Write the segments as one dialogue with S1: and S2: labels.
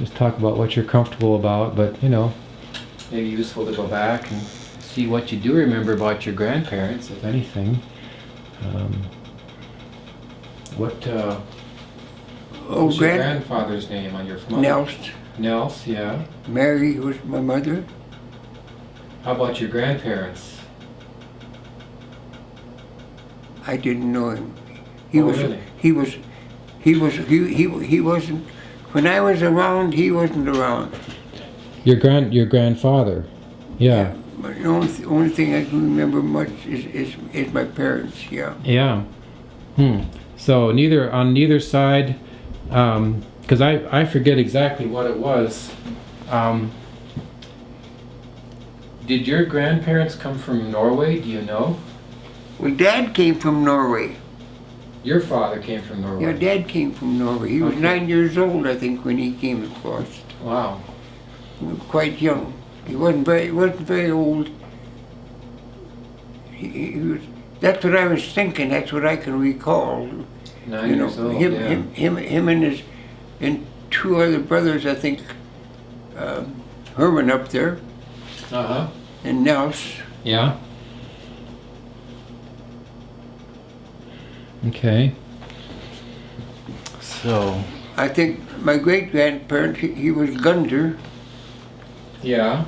S1: just talk about what you're comfortable about, but maybe useful to go back and see what you do remember about your grandparents, if anything. What was your grandfather's name on your mother?
S2: Nels.
S1: Nels, yeah.
S2: Mary was my mother.
S1: How about your grandparents?
S2: I didn't know him.
S1: Really?
S2: He wasn't. When I was around, he wasn't around.
S1: Your grandfather, yeah.
S2: But the only thing I can remember much is my parents. Yeah.
S1: Yeah. So on neither side, because I forget exactly what it was. Did your grandparents come from Norway? Do you know?
S2: Well, Dad came from Norway.
S1: Your father came from Norway.
S2: Yeah, Dad came from Norway. He was 9 years old, I think, when he came across.
S1: Wow.
S2: He was quite young. He wasn't very old. He was. That's what I was thinking. That's what I can recall.
S1: 9 years old.
S2: Him and two other brothers, I think. Herman up there. And Nels.
S1: Yeah. Okay. So.
S2: I think my great grandparent, he was Gunder.
S1: Yeah.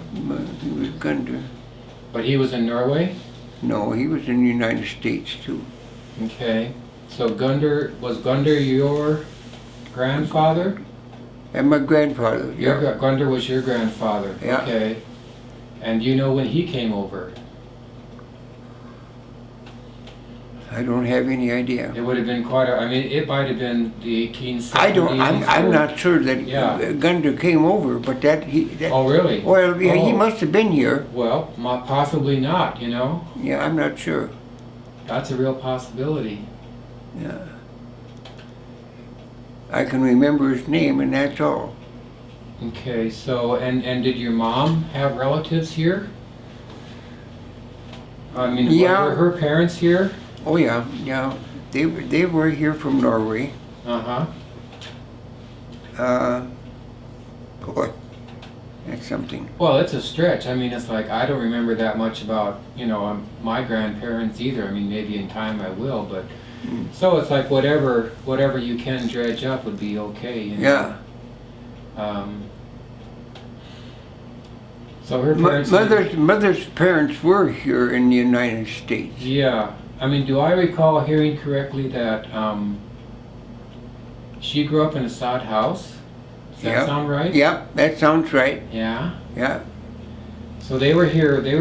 S2: He was Gunder.
S1: But he was in Norway?
S2: No, he was in the United States too.
S1: Okay. So was Gunder your grandfather?
S2: And my grandfather. Yeah.
S1: Gunder was your grandfather.
S2: Yeah.
S1: Okay. And do you know when he came over?
S2: I don't have any idea.
S1: It would have been it might have been the 1870s.
S2: I'm not sure that Gunder came over, but
S1: oh, really?
S2: Well, yeah, he must have been here.
S1: Well, possibly not,
S2: Yeah, I'm not sure.
S1: That's a real possibility.
S2: Yeah. I can remember his name, and that's all.
S1: Okay, so, and did your mom have relatives here? I mean, were her parents here?
S2: Oh yeah, yeah. They were here from Norway. Boy, that's something.
S1: Well, it's a stretch. I mean, it's like I don't remember that much about my grandparents either. I mean, maybe in time I will, but so it's like whatever you can dredge up would be okay.
S2: Yeah.
S1: So her parents.
S2: Mother's parents were here in the United States.
S1: Yeah. I mean, do I recall hearing correctly that she grew up in a sod house? Does that sound right?
S2: Yeah, that sounds right.
S1: Yeah?
S2: Yeah.
S1: So they were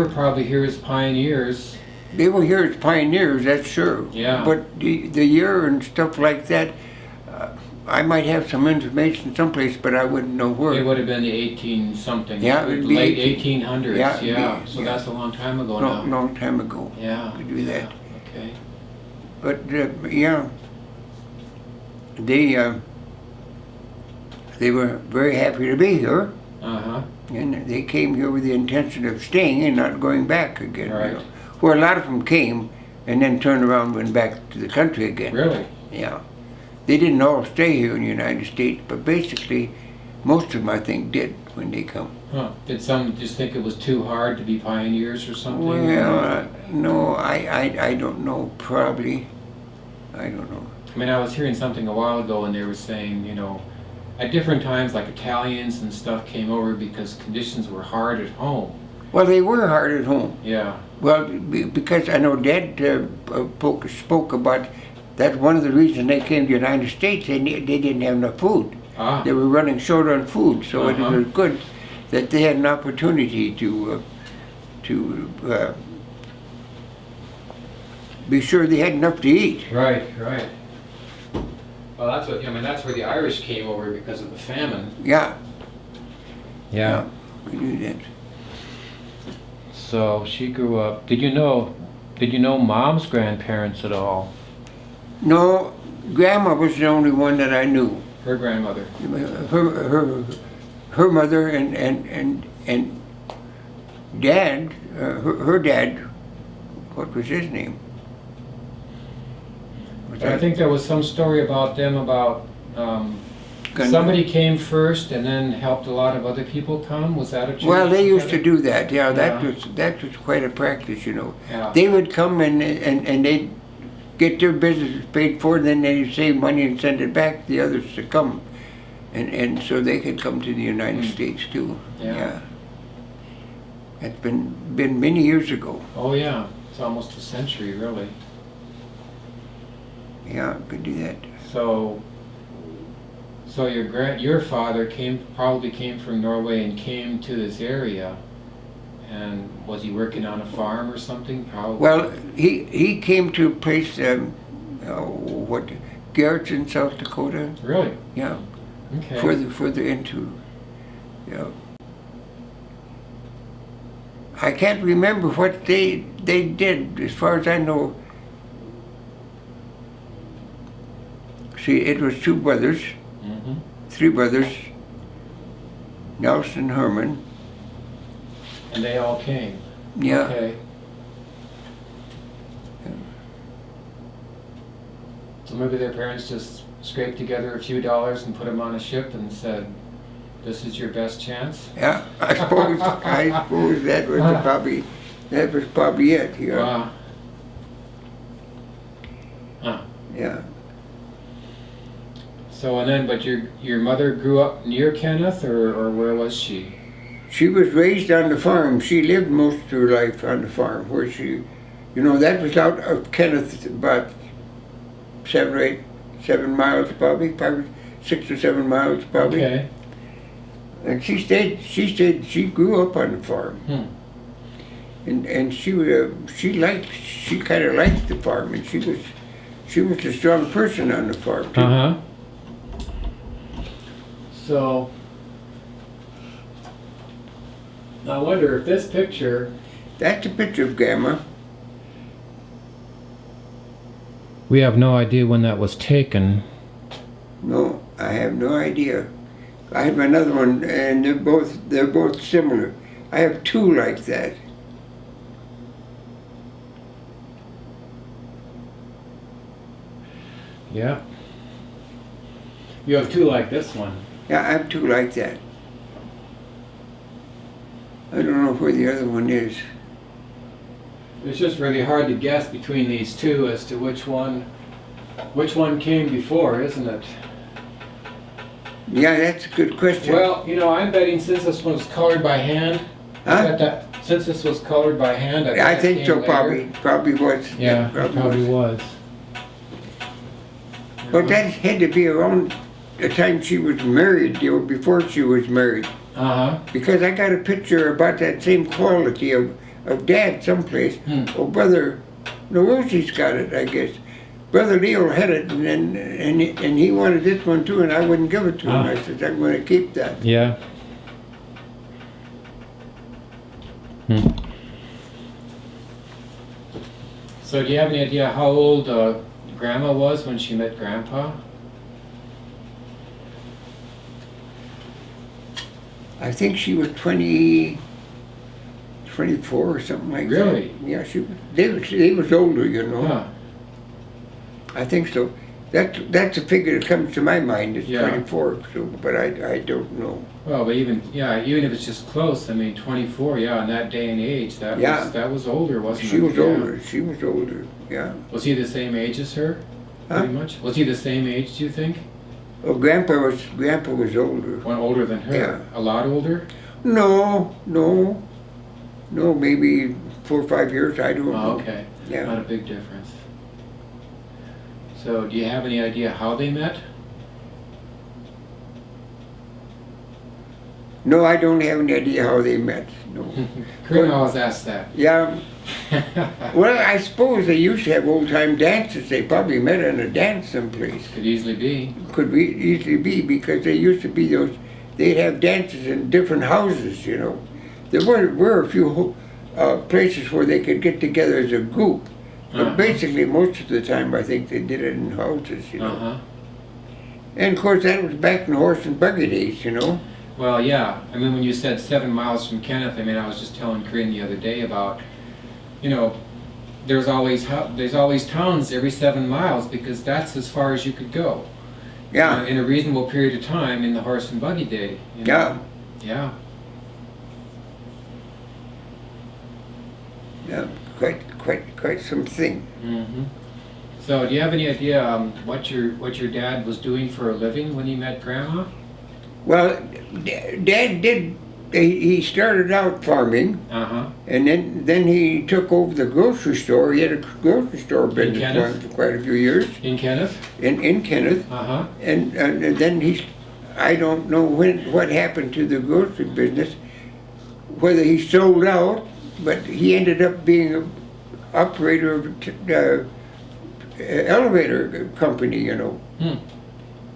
S1: probably here as pioneers.
S2: They were here as pioneers, that's sure.
S1: Yeah.
S2: But the year and stuff like that, I might have some information someplace, but I wouldn't know where.
S1: It would have been the 18-something.
S2: Yeah, it would be
S1: late 1800s.
S2: Yeah.
S1: So that's a long time ago now.
S2: Long time ago.
S1: Yeah.
S2: To do that.
S1: Okay.
S2: But yeah, they were very happy to be here. And they came here with the intention of staying and not going back again.
S1: Right.
S2: Where a lot of them came and then turned around and went back to the country again.
S1: Really?
S2: Yeah. They didn't all stay here in the United States, but basically most of them, I think, did when they come.
S1: Huh. Did some just think it was too hard to be pioneers or something?
S2: Well, no, I don't know. Probably. I don't know.
S1: I mean, I was hearing something a while ago and they were saying, at different times, like Italians and stuff came over because conditions were hard at home.
S2: Well, they were hard at home.
S1: Yeah.
S2: Well, because I know Dad spoke about that's one of the reasons they came to the United States. They didn't have enough food. They were running short on food, so it was good that they had an opportunity to be sure they had enough to eat.
S1: Right. Well, that's that's where the Irish came over because of the famine.
S2: Yeah.
S1: Yeah.
S2: We knew that.
S1: So she grew up. Did you know Mom's grandparents at all?
S2: No, Grandma was the only one that I knew.
S1: Her grandmother.
S2: Her mother and Dad, her dad. What was his name?
S1: I think there was some story about them Somebody came first and then helped a lot of other people come? Was that a tradition?
S2: Well, they used to do that. Yeah,
S1: Yeah.
S2: that was quite a practice, you know.
S1: Yeah.
S2: They would come and they'd get their business paid for, and then they'd save money and send it back to the others to come, and so they could come to the United States too.
S1: Yeah.
S2: It's been many years ago.
S1: Oh yeah, it's almost a century, really.
S2: Yeah, could do that.
S1: So your father probably came from Norway and came to this area, and was he working on a farm or something? Probably.
S2: Well, he came to a place, Garrett's in South Dakota.
S1: Really?
S2: Yeah.
S1: Okay.
S2: Further into, yeah. I can't remember what they did, as far as I know. See, it was two brothers, three brothers, Nelson, Herman.
S1: And they all came.
S2: Yeah.
S1: Okay. So maybe their parents just scraped together a few dollars and put them on a ship and said, "This is your best chance."
S2: Yeah, I suppose that was probably it. Yeah.
S1: Wow. Huh.
S2: Yeah.
S1: So but your mother grew up near Kenneth, or where was she?
S2: She was raised on the farm. She lived most of her life on the farm, where that was out of Kenneth, about 7 miles probably 6 or 7 miles probably.
S1: Okay.
S2: And she grew up on the farm. And she kind of liked the farm, and she was a strong person on the farm too.
S1: So, I wonder if this picture...
S2: That's a picture of Grandma.
S1: We have no idea when that was taken.
S2: No, I have no idea. I have another one, and they're both similar. I have two like that.
S1: Yeah. You have two like this one.
S2: Yeah, I have two like that. I don't know where the other one is.
S1: It's just really hard to guess between these two as to which one came before, isn't it?
S2: Yeah, that's a good question.
S1: Well, I'm betting since this was colored by hand.
S2: Huh?
S1: Since this was colored by hand,
S2: I think so.
S1: Later.
S2: Probably was.
S1: Yeah, probably was.
S2: But that had to be around the time she was married, or before she was married. Because I got a picture about that same quality of Dad someplace. Oh, Brother Rosie's got it, I guess. Brother Leo had it, and he wanted this one too, and I wouldn't give it to him. I said, I'm going to keep that.
S1: Yeah. So do you have any idea how old Grandma was when she met Grandpa?
S2: I think she was 24 or something like that.
S1: Really?
S2: Yeah, they was older,
S1: Huh.
S2: I think so. That's a figure that comes to my mind is
S1: Yeah.
S2: 24. So, but I don't know.
S1: Well, but even if it's just close, I mean, 24, in that day and age, that was older, wasn't it?
S2: She was
S1: Yeah.
S2: older. She was older. Yeah.
S1: Was he the same age as her?
S2: Huh?
S1: Pretty much. Was he the same age? Do you think?
S2: Oh, Grandpa was older.
S1: One older than her.
S2: Yeah.
S1: A lot older.
S2: No, maybe 4 or 5 years. I don't know.
S1: Oh, okay.
S2: Yeah.
S1: Not a big difference. So, do you have any idea how they met?
S2: No, I don't have any idea how they met. No.
S1: Corinne always asks that.
S2: Yeah. Well, I suppose they used to have old-time dances. They probably met in a dance someplace.
S1: Could easily be.
S2: Easily be, because they used to be they'd have dances in different houses, There were a few places where they could get together as a group. But basically, most of the time, I think they did it in houses, And of course, that was back in the horse and buggy days,
S1: Well, yeah. I mean, when you said 7 miles from Kenneth, I was just telling Corinne the other day about, there's always towns every 7 miles because that's as far as you could go.
S2: Yeah.
S1: In a reasonable period of time in the horse and buggy day. You know?
S2: Yeah.
S1: Yeah.
S2: Yeah. Quite something.
S1: Mm-hmm. So, do you have any idea what your dad was doing for a living when he met Grandma?
S2: Well, Dad did. He started out farming, and then he took over the grocery store. He had a grocery store business for quite a few years.
S1: In Kenneth?
S2: In Kenneth. And then I don't know what happened to the grocery business, whether he sold out, but he ended up being an operator of an elevator company, you know.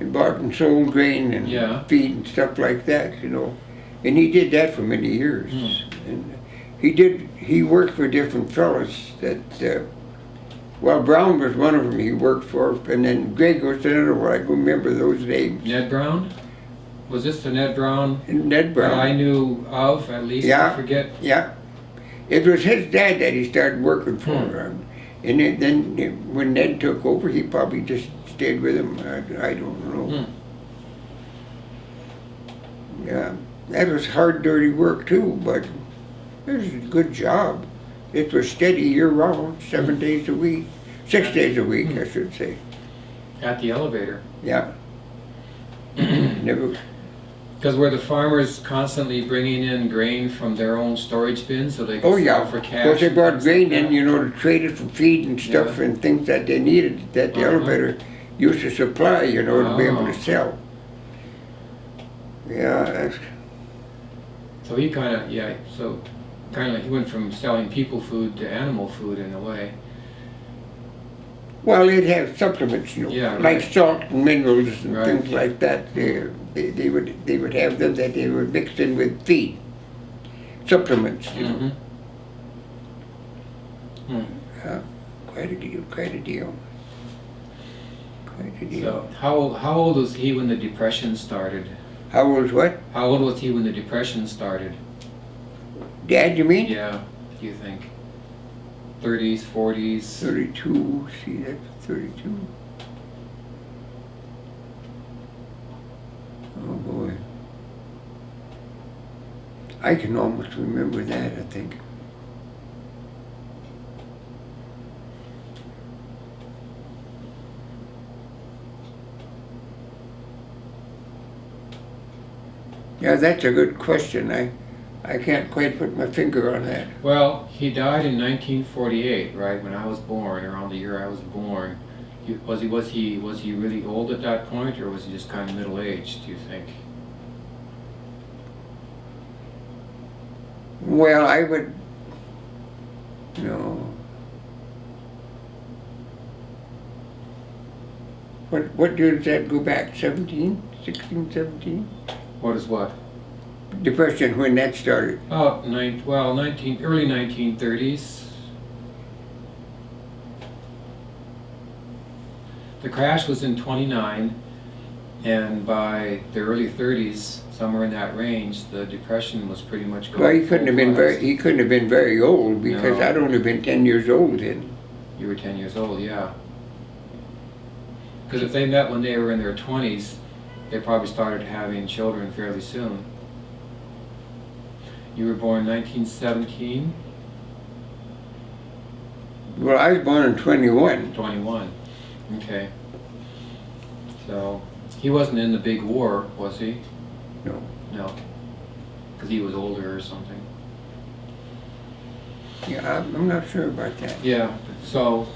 S2: He bought and sold grain and feed and stuff like that, you know. And he did that for many years. And he worked for different fellas that, well, Brown was one of them he worked for, and then Greg was another one. I can remember those names.
S1: Ned Brown? Was this the Ned Brown?
S2: Ned Brown.
S1: That I knew of, at least, I forget.
S2: Yeah. It was his dad that he started working for. And then when Ned took over, he probably just stayed with him. I don't know. Yeah. That was hard, dirty work too, but it was a good job. It was steady year-round, 7 days a week, 6 days a week, I should say.
S1: At the elevator?
S2: Yeah. Never.
S1: Because were the farmers constantly bringing in grain from their own storage bins so they could sell for cash?
S2: Of course, they brought grain in, you know, to trade it for feed and stuff and things that they needed that the elevator used to supply, you know, to be able to sell. Yeah.
S1: So he kind of, like he went from selling people food to animal food in a way.
S2: Well, they'd have supplements, you know, like salt and minerals and things like that. They would have them that they would mix in with feed. Supplements, you know. Quite a deal.
S1: So how old was he when the Depression started?
S2: How old was what?
S1: How old was he when the Depression started?
S2: Dad, you mean?
S1: Yeah, do you think? 30s, 40s?
S2: 32, see, that's 32. Oh boy. I can almost remember that, I think. Yeah, that's a good question. I can't quite put my finger on that.
S1: Well, he died in 1948, right, when I was born, around the year I was born. Was he really old at that point, or was he just kind of middle-aged, do you think?
S2: Well, I would, no. What year does that go back? 17? 16, 17?
S1: What is what?
S2: Depression, when that started.
S1: Oh, early 1930s. The crash was in 29, and by the early 30s, somewhere in that range, the Depression was pretty much going.
S2: Well, he couldn't have been very old, because I'd only been 10 years old then.
S1: You were 10 years old, yeah. Because if they met when they were in their 20s, they probably started having children fairly soon. You were born 1917?
S2: Well, I was born in 21.
S1: 21, okay. So, he wasn't in the big war, was he?
S2: No.
S1: No. Because he was older or something.
S2: Yeah, I'm not sure about that.
S1: Yeah, so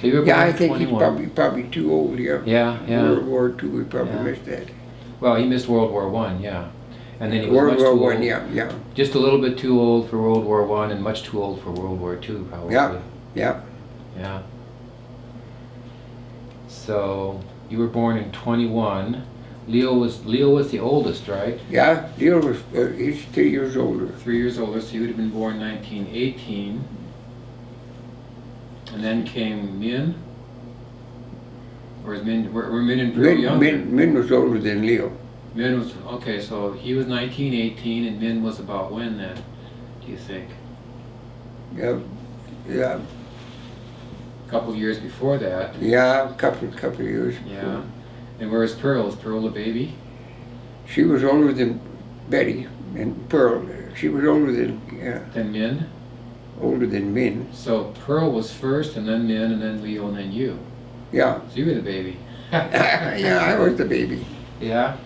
S1: you were born
S2: I
S1: in
S2: think
S1: 21.
S2: he's probably too old, yeah.
S1: Yeah.
S2: World War II, we probably missed that.
S1: Well, he missed World War I, yeah. And then he was
S2: World
S1: much
S2: War
S1: too
S2: I,
S1: old.
S2: yeah.
S1: Just a little bit too old for World War I and much too old for World War II, probably.
S2: Yeah.
S1: So, you were born in 21. Leo was the oldest, right?
S2: Yeah, Leo was, he's 3 years older.
S1: 3 years older, so you would have been born 1918. And then came Min? Or is Min, were Min and Pearl younger?
S2: Min was older than Leo.
S1: Min was, okay, so he was 1918 and Min was about when then, do you think?
S2: Yeah.
S1: a couple of years before that.
S2: Yeah, a couple of years.
S1: Yeah. And where's Pearl? Is Pearl the baby?
S2: She was older than Betty and Pearl. She was older than, yeah.
S1: Than Min?
S2: Older than Min.
S1: So Pearl was first, and then Min, and then Leo, and then you.
S2: Yeah.
S1: So you were the baby.
S2: Yeah, I was the baby.
S1: Yeah?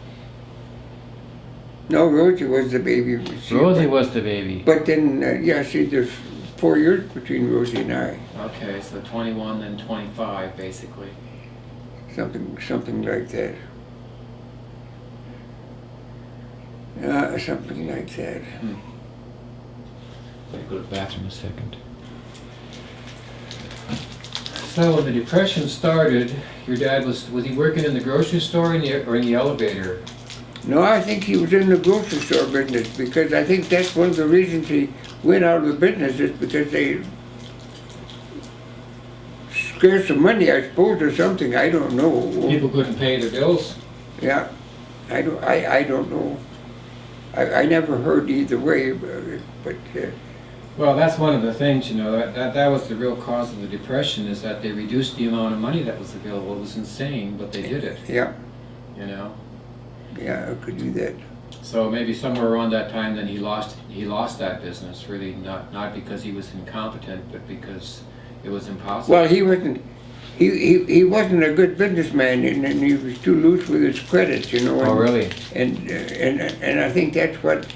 S2: No, Rosie was the baby.
S1: Rosie was the baby.
S2: But then, yeah, see, there's 4 years between Rosie and I.
S1: Okay, so 21 and 25, basically.
S2: Something like that. Something like that.
S1: Let me go to the bathroom a second. So when the Depression started, your dad was he working in the grocery store or in the elevator?
S2: No, I think he was in the grocery store business because I think that's one of the reasons he went out of the business is because they scarce some money, I suppose, or something. I don't know.
S1: People couldn't pay their bills.
S2: Yeah, I don't know. I never heard either way, but
S1: well, that's one of the things, you know, that was the real cause of the Depression, is that they reduced the amount of money that was available. It was insane, but they did it.
S2: Yeah.
S1: You know?
S2: Yeah, I could do that.
S1: So maybe somewhere around that time then he lost that business, really, not because he was incompetent, but because it was impossible.
S2: Well, he wasn't a good businessman, and he was too loose with his credits, you know.
S1: Oh, really?
S2: And I think that's what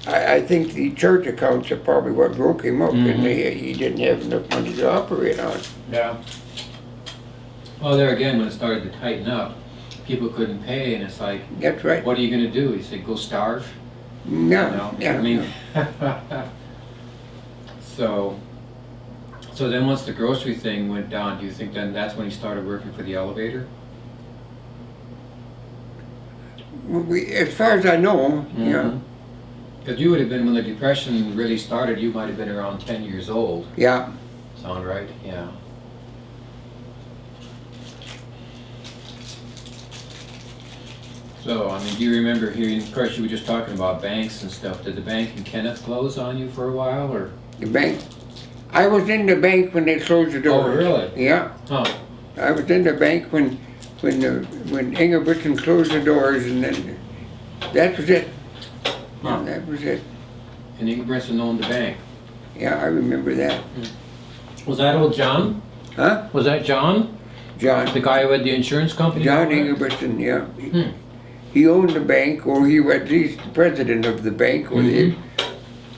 S2: I think the church accounts are probably what broke him up, and he didn't have enough money to operate on.
S1: Yeah. Well, there again, when it started to tighten up, people couldn't pay, and it's like,
S2: that's right.
S1: What are you going to do? You say, go starve?
S2: No,
S1: You know?
S2: yeah.
S1: I mean, so then once the grocery thing went down, do you think then that's when he started working for the elevator?
S2: As far as I know, yeah.
S1: Because you would have been, when the Depression really started, you might have been around 10 years old.
S2: Yeah.
S1: Sound right? Yeah. So, I mean, do you remember hearing, of course you were just talking about banks and stuff, did the bank in Kenneth close on you for a while, or?
S2: The bank. I was in the bank when they closed the doors.
S1: Oh, really?
S2: Yeah.
S1: Huh.
S2: I was in the bank when Ingebrigtsen closed the doors, and then that was it.
S1: Huh.
S2: That was it.
S1: And Ingebrigtsen owned the bank.
S2: Yeah, I remember that.
S1: Was that old John?
S2: Huh?
S1: Was that John?
S2: John.
S1: The guy who had the insurance company?
S2: John Ingebrigtsen, yeah. He owned the bank, or he was at least the president of the bank, or the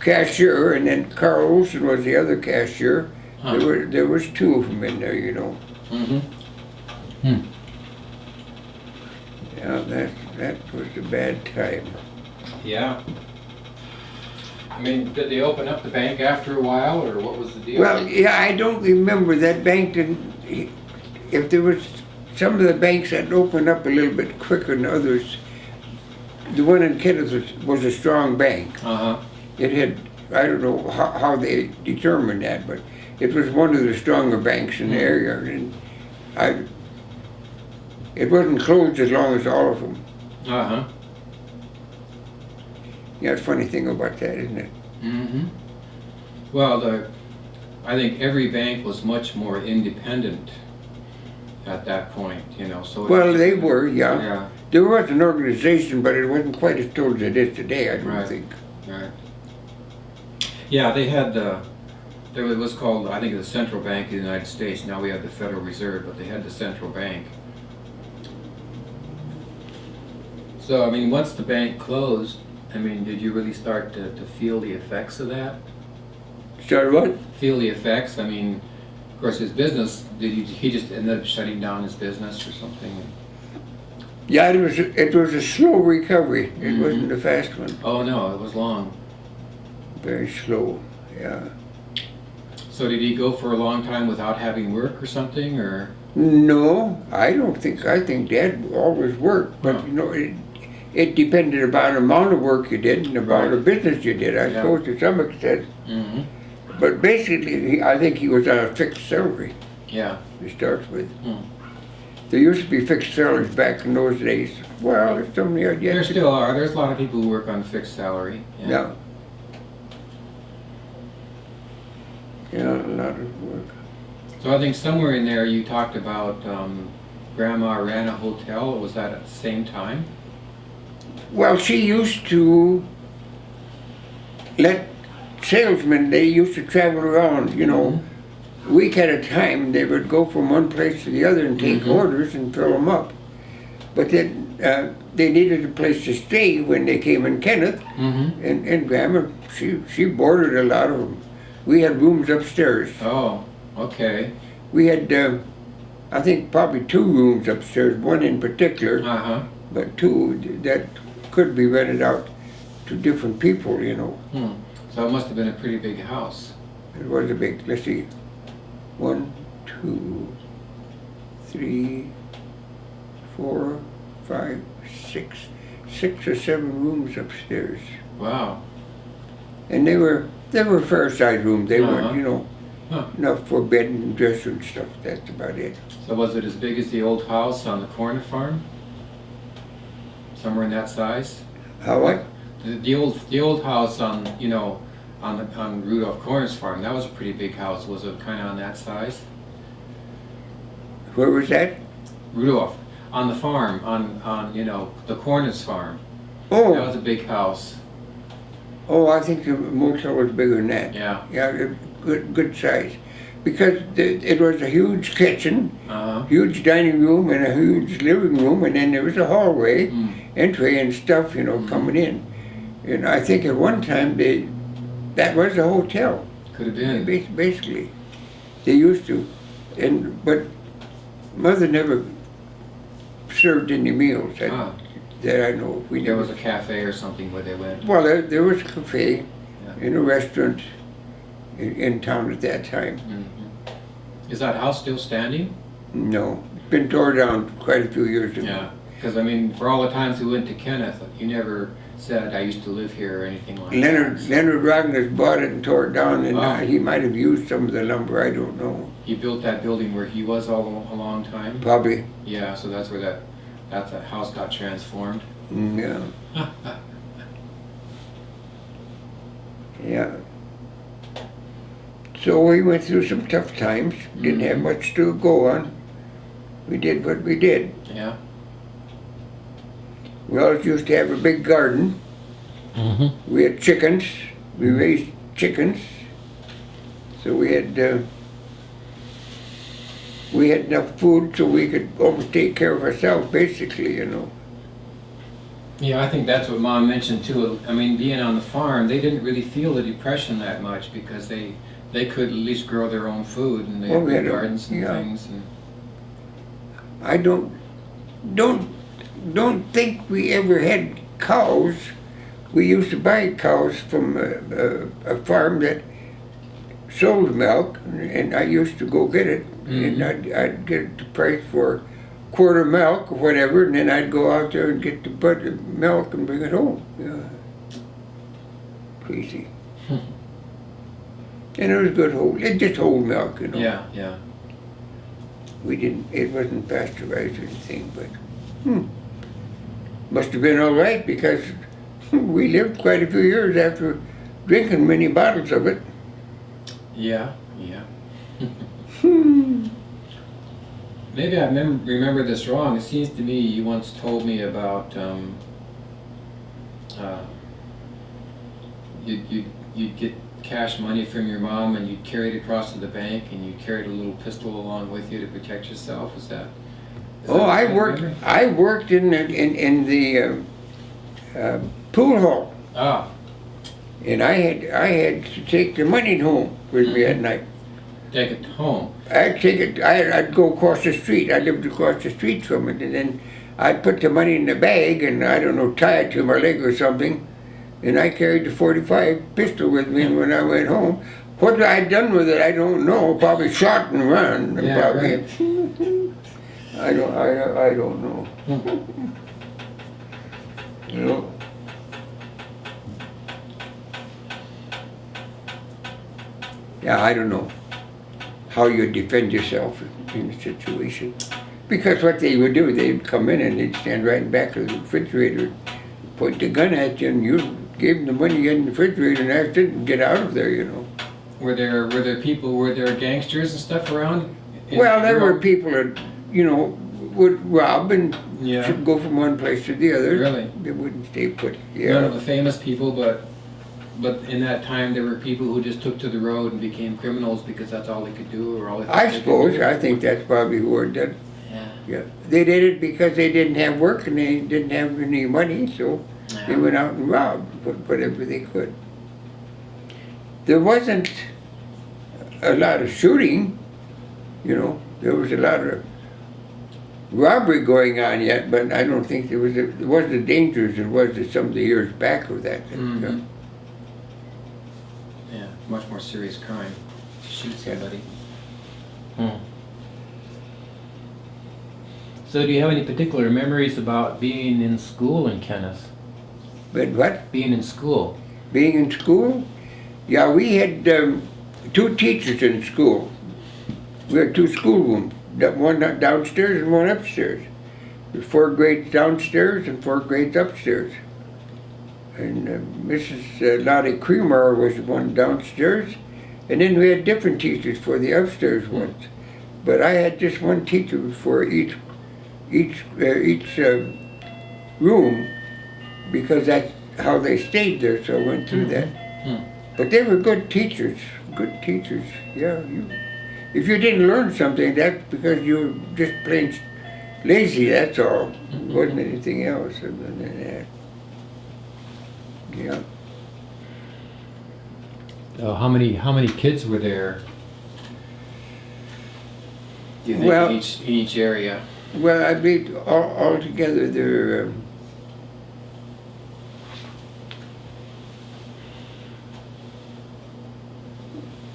S2: cashier, and then Carl Olson was the other cashier.
S1: Huh.
S2: There was two of them in there, you know. Yeah, that was a bad time.
S1: Yeah. I mean, did they open up the bank after a while, or what was the deal?
S2: Well, yeah, I don't remember that bank didn't. If there was some of the banks that opened up a little bit quicker than others, the one in Kenneth was a strong bank. It had, I don't know how they determined that, but it was one of the stronger banks in the area, and it wasn't closed as long as all of them. Yeah, it's a funny thing about that, isn't it?
S1: Well, I think every bank was much more independent at that point, you know. So
S2: well, they were, yeah.
S1: Yeah.
S2: There was an organization, but it wasn't quite as told as it is today, I don't think.
S1: Right. Yeah, they had there was called, I think, the Central Bank of the United States. Now we have the Federal Reserve, but they had the Central Bank. So, I mean, once the bank closed, I mean, did you really start to feel the effects of that?
S2: Start what?
S1: Feel the effects? I mean, of course, his business, he just ended up shutting down his business or something?
S2: Yeah, it was a slow recovery. It wasn't a fast one.
S1: Oh, no, it was long.
S2: Very slow, yeah.
S1: So did he go for a long time without having work or something, or?
S2: No, I don't think. I think Dad always worked, but you know, it depended about the amount of work you did and about the business you did, I suppose, to some extent. But basically, I think he was on a fixed salary.
S1: Yeah.
S2: To start with. There used to be fixed salaries back in those days. Well, there's so many yet.
S1: There still are. There's a lot of people who work on fixed salary.
S2: Yeah. Yeah, a lot of work.
S1: So I think somewhere in there you talked about Grandma ran a hotel. Was that at the same time?
S2: Well, she used to let salesmen, they used to travel around, you know, a week at a time. They would go from one place to the other and take orders and fill them up. But then they needed a place to stay when they came in Kenneth, and Grandma, she boarded a lot of them. We had rooms upstairs.
S1: Oh, okay.
S2: We had, I think, probably 2 rooms upstairs, one in particular, but 2 that could be rented out to different people, you know.
S1: So it must have been a pretty big house.
S2: It was a big, let's see, 1, 2, 3, 4, 5, 6 or 7 rooms upstairs.
S1: Wow.
S2: And they were fair-sized rooms. They weren't, you know, enough for bed and dresser and stuff. That's about it.
S1: So was it as big as the old house on the corner farm? Somewhere in that size?
S2: How what?
S1: The old house on, you know, on Rudolph Corners farm. That was a pretty big house. Was it kind of on that size?
S2: Where was that?
S1: Rudolph, on the farm, on you know, the Corners farm.
S2: Oh.
S1: That was a big house.
S2: Oh, I think the motel was bigger than that.
S1: Yeah.
S2: Yeah, good size. Because it was a huge kitchen, huge dining room, and a huge living room, and then there was a hallway, entry and stuff, you know, coming in. And I think at one time that was a hotel.
S1: Could have been.
S2: Basically, they used to, but Mother never served any meals that I know.
S1: There was a cafe or something where they went.
S2: Well, there was a cafe and a restaurant in town at that time.
S1: Is that house still standing?
S2: No, it's been torn down quite a few years ago.
S1: Yeah, because I mean, for all the times we went to Kenneth, you never said I used to live here or anything like that.
S2: Leonard Rognus bought it and tore it down, and he might have used some of the lumber. I don't know.
S1: He built that building where he was all a long time.
S2: Probably.
S1: Yeah, so that's where that house got transformed.
S2: Yeah. Yeah. So we went through some tough times. Didn't have much to go on. We did what we did.
S1: Yeah.
S2: We always used to have a big garden. We had chickens. We raised chickens. So we had enough food so we could almost take care of ourselves, basically, you know.
S1: Yeah, I think that's what Mom mentioned too. I mean, being on the farm, they didn't really feel the depression that much because they could at least grow their own food and they had gardens and things. And
S2: I don't think we ever had cows. We used to buy cows from a farm that sold milk, and I used to go get it, and I'd get the price for quarter milk or whatever, and then I'd go out there and get the butter milk and bring it home. Yeah. Crazy. And it was good just whole milk, you know.
S1: Yeah, yeah.
S2: It wasn't pasteurized or anything, but must have been all right because we lived quite a few years after drinking many bottles of it.
S1: Yeah, yeah. Maybe I remember this wrong. It seems to me you once told me about you'd get cash money from your mom and you'd carry it across to the bank and you carried a little pistol along with you to protect yourself. Is that?
S2: I worked in the pool hall.
S1: Ah.
S2: And I had to take the money home with me at night.
S1: Take it home.
S2: I'd take it. I'd go across the street. I lived across the street from it, and then I'd put the money in the bag, and I don't know, tie it to my leg or something. And I carried the .45 pistol with me when I went home. What I'd done with it, I don't know. Probably shot and run.
S1: Yeah,
S2: probably.
S1: right.
S2: I don't know. You know. Yeah, I don't know how you defend yourself in a situation. Because what they would do, they'd come in and they'd stand right in back of the refrigerator, point the gun at you, and you gave them the money in the refrigerator and asked it and get out of there, you know.
S1: Were there gangsters and stuff around?
S2: Well, there were people that, would rob and go from one place to the other.
S1: Really?
S2: They wouldn't stay put. Yeah.
S1: None of the famous people, but in that time there were people who just took to the road and became criminals because that's all they could do, or all they
S2: I suppose. I think that's probably who it did. Yeah. They did it because they didn't have work and they didn't have any money, so they went out and robbed whatever they could. There wasn't a lot of shooting, There was a lot of robbery going on yet, but I don't think there wasn't the dangers it was some of the years back of that.
S1: Mm-hmm. Yeah, much more serious crime to shoot somebody.
S3: So do you have any particular memories about being in school in Kenneth?
S2: But what?
S3: Being in school.
S2: Being in school? Yeah, we had 2 teachers in school. We had 2 schoolrooms, one downstairs and one upstairs. There were 4 grades downstairs and 4 grades upstairs. And Mrs. Lottie Creamer was the one downstairs, and then we had different teachers for the upstairs ones. But I had just one teacher for each room, because that's how they stayed there. So I went through that. But they were good teachers. Yeah. If you didn't learn something, that's because you were just plain lazy. That's all. It wasn't anything else other than that. Yeah.
S1: How many kids were there? Do you think in each area?
S2: Well, I believe all together there.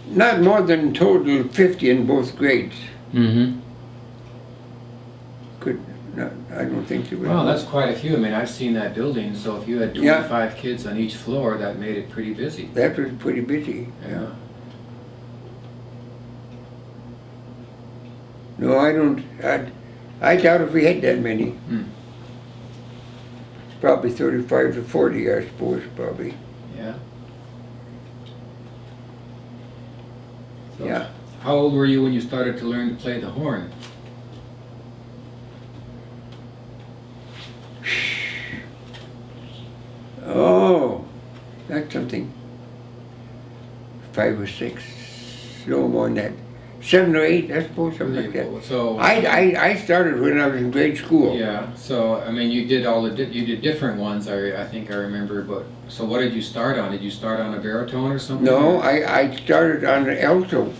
S2: Not more than total 50 in both grades.
S1: Mm-hmm.
S2: I don't think there was.
S1: Well, that's quite a few. I mean, I've seen that building, so if you had 25 kids on each floor, that made it pretty busy.
S2: That was pretty busy, yeah. No, I don't. I doubt if we had that many. Probably 35 to 40, I suppose, probably.
S1: Yeah. So
S2: Yeah.
S1: How old were you when you started to learn to play the horn?
S2: Oh, that's something. 5 or 6, no more than that. 7 or 8, I suppose, something like that.
S1: So
S2: I started when I was in grade school.
S1: Yeah. So I mean, you did you did different ones. I think I remember. But so what did you start on? Did you start on a baritone or something?
S2: No, I started on the alto,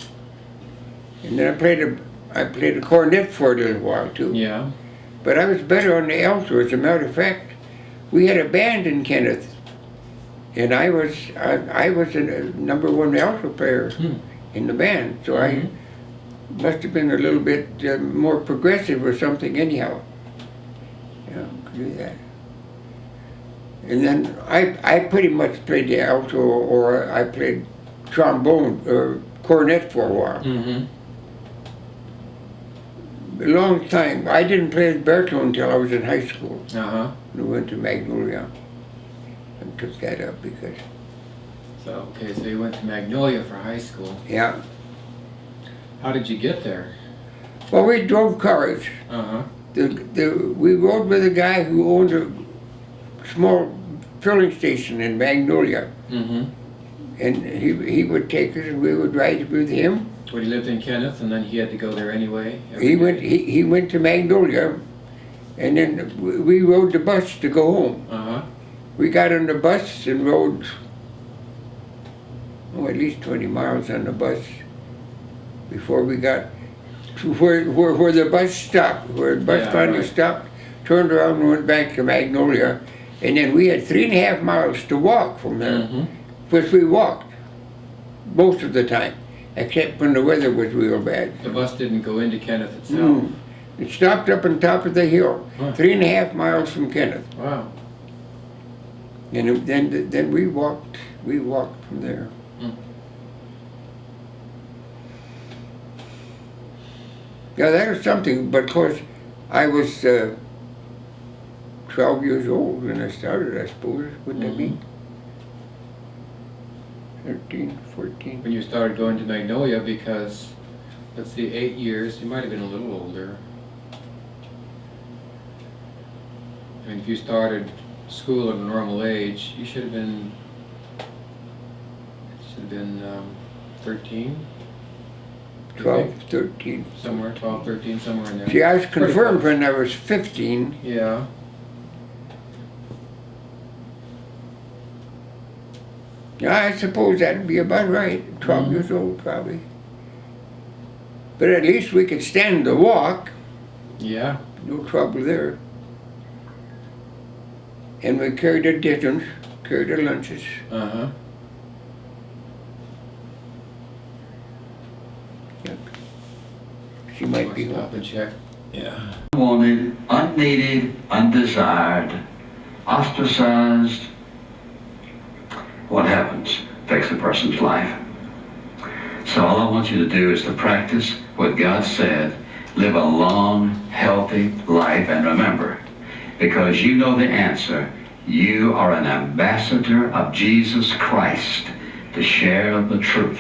S2: and then I played a cornet for a little while too.
S1: Yeah.
S2: But I was better on the alto. As a matter of fact, we had a band in Kenneth, and I was a #1 alto player in the band. So I must have been a little bit more progressive or something anyhow. Yeah, could do that. And then I pretty much played the alto, or I played trombone or cornet for a while. A long time. I didn't play the baritone until I was in high school. We went to Magnolia and took that up because.
S1: So so you went to Magnolia for high school.
S2: Yeah.
S1: How did you get there?
S2: Well, we drove cars. We rode with a guy who owned a small filling station in Magnolia. And he would take us and we would ride with him.
S1: Well, he lived in Kenneth, and then he had to go there anyway?
S2: He went to Magnolia, and then we rode the bus to go home. We got on the bus and rode, at least 20 miles on the bus before we got to where the bus stopped, where the bus finally stopped, turned around and went back to Magnolia, and then we had 3.5 miles to walk from there, which we walked most of the time, except when the weather was real bad.
S1: The bus didn't go into Kenneth itself?
S2: It stopped up on top of the hill, 3.5 miles from Kenneth.
S1: Wow.
S2: And then we walked from there. Yeah, that was something, but of course I was 12 years old when I started, I suppose, wouldn't it be? 13, 14.
S1: when you started going to Magnolia, because, let's see, 8 years, you might have been a little older. I mean, if you started school at a normal age, you should have been 13?
S2: 12, 13.
S1: Somewhere, 12, 13, somewhere in there.
S2: See, I was
S1: Pretty
S2: confirmed
S1: close.
S2: when I was 15.
S1: Yeah.
S2: Yeah, I suppose that'd be about right. 12 years old, probably. But at least we could stand the walk.
S1: Yeah.
S2: No trouble there. And we carried our dinners, carried our lunches.
S1: Uh-huh.
S2: Yep. She might be
S1: Stop
S2: home.
S1: and check. Yeah.
S4: Unwanted, unneeded, undesired, ostracized. What happens affects a person's life. So all I want you to do is to practice what God said, live a long, healthy life, and remember, because you know the answer, you are an ambassador of Jesus Christ to share the truth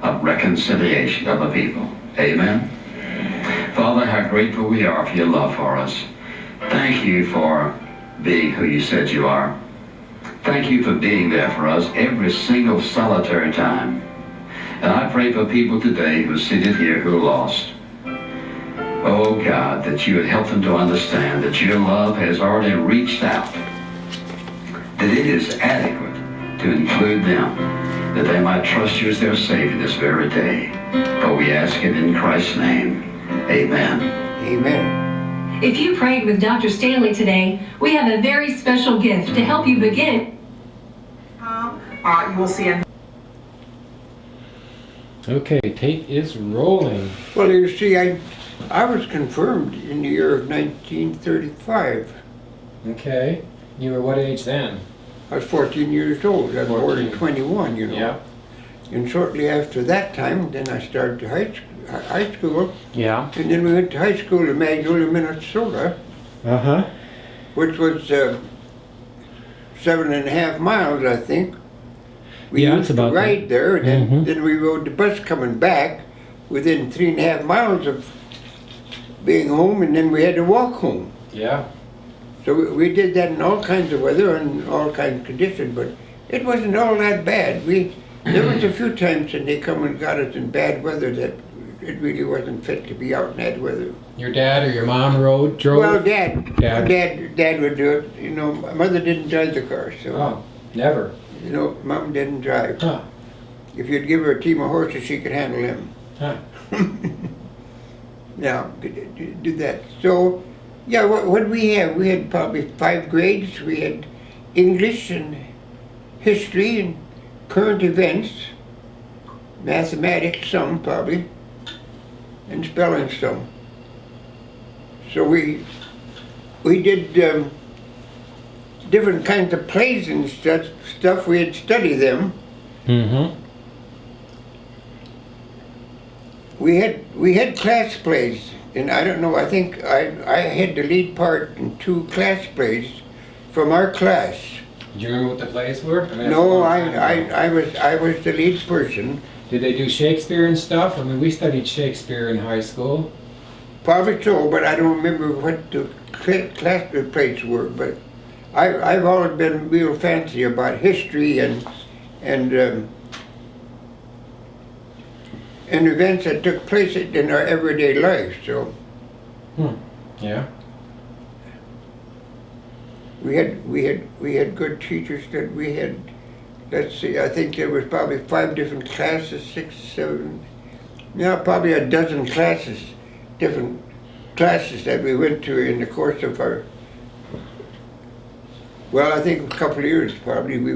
S4: of reconciliation of the people. Amen? Father, how grateful we are for your love for us. Thank you for being who you said you are. Thank you for being there for us every single solitary time. And I pray for people today who are seated here who are lost. Oh God, that you would help them to understand that your love has already reached out, that it is adequate to include them, that they might trust you as their Savior this very day. For we ask it in Christ's name. Amen.
S2: Amen.
S5: If you prayed with Dr. Stanley today, we have a very special gift to help you begin.
S6: You will see a
S3: Okay, tape is rolling.
S2: Well, you see, I was confirmed in the year of 1935.
S1: Okay. You were what age then?
S2: I was 14 years old. I was born in 21, you know.
S1: Yeah.
S2: And shortly after that time, then I started high school.
S3: Yeah.
S2: And then we went to high school in Magnolia, Minnesota,
S3: Uh-huh.
S2: which was 7.5 miles, I think. We
S3: Yeah,
S2: used
S3: it's about
S2: to ride there, and then we rode the bus coming back within 3.5 miles of being home, and then we had to walk home.
S1: Yeah.
S2: So we did that in all kinds of weather and all kinds of conditions, but it wasn't all that bad. There was a few times when they come and got us in bad weather that it really wasn't fit to be out in that weather.
S1: Your dad or your mom drove?
S2: Well, Dad
S1: Dad.
S2: would do it. You know, my mother didn't drive the car, so
S1: Oh, never.
S2: you know, Mom didn't drive.
S1: Huh.
S2: If you'd give her a team of horses, she could handle them.
S1: Huh.
S2: Now, do that. So, yeah, what did we have? We had probably 5 grades. We had English and history and current events, mathematics some probably, and spelling some. So we did different kinds of plays and stuff. We had studied them.
S3: Mm-hmm.
S2: We had class plays, and I don't know. I think I had the lead part in 2 class plays from our class.
S1: Do you remember what the plays were? I mean, that's a
S2: No,
S1: long time ago.
S2: I was the lead person.
S1: Did they do Shakespeare and stuff? I mean, we studied Shakespeare in high school.
S2: Probably so, but I don't remember what the class plays were. But I've always been real fancy about history and events that took place in our everyday life. So
S1: Yeah.
S2: we had good teachers. That we had. Let's see. I think there was probably 5 different classes, 6, 7. Yeah, probably a dozen classes, different classes that we went to in the course of our. Well, I think a couple of years probably we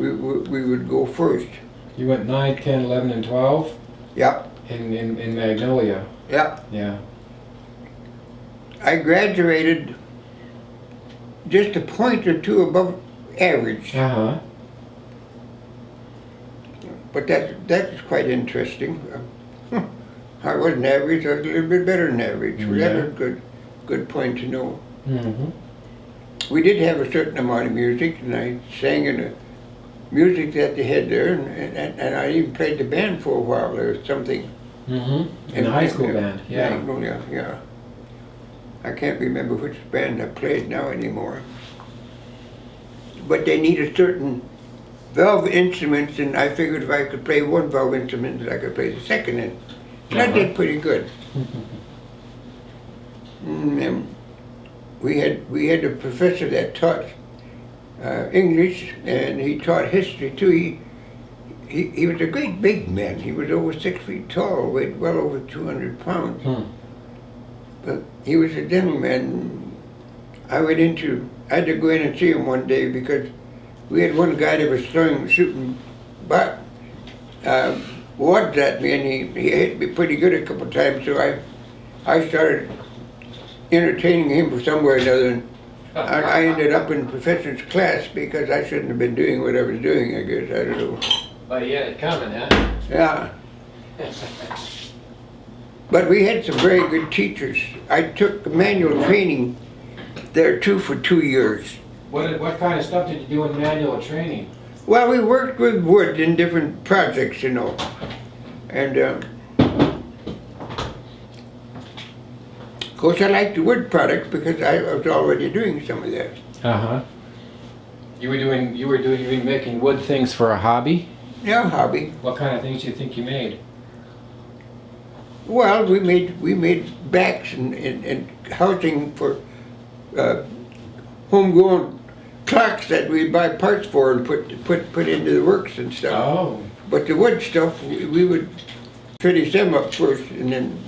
S2: would go first.
S1: You went 9, 10, 11, and 12
S2: Yeah,
S1: in Magnolia.
S2: yeah.
S1: Yeah.
S2: I graduated just a point or 2 above average,
S1: Uh-huh.
S2: but that's quite interesting. I wasn't average. I was a little bit better than average. Well, that was a good point to know.
S1: Mm-hmm.
S2: We did have a certain amount of music, and I sang in music that they had there, and I even played the band for a while or something.
S1: Mm-hmm. In the high school band, yeah.
S2: Magnolia, yeah. I can't remember which band I played now anymore. But they needed certain valve instruments, and I figured if I could play one valve instrument, that I could play the second, and I did pretty good. And we had a professor that taught English, and he taught history too. He was a great big man. He was over 6 feet tall, weighed well over 200 pounds. But he was a gentleman. I had to go in and see him one day because we had one guy that was shooting wads at me, and he hit me pretty good a couple of times. So I started entertaining him for some way or another. And I ended up in the professor's class because I shouldn't have been doing what I was doing, I guess. I don't know.
S1: But you had it coming, huh?
S2: Yeah. But we had some very good teachers. I took manual training there too for 2 years.
S1: What kind of stuff did you do in manual training?
S2: Well, we worked with wood in different projects, you know. And of course I liked the wood products because I was already doing some of that.
S3: Uh-huh. You were making wood things for a hobby?
S2: Yeah, hobby.
S1: What kind of things do you think you made?
S2: Well, we made backs and housing for homegrown clocks that we buy parts for and put into the works and stuff.
S1: Oh.
S2: But the wood stuff, we would finish them up first and then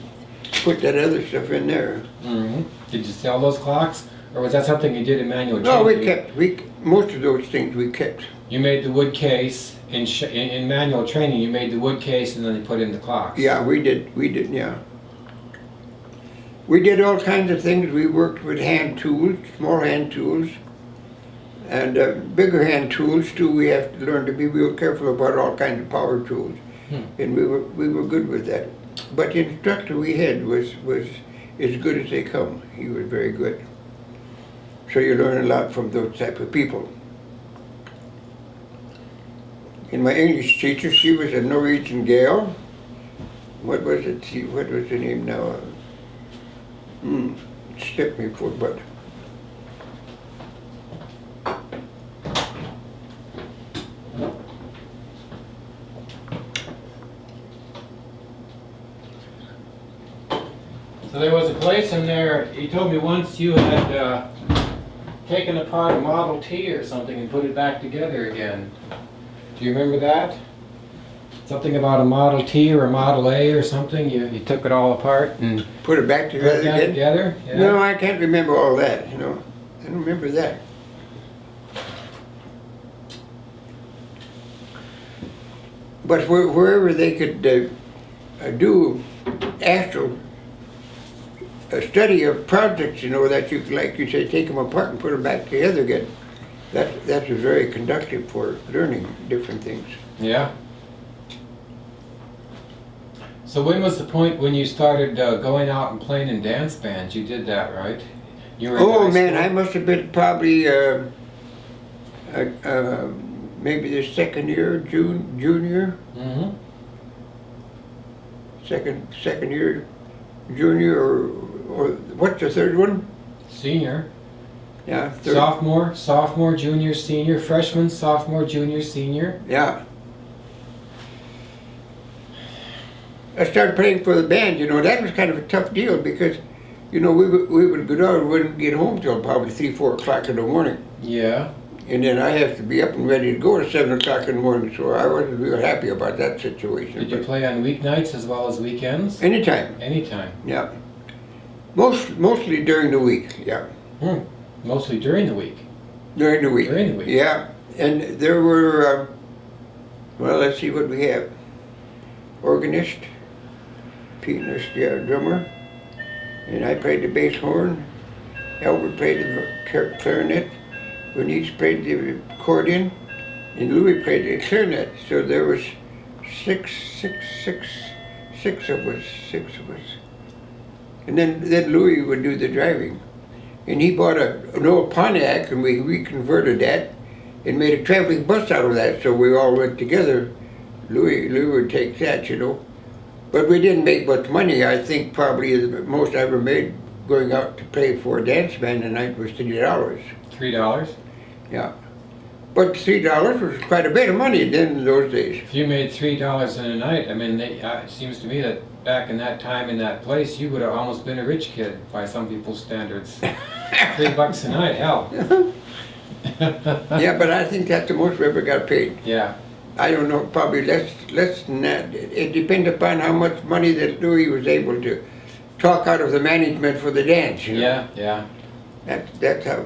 S2: put that other stuff in there.
S1: Mm-hmm. Did you sell those clocks, or was that something you did in manual training?
S2: No, we kept. Most of those things we kept.
S1: You made the wood case in manual training. You made the wood case and then you put in the clocks.
S2: Yeah, we did. Yeah. We did all kinds of things. We worked with hand tools, small hand tools, and bigger hand tools too. We have to learn to be real careful about all kinds of power tools, and we were good with that. But the instructor we had was as good as they come. He was very good. So you learn a lot from those type of people. And my English teacher, she was a Norwegian gal. What was it? What was her name now? It slipped me for, but.
S1: So there was a place in there, he told me once you had taken apart a Model T or something and put it back together again. Do you remember that? Something about a Model T or a Model A or something? You took it all apart and
S2: put it back together again?
S1: Together? Yeah.
S2: No, I can't remember all that, you know. I don't remember that. But wherever they could do actual study of projects, you know, that you, like you say, take them apart and put them back together again, that was very conductive for learning different things.
S1: Yeah. So when was the point when you started going out and playing in dance bands? You did that, right? You were in high
S2: man,
S1: school?
S2: I must have been probably maybe the second year, junior.
S1: Mm-hmm.
S2: Second year, junior, or what's the third one?
S1: Senior.
S2: Yeah, third.
S1: Sophomore, junior, senior, freshman, sophomore, junior, senior.
S2: Yeah. I started playing for the band, you know. That was kind of a tough deal because, you know, we would go down and wouldn't get home till probably 3, 4 o'clock in the morning.
S1: Yeah.
S2: And then I have to be up and ready to go at 7 o'clock in the morning, so I wasn't real happy about that situation.
S1: Did you play on weeknights as well as weekends?
S2: Anytime.
S1: Anytime.
S2: Yeah. Mostly during the week, yeah.
S1: Mostly during the week.
S2: During the week.
S1: During the week.
S2: Yeah. And there were, well, let's see what we have. Organist, pianist, yeah, drummer. And I played the bass horn. Elmer played the clarinet. Bernice played the accordion. And Louis played the clarinet. So there was six of us. And then Louis would do the driving. And he bought an old Pontiac, and we reconverted that and made a traveling bus out of that, so we all went together. Louis would take that, you know. But we didn't make much money. I think probably the most I ever made going out to play for a dance band a night was $3.
S1: $3?
S2: Yeah. But $3 was quite a bit of money then in those days.
S1: If you made $3 in a night, I mean, it seems to me that back in that time, in that place, you would have almost been a rich kid by some people's standards. $3 a night, hell.
S2: Yeah, but I think that's the most we ever got paid.
S1: Yeah.
S2: I don't know, probably less than that. It depends upon how much money that Louis was able to talk out of the management for the dance, you know?
S1: Yeah.
S2: That's how.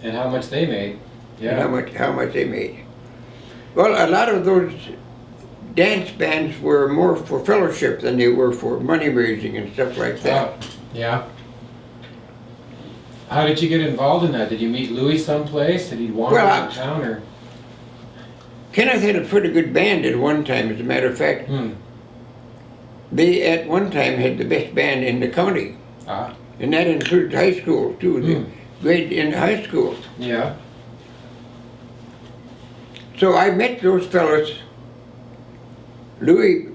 S1: And how much they made. Yeah.
S2: And how much they made. Well, a lot of those dance bands were more for fellowship than they were for money raising and stuff like that.
S1: Yeah. How did you get involved in that? Did you meet Louis someplace? Did he wander around town, or?
S2: Kenneth had a pretty good band at one time, as a matter of fact. They at one time had the best band in the county. And that included high school too, the grade in high school.
S1: Yeah.
S2: So I met those fellas. Louis,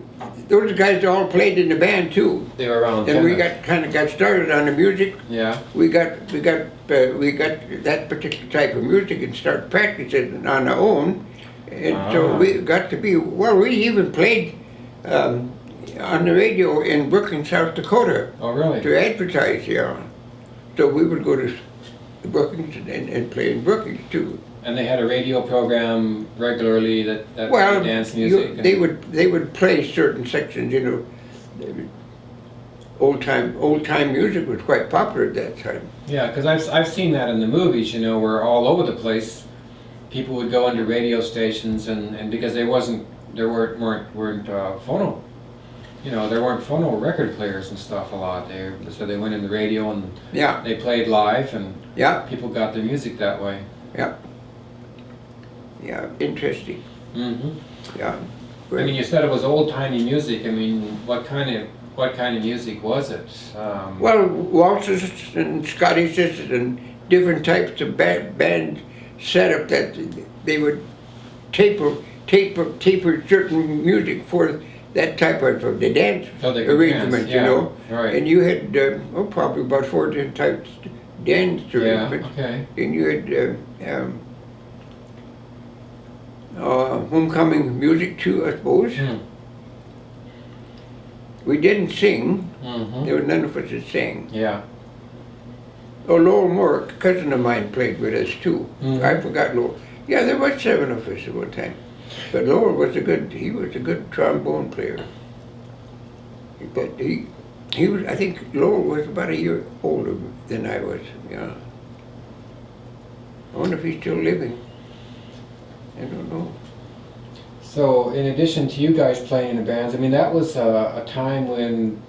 S2: those guys all played in the band too.
S1: They were around.
S2: And we got started on the music.
S1: Yeah.
S2: We got that particular type of music and started practicing on our own. And so we got to be, well, we even played on the radio in Brookings, South Dakota.
S1: Oh, really?
S2: To advertise, yeah. So we would go to Brookings and play in Brookings too.
S1: And they had a radio program regularly that dance music.
S2: They would play certain sections, you know. Old time music was quite popular at that time.
S1: Yeah, because I've seen that in the movies, you know, where all over the place people would go into radio stations and because there weren't phono, you know, there weren't phono record players and stuff a lot. So they went in the radio and they played live and people got their music that way.
S2: Yeah, interesting. Yeah.
S1: I mean, you said it was old-timey music. I mean, what kind of music was it?
S2: Well, waltzes and Scottishes and different types of band setup that they would taper certain music for that type of the dance arrangement, you know.
S1: Right.
S2: And you had probably about 14 types dance arrangements.
S1: Yeah. Okay.
S2: And you had homecoming music too, I suppose. We didn't sing. There were none of us that sang.
S1: Yeah.
S2: Oh, Lowell Moore, a cousin of mine, played with us too. I forgot Lowell. Yeah, there were 7 of us at one time. But Lowell was a good trombone player. But he was, I think Lowell was about a year older than I was, yeah. I wonder if he's still living. I don't know.
S1: So, in addition to you guys playing in bands, I mean, that was a time when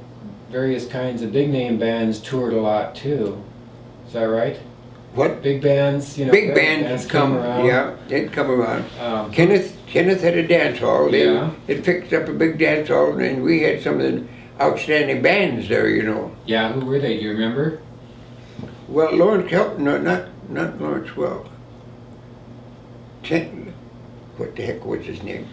S1: various kinds of big-name bands toured a lot too. Is that right?
S2: What?
S1: Big bands, you know.
S2: Big bands come around. Yeah, they'd come around. Kenneth had a dance hall. It fixed up a big dance hall, and we had some of the outstanding bands there, you know.
S1: Yeah, who were they? Do you remember?
S2: Well, Lawrence not Lawrence Welk. What the heck was his name?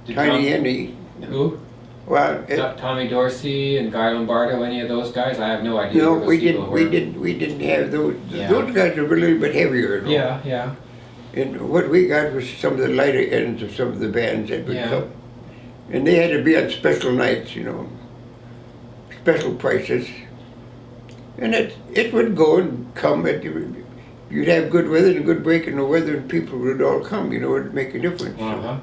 S2: Tiny Henry.
S1: Who?
S2: Well,
S1: Tommy Dorsey and Guy Lombardo, any of those guys? I have no idea.
S2: No, we didn't have those.
S1: Yeah.
S2: Those guys were a little bit heavier. You know?
S1: Yeah.
S2: And what we got was some of the lighter ends of some of the bands that would come. And they had to be on special nights, you know, special prices. And it would go and come. You'd have good weather and good break in the weather, and people would all come. You know, it'd make a difference. So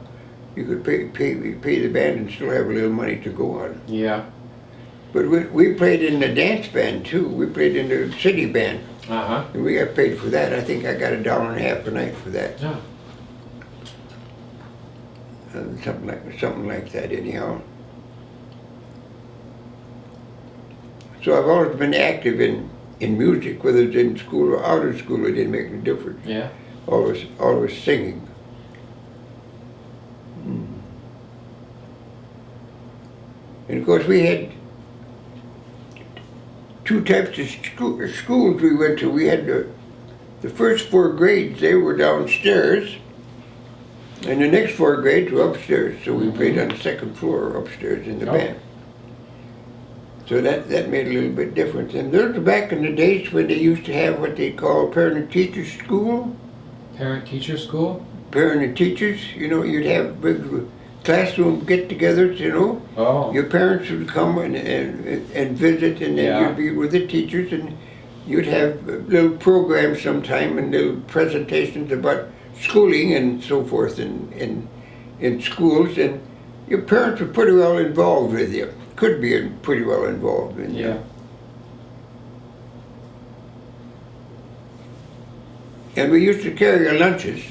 S2: you could pay the band and still have a little money to go on.
S1: Yeah.
S2: But we played in the dance band too. We played in the city band. And we got paid for that. I think I got $1.50 a night for that.
S1: Yeah.
S2: Something like that anyhow. So I've always been active in music, whether it's in school or out of school. It didn't make any difference.
S1: Yeah.
S2: Always singing. And of course we had 2 types of schools we went to. We had the first 4 grades, they were downstairs, And the next 4 grades were upstairs, so we played on the second floor upstairs in the band. So that made a little bit difference. And those were back in the days when they used to have what they call parent-teacher school.
S1: Parent-teacher school?
S2: Parent and teachers, you know, you'd have big classroom get-togethers, you know.
S1: Oh.
S2: Your parents would come and visit, and then you'd be with the teachers, and you'd have little programs sometime and little presentations about schooling and so forth in schools, and your parents were pretty well involved with you. Could be pretty well involved with you.
S1: Yeah.
S2: And we used to carry our lunches,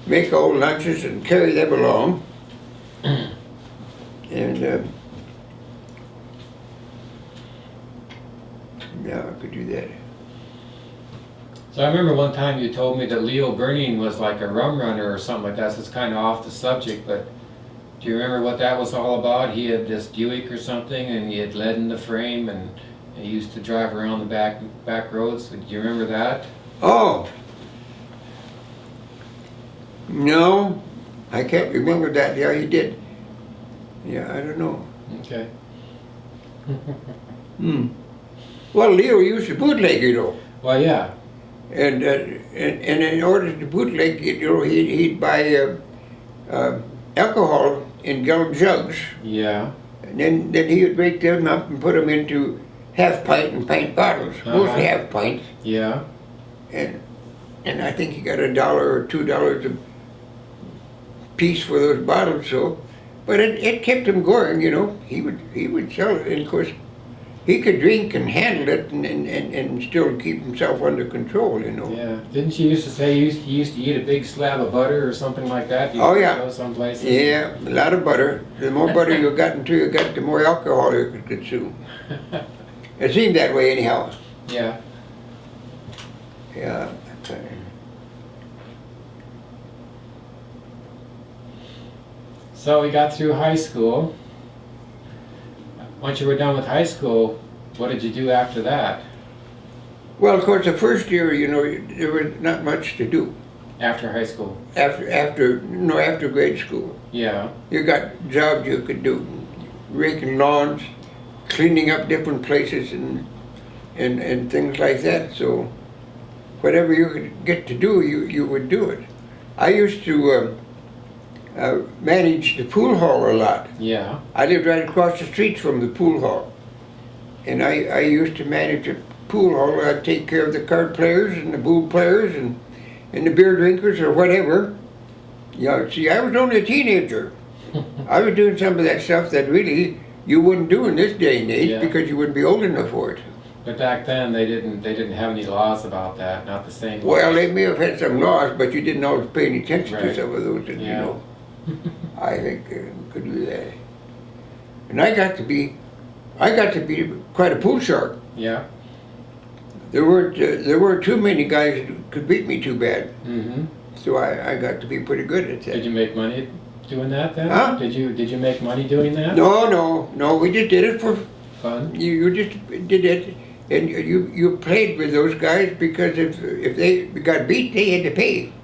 S2: make all lunches and carry them along. And yeah, I could do that.
S1: So I remember one time you told me that Leo Burney was like a rum runner or something like that, so it's kind of off the subject, but do you remember what that was all about? He had this Buick or something, and he had lead in the frame, and he used to drive around the back roads. Do you remember that?
S2: Oh! No, I can't remember that. Yeah, he did. Yeah, I don't know.
S1: Okay.
S2: Well, Leo used to bootleg, you know.
S1: Well, yeah.
S2: And in order to bootleg, you know, he'd buy alcohol in gallon jugs.
S1: Yeah.
S2: And then he would break them up and put them into half pint and pint bottles, mostly half pints.
S1: Yeah.
S2: And I think he got $1 or $2 a piece for those bottles. So, but it kept him going, you know. He would sell it, and of course, he could drink and handle it and still keep himself under control, you know.
S1: Yeah. Didn't you used to say he used to eat a big slab of butter or something like that?
S2: Oh, yeah.
S1: Go some places?
S2: Yeah, a lot of butter. The more butter you got, the more alcohol you could consume. It seemed that way anyhow.
S1: Yeah.
S2: Yeah. Okay.
S1: So we got through high school. Once you were done with high school, what did you do after that?
S2: Well, of course, the first year, you know, there was not much to do.
S1: After high school?
S2: After grade school.
S1: Yeah.
S2: You got jobs you could do, raking lawns, cleaning up different places and things like that. So whatever you could get to do, you would do it. I used to manage the pool hall a lot.
S1: Yeah.
S2: I lived right across the street from the pool hall. And I used to manage the pool hall. I'd take care of the card players and the pool players and the beer drinkers or whatever. Yeah, see, I was only a teenager. I was doing some of that stuff that really you wouldn't do in this day and age because you wouldn't be old enough for it.
S1: But back then they didn't have any laws about that, not the same.
S2: Well, they may have had some laws, but you didn't always pay any attention to some of those, you know. I think could do that. And I got to be quite a pool shark.
S1: Yeah.
S2: There weren't too many guys who could beat me too bad.
S1: Mm-hmm.
S2: So I got to be pretty good at that.
S1: Did you make money doing that then?
S2: Huh?
S1: Did you make money doing that?
S2: No. We just did it for
S1: fun.
S2: You just did it, and you played with those guys because if they got beat, they had to pay.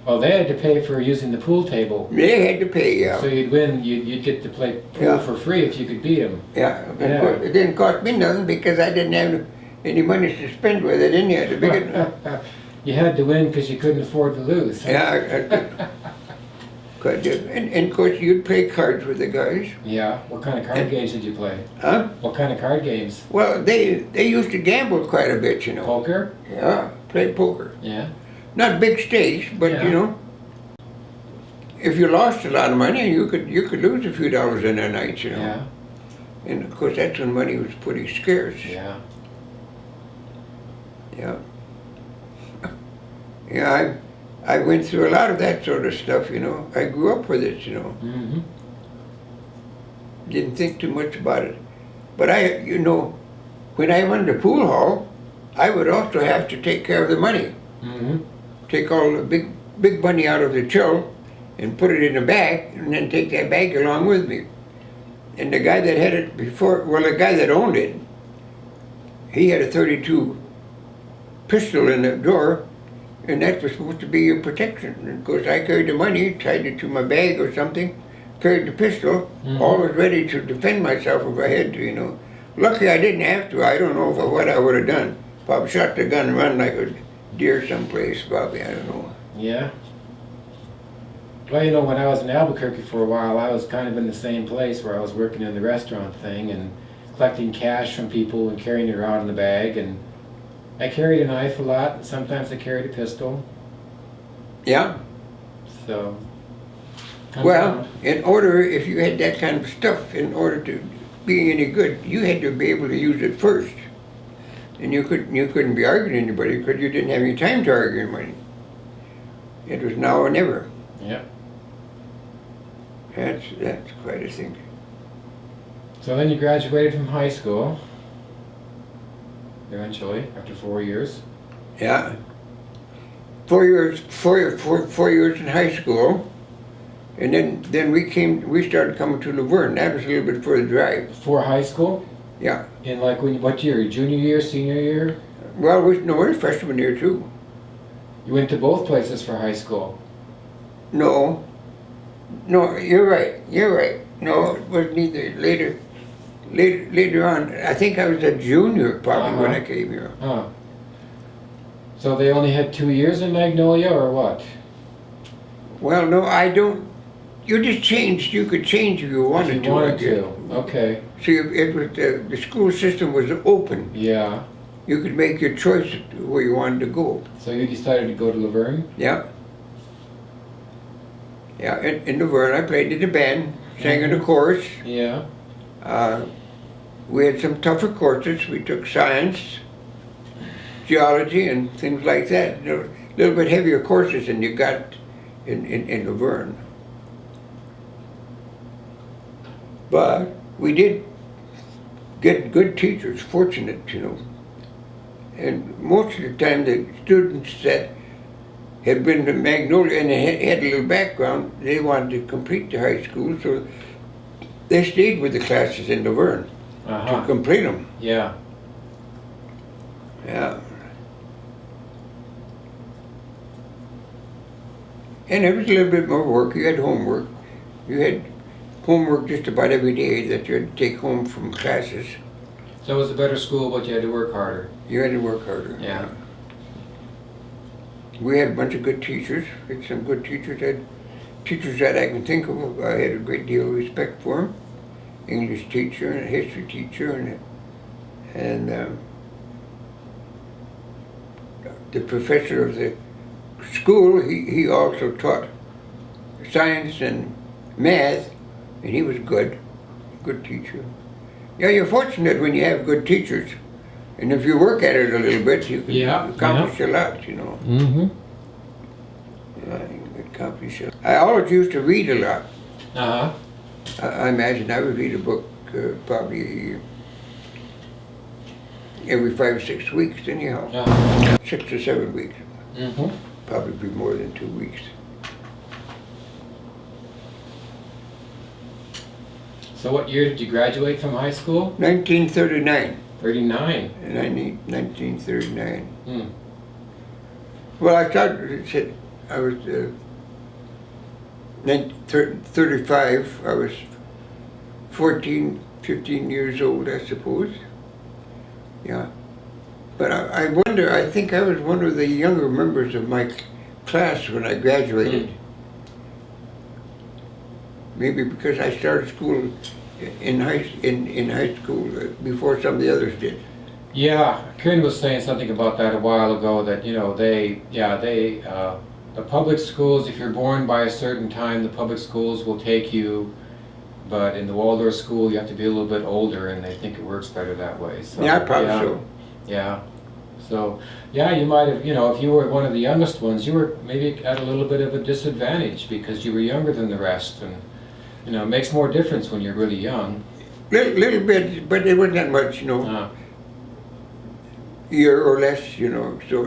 S1: Oh, they had to pay for using the pool table.
S2: They had to pay, yeah.
S1: So you'd win, you'd get to play pool for free if you could beat them.
S2: Yeah. It didn't cost me nothing because I didn't have any money to spend with it in there.
S1: You had to win because you couldn't afford to lose. Huh?
S2: Yeah, and of course you'd play cards with the guys.
S1: Yeah. What kind of card games did you play?
S2: Huh?
S1: What kind of card games?
S2: Well, they used to gamble quite a bit, you know.
S1: Poker?
S2: Yeah, play poker.
S1: Yeah.
S2: Not big stakes, but you know, if you lost a lot of money, you could lose a few dollars in a night, you know.
S1: Yeah.
S2: And of course, that's when money was pretty scarce.
S1: Yeah.
S2: Yeah. Yeah, I went through a lot of that sort of stuff, you know. I grew up with it, you know.
S1: Mm-hmm.
S2: Didn't think too much about it. But you know, when I run the pool hall, I would also have to take care of the money.
S1: Mm-hmm.
S2: Take all the big money out of the till and put it in a bag, and then take that bag along with me. And the guy that had it before, well, the guy that owned it, he had a .32 pistol in the drawer, And that was supposed to be your protection. And of course, I carried the money, tied it to my bag or something, carried the pistol, always ready to defend myself if I had to, you know. Luckily, I didn't have to. I don't know what I would have done. Probably shot the gun and run like a deer someplace, probably. I don't know.
S1: Yeah. Well, you know, when I was in Albuquerque for a while, I was kind of in the same place where I was working in the restaurant thing and collecting cash from people and carrying it around in the bag. And I carried a knife a lot, and sometimes I carried a pistol.
S2: Yeah.
S1: So.
S2: Well, in order, if you had that kind of stuff, in order to be any good, you had to be able to use it first. And you couldn't be arguing anybody because you didn't have any time to argue anybody. It was now or never.
S1: Yeah.
S2: That's quite a thing.
S1: So then you graduated from high school. Eventually, after 4 years.
S2: Yeah. 4 years in high school. And then we started coming to Laverne. That was a little bit further drive.
S1: For high school?
S2: Yeah.
S1: In like what year? Junior year, senior year?
S2: Well, we're freshman year too.
S1: You went to both places for high school?
S2: No, you're right. No, it was neither. Later on, I think I was a junior probably when I came here.
S1: Huh. So they only had 2 years in Magnolia, or what?
S2: Well, no, I don't. You just changed. You could change if you wanted
S1: If you wanted
S2: to.
S1: to. Okay.
S2: See, it was the school system was open.
S1: Yeah.
S2: You could make your choice where you wanted to go.
S1: So you decided to go to Laverne?
S2: Yeah. Yeah, in Laverne, I played in the band, sang in the chorus.
S1: Yeah.
S2: We had some tougher courses. We took science, geology, and things like that. A little bit heavier courses than you got in Laverne. But we did get good teachers, fortunate, you know. And most of the time, the students that had been to Magnolia and they had a little background, they wanted to complete the high school, so they stayed with the classes in Laverne to complete them.
S1: Yeah.
S2: Yeah. And it was a little bit more work. You had homework. You had homework just about every day that you had to take home from classes.
S1: So it was a better school, but you had to work harder.
S2: You had to work harder.
S1: Yeah.
S2: We had a bunch of good teachers. We had some good teachers. Had teachers that I can think of. I had a great deal of respect for them. English teacher and a history teacher and the professor of the school. He also taught science and math, and he was good teacher. Yeah, you're fortunate when you have good teachers. And if you work at it a little bit, you can accomplish a lot, you know.
S1: Mm-hmm.
S2: Yeah, you can accomplish a lot. I always used to read a lot.
S1: Uh-huh.
S2: I imagine I would read a book probably every 5 or 6 weeks anyhow. 6 or 7 weeks.
S1: Mm-hmm.
S2: Probably more than 2 weeks.
S1: So what year did you graduate from high school?
S2: 1939.
S1: 39.
S2: 1939.
S1: Hmm.
S2: Well, I started, I was 35. I was 14, 15 years old, I suppose. Yeah. But I wonder, I think I was one of the younger members of my class when I graduated. Maybe because I started school in high school before some of the others did.
S1: Yeah, Kieran was saying something about that a while ago, that, you know, the public schools, if you're born by a certain time, the public schools will take you, but in the Waldorf school you have to be a little bit older, and they think it works better that way. So,
S2: yeah, probably so.
S1: Yeah. So, yeah, you might have, you know, if you were one of the youngest ones, you were maybe at a little bit of a disadvantage because you were younger than the rest, and, you know, it makes more difference when you're really young.
S2: Little bit, but it wasn't that much, you know. Year or less, you know. So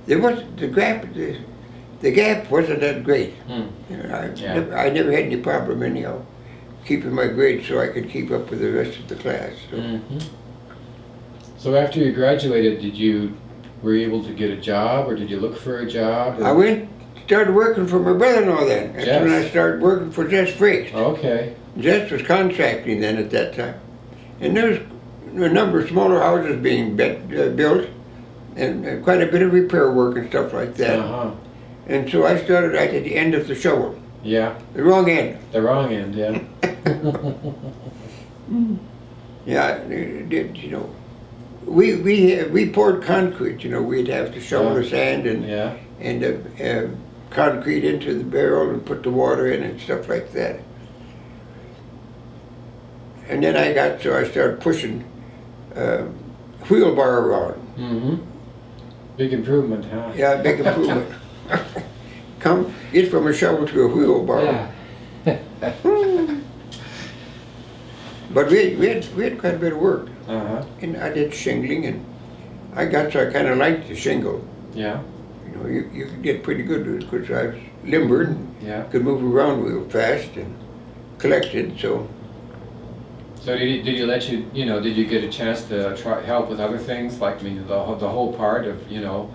S2: there was the gap wasn't that great. You know, I never had any problem anyhow keeping my grades so I could keep up with the rest of the class. So.
S1: So after you graduated, did you Were you able to get a job, or did you look for a job? Or?
S2: I started working for my brother-in-law then. That's when I
S1: Jess.
S2: started working for Jess Frakes.
S1: Okay.
S2: Jess was contracting then at that time. And there was a number of smaller houses being built, and quite a bit of repair work and stuff like that.
S1: Uh-huh.
S2: And so I started right at the end of the shovel.
S1: Yeah.
S2: The wrong end.
S1: The wrong end, yeah.
S2: Yeah, it did, you know. We poured concrete, you know. We'd have to shovel the sand and concrete into the barrel and put the water in and stuff like that. And then I started pushing wheelbarrow around.
S1: Mm-hmm. Big improvement, huh?
S2: Yeah, big improvement. Get from a shovel to a wheelbarrow.
S1: Yeah.
S2: But we had quite a bit of work.
S1: Uh-huh.
S2: And I did shingling, and I kind of liked the shingle.
S1: Yeah.
S2: You know, you could get pretty good with it because I was limber and could move around real fast and collected, so.
S1: So did you did you get a chance to try help with other things, like, I mean, the whole part of, you know,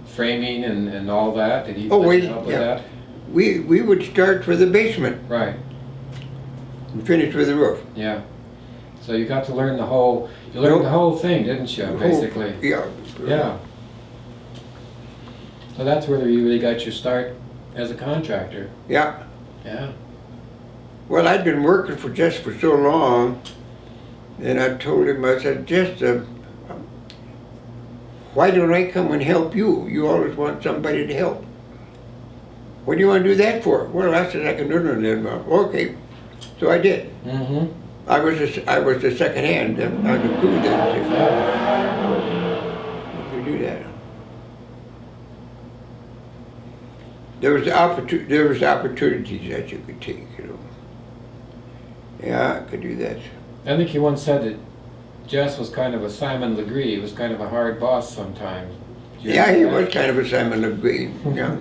S1: framing and all that? Did he let you help with that?
S2: We would start with the basement.
S1: Right.
S2: And finish with the roof.
S1: Yeah. So you got to learn the whole thing, didn't you, basically?
S2: Yeah.
S1: Yeah. So that's where you really got your start as a contractor.
S2: Yeah.
S1: Yeah.
S2: Well, I'd been working for Jess for so long, and I told him, I said, Jess, why don't I come and help you? You always want somebody to help. What do you want to do that for? Well, I said, I can learn it. Okay. So I did.
S1: Mm-hmm.
S2: I was the second hand on the crew then. To do that. There was opportunities that you could take, you know. Yeah, I could do that.
S1: I think you once said that Jess was kind of a Simon Legree. He was kind of a hard boss sometimes.
S2: Yeah, he was kind of a Simon Legree. Yeah.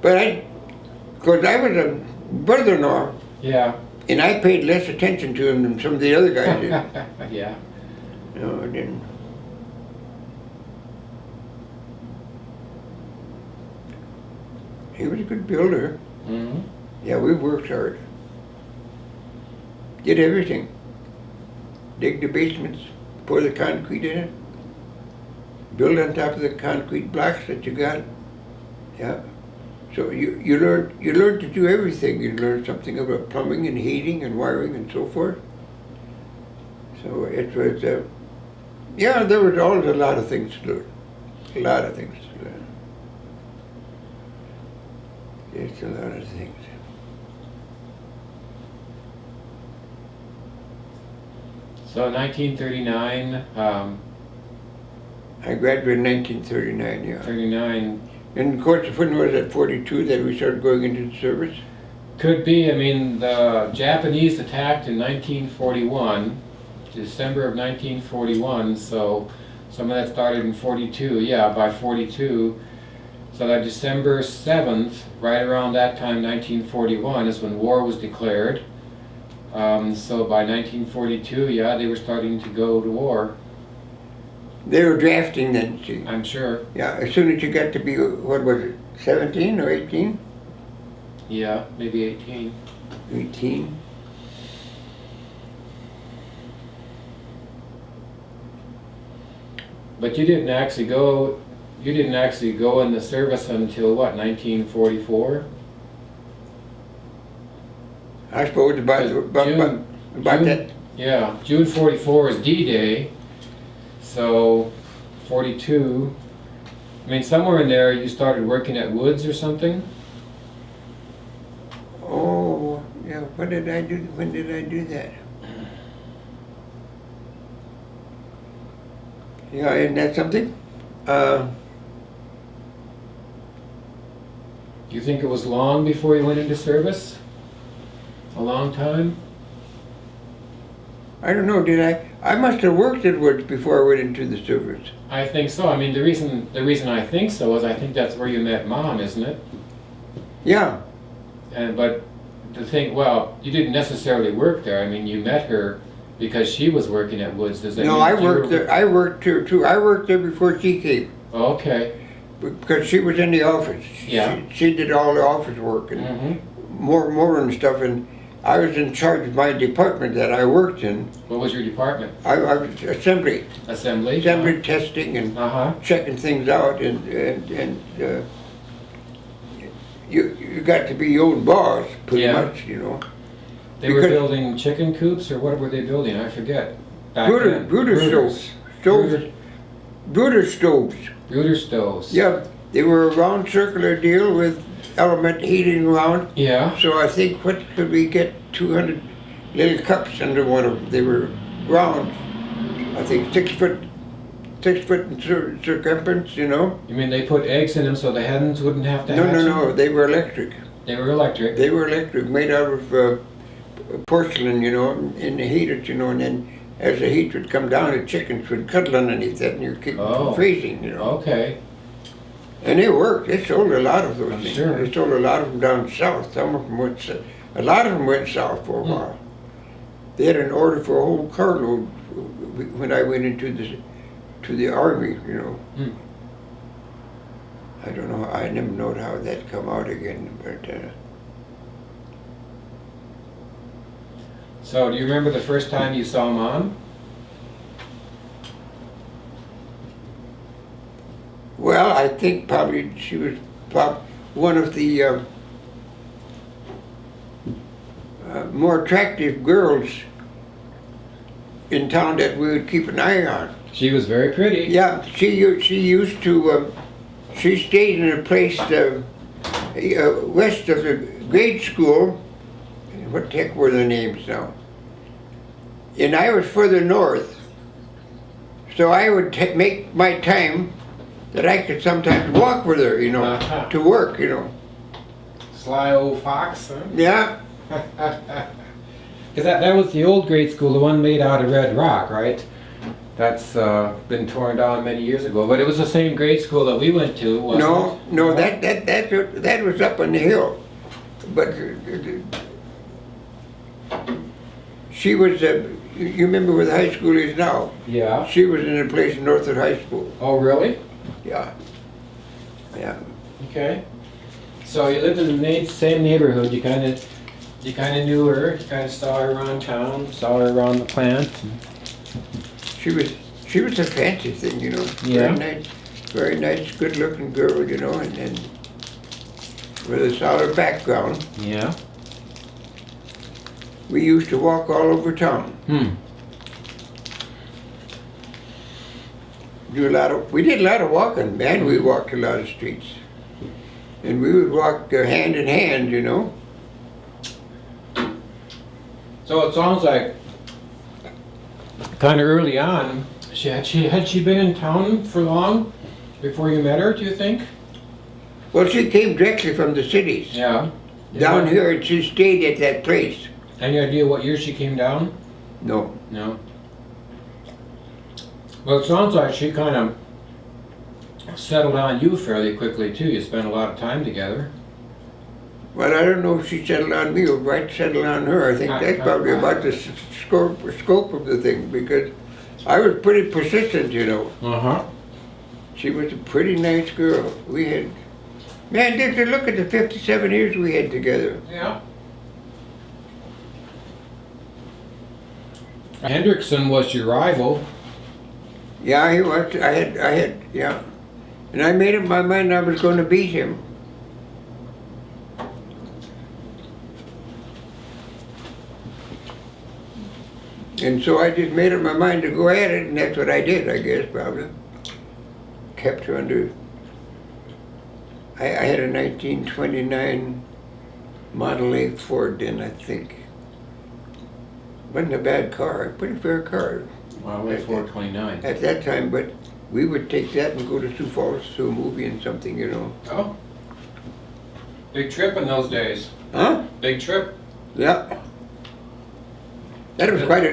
S2: But because I was a brother-in-law.
S1: Yeah.
S2: And I paid less attention to him than some of the other guys did.
S1: Yeah.
S2: No, I didn't. He was a good builder.
S1: Mm-hmm.
S2: Yeah, we worked hard. Did everything. Dig the basements, pour the concrete in it, build on top of the concrete blocks that you got. Yeah. So you learn to do everything. You learn something about plumbing and heating and wiring and so forth. So it was, there was always a lot of things to learn. A lot of things to learn. Just a lot of things.
S1: So 1939.
S2: I graduated in 1939, yeah.
S1: 39.
S2: And of course, when was it, 42, that we started going into the service?
S1: Could be. I mean, the Japanese attacked in 1941, December of 1941, so some of that started in 42. Yeah, by 42. So that December 7th, right around that time, 1941, is when war was declared. So by 1942, yeah, they were starting to go to war.
S2: They were drafting then, see.
S1: I'm sure.
S2: Yeah, as soon as you got to be, what was it, 17 or 18?
S1: Yeah, maybe 18.
S2: 18.
S1: But you didn't actually go in the service until what, 1944?
S2: I suppose about that.
S1: Yeah, June 44 is D-Day, so 42. I mean, somewhere in there you started working at Woods or something?
S2: Oh, yeah, when did I do that? Yeah, isn't that something?
S1: Do you think it was long before you went into service? A long time?
S2: I don't know, did I? I must have worked at Woods before I went into the service.
S1: I think so. I mean, the reason I think so is I think that's where you met Mom, isn't it?
S2: Yeah.
S1: But to think, well, you didn't necessarily work there. I mean, you met her Because she was working at Woods, does that
S2: No,
S1: mean
S2: I
S1: you
S2: worked
S1: were-
S2: there. I worked there too. I worked there before she came
S1: Okay.
S2: because she was in the office.
S1: Yeah.
S2: She did all the office work and
S1: Mm-hmm.
S2: more and stuff. And I was in charge of my department that I worked in.
S1: What was your department?
S2: I was assembly
S1: Assembly?
S2: testing and
S1: Uh-huh.
S2: checking things out, and you got to be your own boss pretty
S1: Yeah.
S2: much, you know.
S1: They were
S2: Because-
S1: building chicken coops, or what were they building? I forget. Back
S2: Brooder
S1: then.
S2: stoves, Brooder stoves.
S1: Brooder stoves.
S2: Yeah, they were a round circular deal with element heating around.
S1: Yeah.
S2: So I think, what could we get, 200 little cups under one of them. They were round, I think 6 foot in circumference, you know.
S1: You mean they put eggs in them so the hens wouldn't have to hatch them?
S2: No, they were electric.
S1: They were electric.
S2: They were electric, made out of porcelain, you know, and they heated, you know, and then as the heat would come down, the chickens would cuddle underneath that and you keep
S1: Oh.
S2: freezing, you know.
S1: Okay.
S2: And they worked. They sold a lot of those
S1: I'm
S2: things.
S1: sure.
S2: They sold a lot of them down south. Some of them went, a lot of them went south for a
S1: Hmm.
S2: while. They had an order for a whole carload when I went into the army, you know.
S1: Hmm.
S2: I don't know. I never know how that come out again, but
S1: So, do you remember the first time you saw Mom?
S2: well, I think probably she was one of the more attractive girls in town that we would keep an eye on.
S1: She was very pretty.
S2: Yeah, she used to. She stayed in a place west of the grade school. What the heck were the names now? And I was further north, so I would make my time that I could sometimes walk with her, you know,
S1: Uh-huh.
S2: to work, you know.
S1: Sly old fox, huh?
S2: Yeah,
S1: Because that was the old grade school, the one made out of red rock, right? That's been torn down many years ago. But it was the same grade school that we went to, wasn't it?
S2: no, that was up on the hill, but she was. You remember where the high school is now?
S1: Yeah.
S2: She was in a place north of high school.
S1: Oh, really?
S2: Yeah.
S1: Okay. So you lived in the same neighborhood. You kind of knew her. You kind of saw her around town, saw her around the plant.
S2: She was a fancy thing, you know.
S1: Yeah.
S2: Very nice, good-looking girl, you know, and with a solid background.
S1: Yeah.
S2: We used to walk all over town. We did a lot of walking, man. We walked a lot of streets. And we would walk hand in hand, you know.
S1: So it sounds like kind of early on. Had she been in town for long before you met her? Do you think?
S2: Well, she came directly from the cities.
S1: Yeah.
S2: Down here, and she stayed at that place.
S1: Any idea what year she came down?
S2: No.
S1: No. Well, it sounds like she kind of settled on you fairly quickly too. You spent a lot of time together.
S2: Well, I don't know if she settled on me or I settled on her. I think that's probably about the scope of the thing, because I was pretty persistent, you know.
S1: Uh-huh.
S2: She was a pretty nice girl. We had, man, just look at the 57 years we had together.
S1: Yeah. Hendrickson was your rival.
S2: Yeah, he was. I had, yeah. And I made up my mind I was going to beat him. And so I just made up my mind to go at it, and that's what I did, I guess, probably. Kept her under. I had a 1929 Model A Ford then, I think. Wasn't a bad car, a pretty fair car.
S1: Well, we're 429.
S2: At that time, but we would take that and go to Sioux Falls to a movie and something, you know.
S1: Oh. Big trip in those days.
S2: Huh?
S1: Big trip.
S2: Yeah. That was quite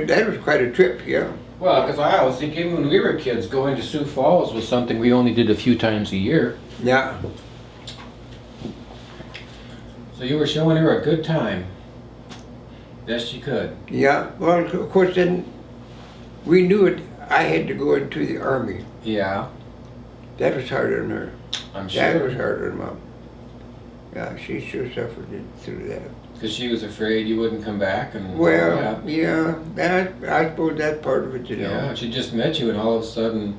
S2: a trip, yeah.
S1: Well, because I was thinking when we were kids, going to Sioux Falls was something we only did a few times a year.
S2: Yeah.
S1: So you were showing her a good time. Best you could.
S2: Yeah. Well, of course, then we knew it. I had to go into the Army.
S1: Yeah,
S2: That was hard on her.
S1: I'm
S2: That was
S1: sure.
S2: hard on Mom. Yeah, she sure suffered through that.
S1: Because she was afraid you wouldn't come back, and
S2: Well, yeah, I suppose that's part of it, you know.
S1: yeah, she just met you, and all of a sudden,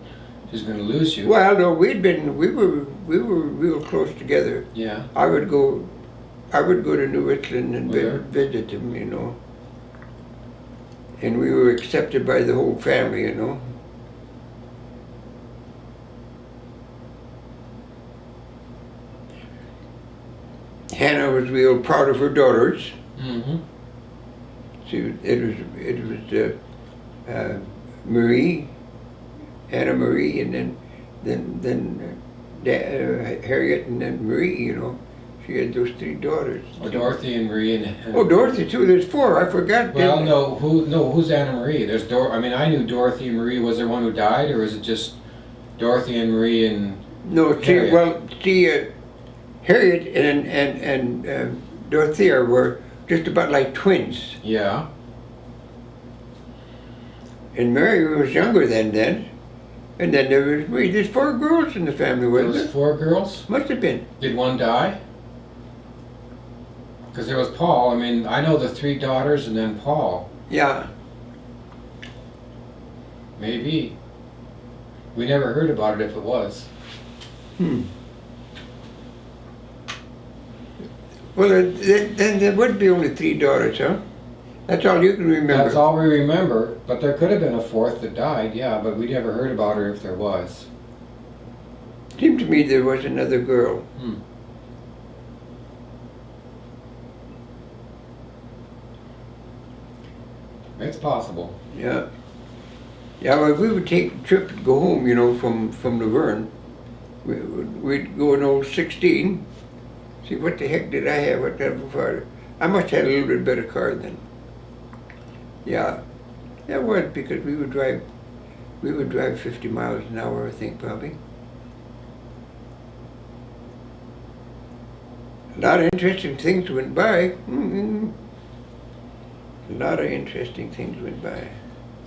S1: she's going to lose you.
S2: Well, no, we were real close together.
S1: Yeah.
S2: I would go to New Richland and
S1: Where?
S2: visit him, you know. And we were accepted by the whole family, you know. Hannah was real proud of her daughters.
S1: Mm-hmm.
S2: It was Marie, Anna Marie, and then Harriet, and then Marie. You know, she had those three daughters.
S1: Oh, Dorothy and Marie and
S2: Oh, Dorothy too. There's four. I forgot.
S1: well, who's Anna Marie? There's I mean, I knew Dorothy and Marie. Was there one who died, or is it just Dorothy and Marie and
S2: No,
S1: Harriet?
S2: Harriet and Dorothea were just about like twins.
S1: Yeah.
S2: And Mary was younger then. And then there was Marie. There's four girls in the family,
S1: There
S2: wasn't
S1: was
S2: there?
S1: 4 girls.
S2: Must have been.
S1: Did one die? Because there was Paul. I mean, I know the 3 daughters and then Paul.
S2: Yeah.
S1: Maybe. We never heard about it if it was.
S2: Well, then there would be only 3 daughters, huh? That's all you can remember.
S1: That's all we remember. But there could have been a 4th that died, yeah, but we never heard about her if there was.
S2: Seemed to me there was another girl.
S1: It's possible.
S2: Yeah. Yeah, well, we would take a trip to go home, you know, from Laverne. We'd go in old 16. See, what the heck did I have? What kind of a car? I must have had a little bit better car then. Yeah. That was because we would drive 50 miles an hour, I think, probably. A lot of interesting things went by. A lot of interesting things went by.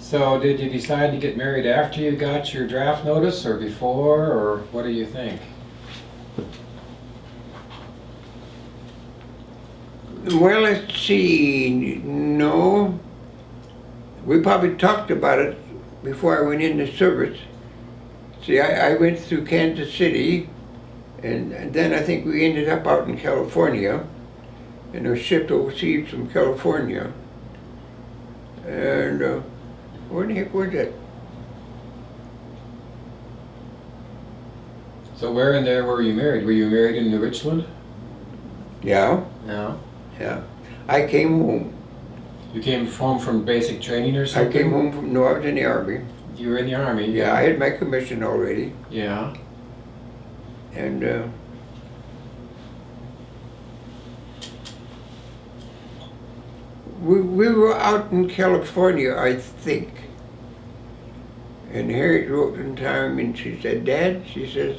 S1: So did you decide to get married after you got your draft notice or before, or what do you think?
S2: Well, let's see. No. We probably talked about it before I went into service. See, I went through Kansas City, and then I think we ended up out in California, and I was shipped overseas from California. And where the heck was that?
S1: So where in there were you married? Were you married in New Richland?
S2: Yeah,
S1: No.
S2: yeah. I came home.
S1: You came home from basic training or something?
S2: I came home from, no, I was in the Army.
S1: You were in the Army?
S2: Yeah, I had my commission already.
S1: Yeah.
S2: And we were out in California, I think. And Harriet wrote in time and she said, Dad, she says,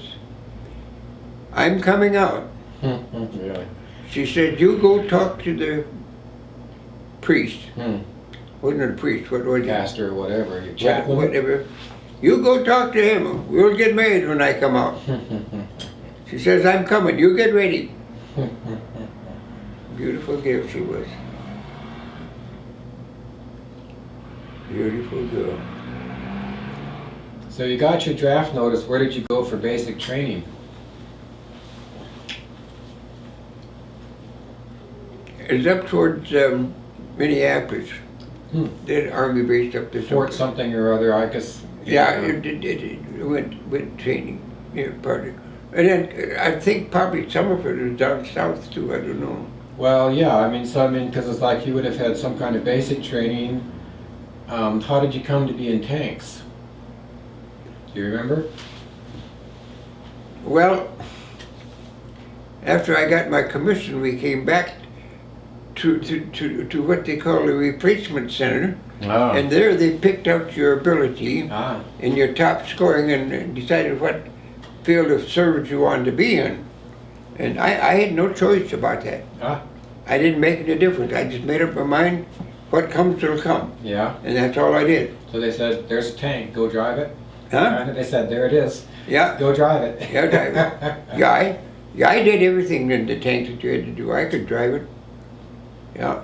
S2: I'm coming out.
S1: Really?
S2: She said, you go talk to the priest.
S1: Hmm.
S2: Wasn't it a priest? What was it?
S1: Pastor or whatever. Your chaplain?
S2: Whatever. You go talk to him. We'll get married when I come out. She says, I'm coming. You get ready. Beautiful girl she was. Beautiful girl.
S1: So you got your draft notice. Where did you go for basic training?
S2: It's up towards Minneapolis. That Army base up there.
S1: Fort something or other, I guess.
S2: Yeah, it went training. Yeah, part of. And then I think probably some of it was down south too. I don't know.
S1: Well, yeah, because it's like you would have had some kind of basic training. How did you come to be in tanks? Do you remember?
S2: Well, after I got my commission, we came back to what they call the replacement center.
S1: Oh.
S2: And there they picked out your ability
S1: Ah.
S2: and your top scoring and decided what field of service you wanted to be in. And I had no choice about that.
S1: Ah.
S2: I didn't make any difference. I just made up my mind, what comes will come.
S1: Yeah.
S2: And that's all I did.
S1: So they said, there's a tank, go drive it?
S2: Huh?
S1: They said, there it is,
S2: Yeah.
S1: go drive it.
S2: Yeah, drive it. Yeah, I did everything in the tank that you had to do. I could drive it. Yeah.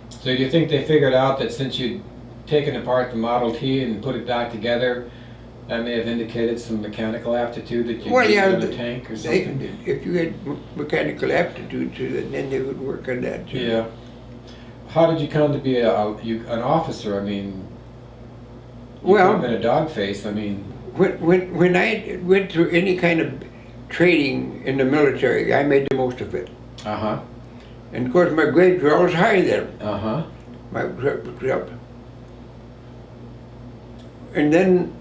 S1: So do you think they figured out that since you'd taken apart the Model T and put it back together, that may have indicated some mechanical aptitude that you
S2: Well, yeah,
S1: in the tank or something?
S2: if you had mechanical aptitude to it, then they would work on that too.
S1: Yeah. How did you come to be an officer? I mean, you
S2: Well,
S1: could have been a dog face. I mean,
S2: when I went through any kind of training in the military, I made the most of it.
S1: uh-huh,
S2: And of course, my grades were always high then.
S1: uh-huh.
S2: My grades were up. And then,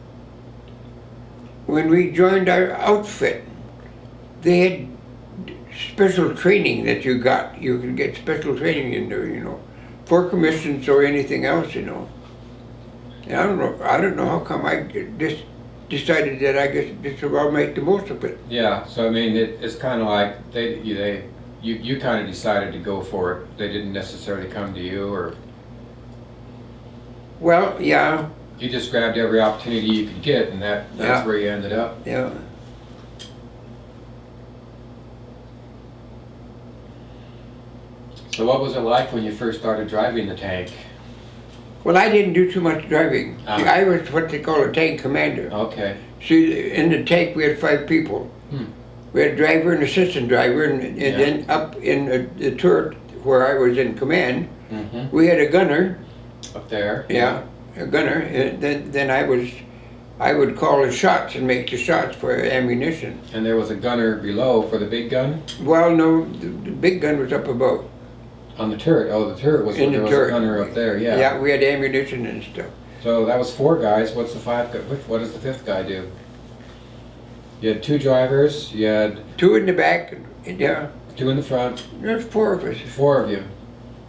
S2: when we joined our outfit, they had special training that you got. You could get special training in there, you know, for commissions or anything else, you know. And I don't know how come I just decided that I guess this will I'll make the most of it.
S1: Yeah, so I mean, it's kind of like you kind of decided to go for it. They didn't necessarily come to you, or
S2: Well, yeah,
S1: you just grabbed every opportunity you could get, and that's
S2: Yeah.
S1: where you ended up.
S2: yeah.
S1: So what was it like when you first started driving the tank?
S2: Well, I didn't do too much driving.
S1: Ah.
S2: See, I was what they call a tank commander.
S1: Okay.
S2: See, in the tank we had 5 people.
S1: Hmm.
S2: We had a driver and assistant driver, and
S1: Yeah.
S2: then up in the turret where I was in command,
S1: Mm-hmm.
S2: we had a gunner.
S1: Up there.
S2: Yeah, a gunner. And then I would call the shots and make the shots for ammunition.
S1: And there was a gunner below for the big gun
S2: Well, no, the big gun was up above.
S1: on the turret. Oh, the turret was
S2: In the
S1: there was
S2: turret.
S1: a gunner up there. Yeah.
S2: Yeah, we had ammunition and stuff.
S1: So that was 4 guys. What's the 5 guy? What does the 5th guy do? You had 2 drivers. You had
S2: 2 in the back, and yeah,
S1: 2 in the front.
S2: there's 4 of us.
S1: 4 of you.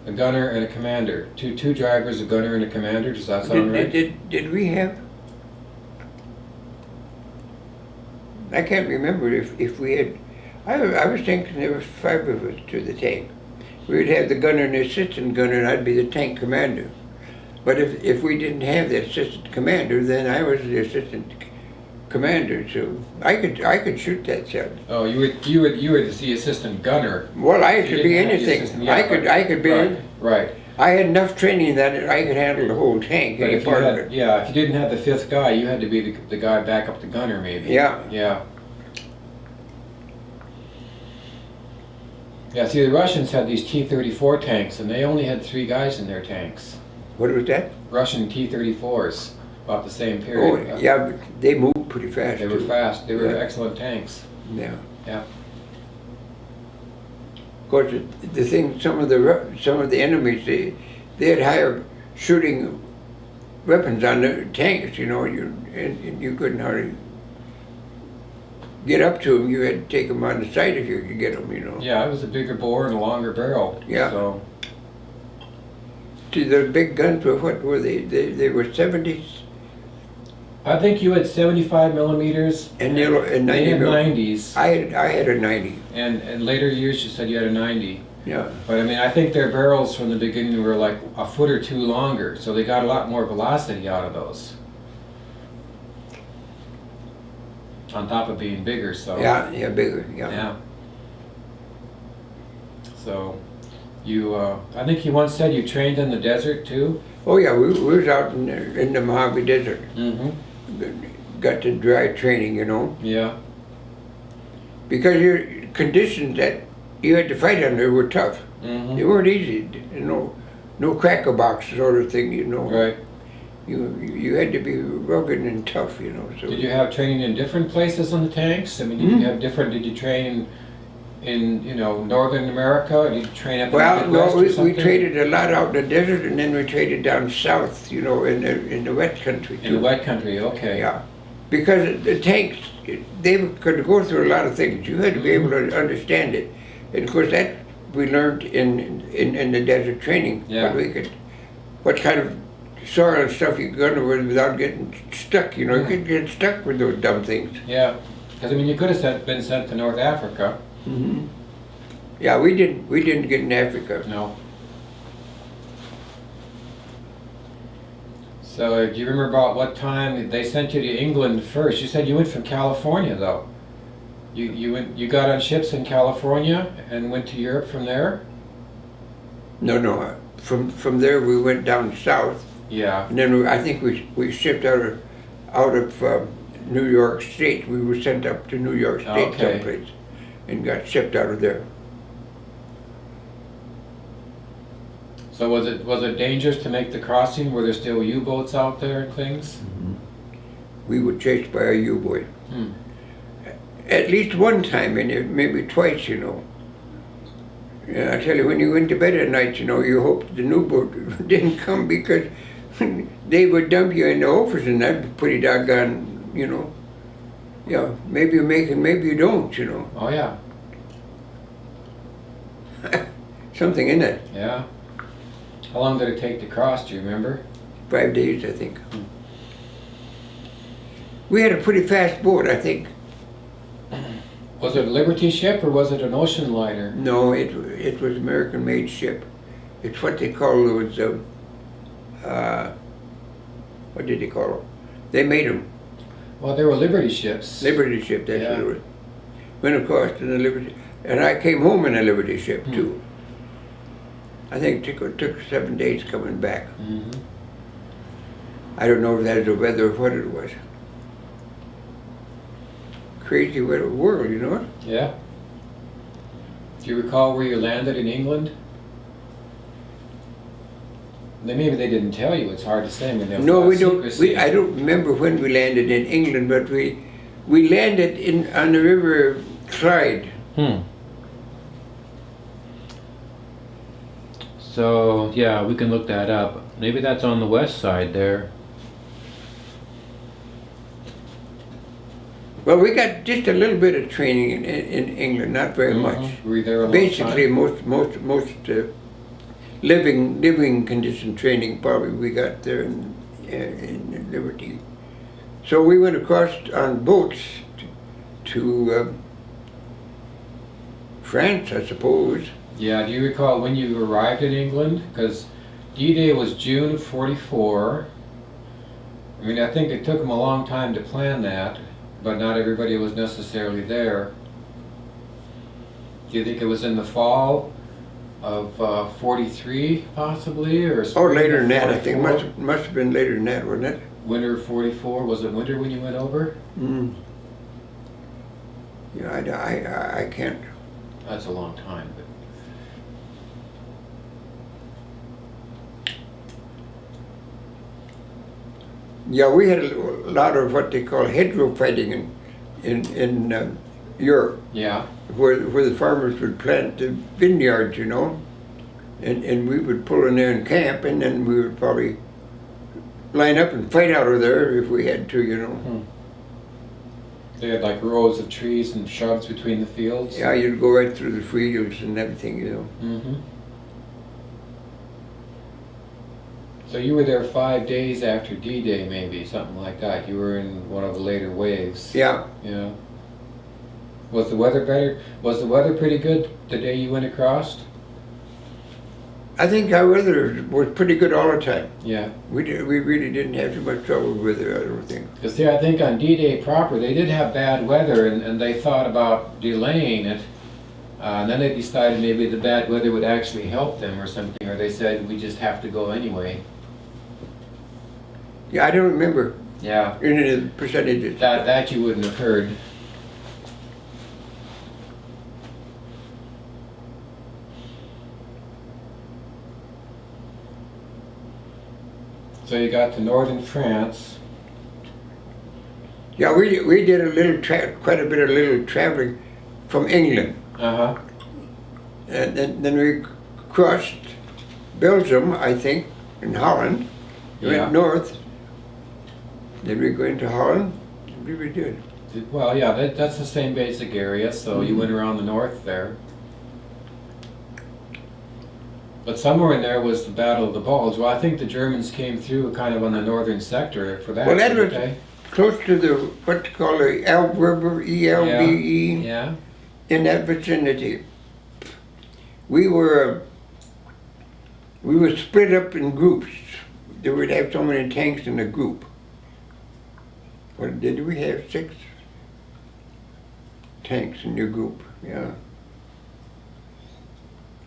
S1: A gunner and a commander. Two drivers, a gunner and a commander. Does that sound right?
S2: Did we have? I can't remember if we had. I was thinking there was 5 of us to the tank. We would have the gunner and the assistant gunner, and I'd be the tank commander. But if we didn't have the assistant commander, then I was the assistant commander. So I could shoot that cell.
S1: Oh, you were the assistant gunner.
S2: Well, I
S1: You
S2: could
S1: didn't
S2: be
S1: have the
S2: anything.
S1: assistant- yeah,
S2: I could be.
S1: Right. Right.
S2: I had enough training that I could handle the whole tank,
S1: But
S2: any
S1: if you
S2: part of
S1: had,
S2: it.
S1: yeah, if you didn't have the 5th guy, you had to be the guy back up the gunner, maybe.
S2: Yeah.
S1: Yeah. Yeah, see, the Russians had these T-34 tanks, and they only had 3 guys in their tanks.
S2: What was that?
S1: Russian T-34s, about the same
S2: Oh,
S1: period.
S2: yeah, but they moved pretty fast.
S1: They were
S2: too.
S1: fast. They were
S2: Yeah.
S1: excellent tanks.
S2: Yeah.
S1: Yeah.
S2: Of course, the thing, some of the enemies, they had higher shooting weapons on the tanks, you know, and you couldn't hardly get up to them. You had to take them on the side if you could get them, you know.
S1: Yeah, it was a bigger bore and a longer barrel.
S2: Yeah.
S1: So,
S2: See, the big guns were, what were they? They were 70s
S1: I think you had 75 millimeters.
S2: and 90.
S1: They had 90s.
S2: I had a 90.
S1: And later years you said you had a 90.
S2: Yeah.
S1: But I mean, I think their barrels from the beginning were like a foot or 2 longer, so they got a lot more velocity out of those. On top of being bigger, so.
S2: Yeah, bigger. Yeah.
S1: Yeah. So, you, I think you once said you trained in the desert too?
S2: Oh yeah, we was out in the Mojave Desert.
S1: Mm-hmm.
S2: Got the dry training, you know.
S1: Yeah.
S2: Because your conditions that you had to fight under were tough.
S1: Mm-hmm.
S2: They weren't easy, you know, no cracker box sort of thing, you know.
S1: Right.
S2: You had to be rugged and tough, you know. So
S1: Did you have training in different places on the tanks? I mean, did you have different, did you train in, you know, Northern America, or did you train up in the
S2: well,
S1: Midwest
S2: no,
S1: or
S2: we
S1: something?
S2: traded a lot out in the desert, and then we traded down south, you know, in the wet country too.
S1: In the wet country, okay.
S2: Yeah, because the tanks, they could go through a lot of things. You had to be able to understand it, and of course that we learned in the desert training.
S1: Yeah.
S2: What kind of soil and stuff you could go under without getting stuck. You know, you could get stuck with those dumb things.
S1: Yeah, because I mean, you could have been sent to North Africa.
S2: Mm-hmm. Yeah, we didn't get in Africa.
S1: No. So do you remember about what time they sent you to England first? You said you went from California though. You got on ships in California and went to Europe from there?
S2: No. From there we went down south.
S1: Yeah.
S2: And then I think we shipped out of New York State. We were sent up to New York State someplace and got shipped out of there.
S1: So was it dangerous to make the crossing? Were there still U-boats out there and things?
S2: Mm-hmm. We were chased by a U-boat.
S1: Hmm.
S2: At least one time, and maybe twice, you know. Yeah, I tell you, when you went to bed at night, you know, you hoped the new boat didn't come because they would dump you in the offers, and that'd be pretty doggone, you know. Yeah, maybe you make it, maybe you don't, you know.
S1: Oh yeah.
S2: Something in it.
S1: Yeah. How long did it take to cross, do you remember?
S2: 5 days, I think. We had a pretty fast boat, I think.
S1: Was it a Liberty ship or was it an ocean liner?
S2: No, it was American-made ship. It's what they call those, what did they call them? They made them.
S1: Well, they were Liberty ships.
S2: Liberty ship, that's what it was. Went across in the Liberty, and I came home in a Liberty ship too. I think it took 7 days coming back.
S1: Mm-hmm.
S2: I don't know if that was the weather or what it was. Crazy world, you know?
S1: Yeah. Do you recall where you landed in England? Maybe they didn't tell you. It's hard to say. I mean,
S2: No, we don't. I don't remember when we landed in England, but we landed on the River Clyde.
S3: So, yeah, we can look that up. Maybe that's on the west side there.
S2: Well, we got just a little bit of training in England, not very much.
S1: Were you there a long
S2: Basically,
S1: time?
S2: most living condition training probably we got there in Liberty. So we went across on boats to France, I suppose.
S1: Yeah, do you recall when you arrived in England? Because D-Day was June of '44. I mean, I think it took them a long time to plan that, but not everybody was necessarily there. Do you think it was in the fall of '43, possibly, or
S2: Later than that? I think must have been later than that, wasn't it?
S1: Winter of '44. Was it winter when you went over?
S2: Yeah, I can't.
S1: That's a long time. But
S2: yeah, we had a lot of what they call hedgerow fighting in Europe.
S1: yeah.
S2: Where the farmers would plant the vineyards, you know, and we would pull in there and camp, and then we would probably line up and fight out of there if we had to, you know.
S1: They had like rows of trees and shrubs between the fields.
S2: Yeah, you'd go right through the fields and everything, you know.
S1: Mm-hmm. So you were there 5 days after D-Day, maybe, something like that. You were in one of the later waves.
S2: Yeah.
S1: Yeah. Was the weather better? Was the weather pretty good the day you went across?
S2: I think our weather was pretty good all the time.
S1: Yeah.
S2: We really didn't have too much trouble with it, I don't think.
S1: Because I think on D-Day proper, they did have bad weather, and they thought about delaying it. And then they decided maybe the bad weather would actually help them or something, or they said we just have to go anyway.
S2: Yeah, I don't remember
S1: Yeah.
S2: any of the percentages.
S1: That you wouldn't have heard. So you got to northern France.
S2: Yeah, we did a little quite a bit of little traveling from England.
S1: Uh-huh.
S2: And then we crossed Belgium, I think, in Holland. We
S1: Yeah.
S2: went north. Then we go into Holland. We did.
S1: Well, yeah, that's the same basic area, so you went around the north there. But somewhere in there was the Battle of the Bulge. Well, I think the Germans came through kind of on the northern sector for that.
S2: Well, that
S1: didn't
S2: was
S1: they?
S2: close to the, what you call the Elbe River, E-L-B-E,
S1: Yeah.
S2: in that vicinity. We were split up in groups, they would have so many tanks in a group. What, did we have 6 tanks in your group? Yeah.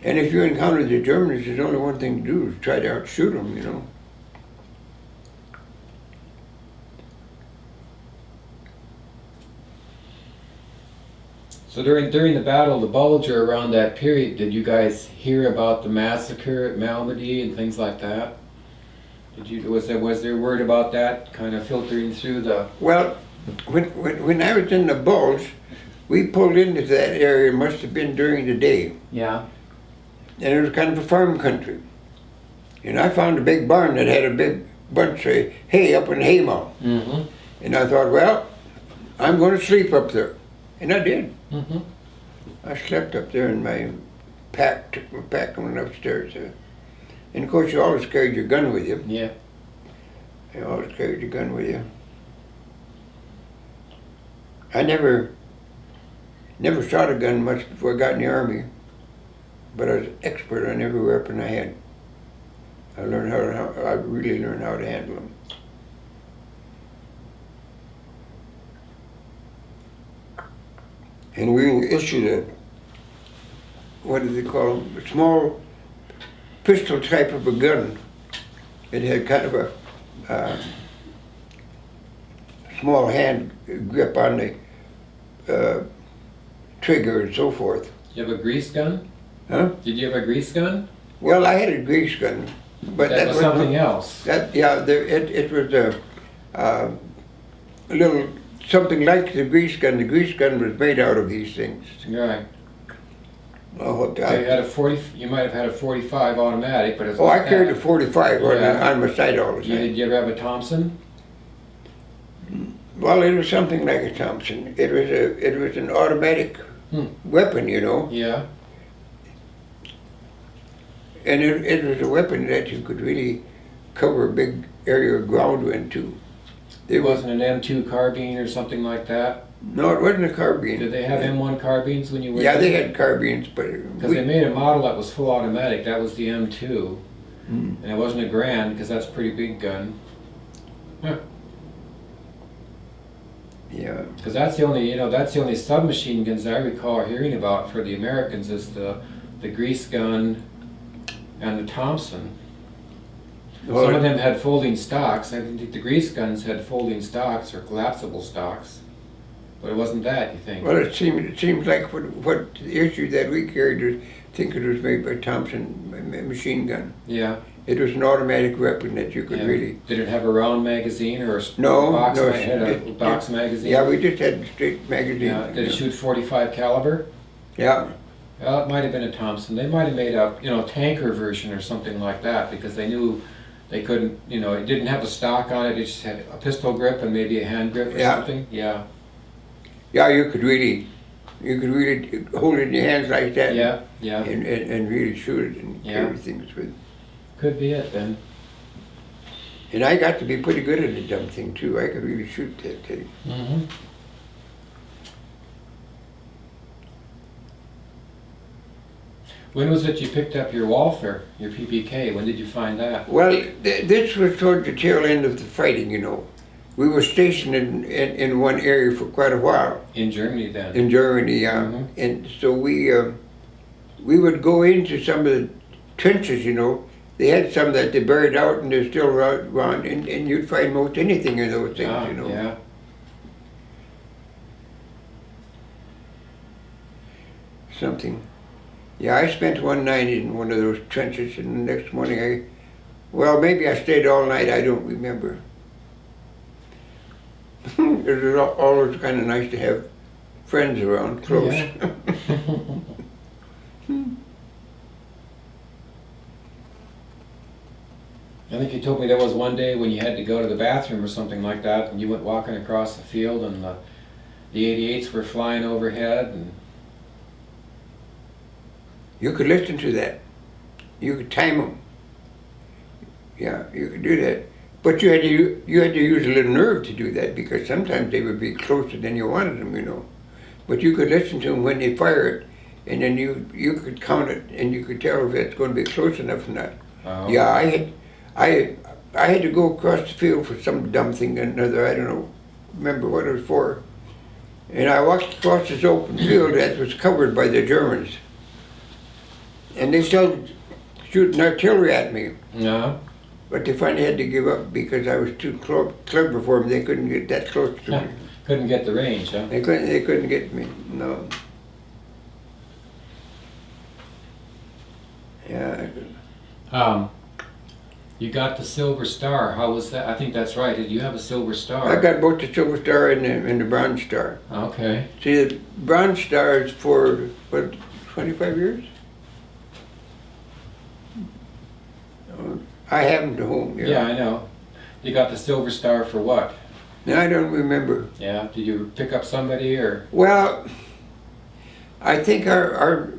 S2: And if you encounter the Germans, there's only one thing to do, is try to outshoot them, you know.
S1: So during the Battle of the Bulge or around that period, did you guys hear about the massacre at Malmedy and things like that? Was there word about that kind of filtering through the?
S2: Well, when I was in the Bulge, we pulled into that area. It must have been during the day.
S1: Yeah.
S2: And it was kind of a farm country. And I found a big barn that had a big bunch of hay up in the hay mound.
S1: Mm-hmm.
S2: And I thought, well, I'm going to sleep up there. And I did.
S1: Mm-hmm.
S2: I slept up there in my pack, took my pack and went upstairs. And of course, you always carried your gun with you.
S1: Yeah.
S2: You always carried your gun with you. I never shot a gun much before I got in the Army, but I was expert on every weapon I had. I really learned how to handle them. And we issued a, what do they call them, a small pistol type of a gun. It had kind of a small hand grip on the trigger and so forth.
S1: You have a grease gun?
S2: Huh?
S1: Did you have a grease gun?
S2: Well, I had a grease gun, but
S1: that was something else.
S2: It was a little something like the grease gun. The grease gun was made out of these things.
S1: Right.
S2: Oh,
S1: So you had a 40. You might have had a 45 automatic, but it's.
S2: I carried a 45 on my side all the time.
S1: Did you ever have a Thompson?
S2: Well, it was something like a Thompson. It was an automatic weapon, you know.
S1: Yeah.
S2: And it was a weapon that you could really cover a big area of ground with too.
S1: It wasn't an M2 carbine or something like that?
S2: No, it wasn't a carbine.
S1: Did they have M1 carbines when you were
S2: Yeah,
S1: there?
S2: they had carbines, but...
S1: Because they made a model that was full automatic. That was the M2. And it wasn't a Grand, because that's a pretty big gun. Huh.
S2: Yeah.
S1: Because that's the only submachine guns I recall hearing about for the Americans is the grease gun and the Thompson.
S2: Well,
S1: some of them had folding stocks. I think the grease guns had folding stocks or collapsible stocks. But it wasn't that, you think?
S2: Well, it seems like what the issue that we carried was, I think it was made by Thompson machine gun.
S1: Yeah.
S2: It was an automatic weapon that you could really...
S1: Did it have a round magazine or a
S2: No,
S1: box?
S2: no,
S1: It had a box magazine?
S2: Yeah, we just had straight magazine.
S1: Yeah. Did it shoot 45 caliber?
S2: Yeah.
S1: Well, it might have been a Thompson. They might have made a tanker version or something like that because they knew they couldn't, it didn't have a stock on it. It just had a pistol grip and maybe a hand grip or something. Yeah.
S2: Yeah, you could really hold it in your hands like that.
S1: Yeah, yeah.
S2: And really shoot it and carry things with.
S1: Could be it then.
S2: And I got to be pretty good at the dumb thing too. I could really shoot that thing.
S1: Mm-hmm. When was it you picked up your Walther, your PPK? When did you find that?
S2: Well, this was towards the tail end of the fighting, We were stationed in one area for quite a while.
S1: In Germany then?
S2: In Germany, yeah.
S1: Mm-hmm.
S2: And so we would go into some of the trenches, They had some that they buried out and they're still around, and you'd find most anything in those things,
S1: Yeah.
S2: Something. Yeah, I spent one night in one of those trenches, and the next morning maybe I stayed all night, I don't remember. It was always kind of nice to have friends around, close.
S1: Yeah. I think you told me there was one day when you had to go to the bathroom or something like that, and you went walking across the field, and the 88s were flying overhead, and
S2: You could listen to that. You could time them. Yeah, you could do that. But you had to use a little nerve to do that because sometimes they would be closer than you wanted them, But you could listen to them when they fire it, and then you could count it, and you could tell if it's going to be close enough or not.
S1: Oh.
S2: Yeah, I had to go across the field for some dumb thing or another. I don't know, remember what it was for. And I walked across this open field that was covered by the Germans. And they started shooting artillery at me.
S1: No.
S2: But they finally had to give up because I was too clever for them. They couldn't get that close to me.
S1: Couldn't get the range, huh?
S2: They couldn't get me, no. Yeah.
S1: You got the Silver Star. How was that? I think that's right. Did you have a Silver Star?
S2: I got both the Silver Star and the Bronze Star.
S1: Okay.
S2: See, the Bronze Star is for, what, 25 years? I have them to home,
S1: Yeah, I know. You got the Silver Star for what?
S2: No, I don't remember.
S1: Yeah. Did you pick up somebody or?
S2: Well, I think our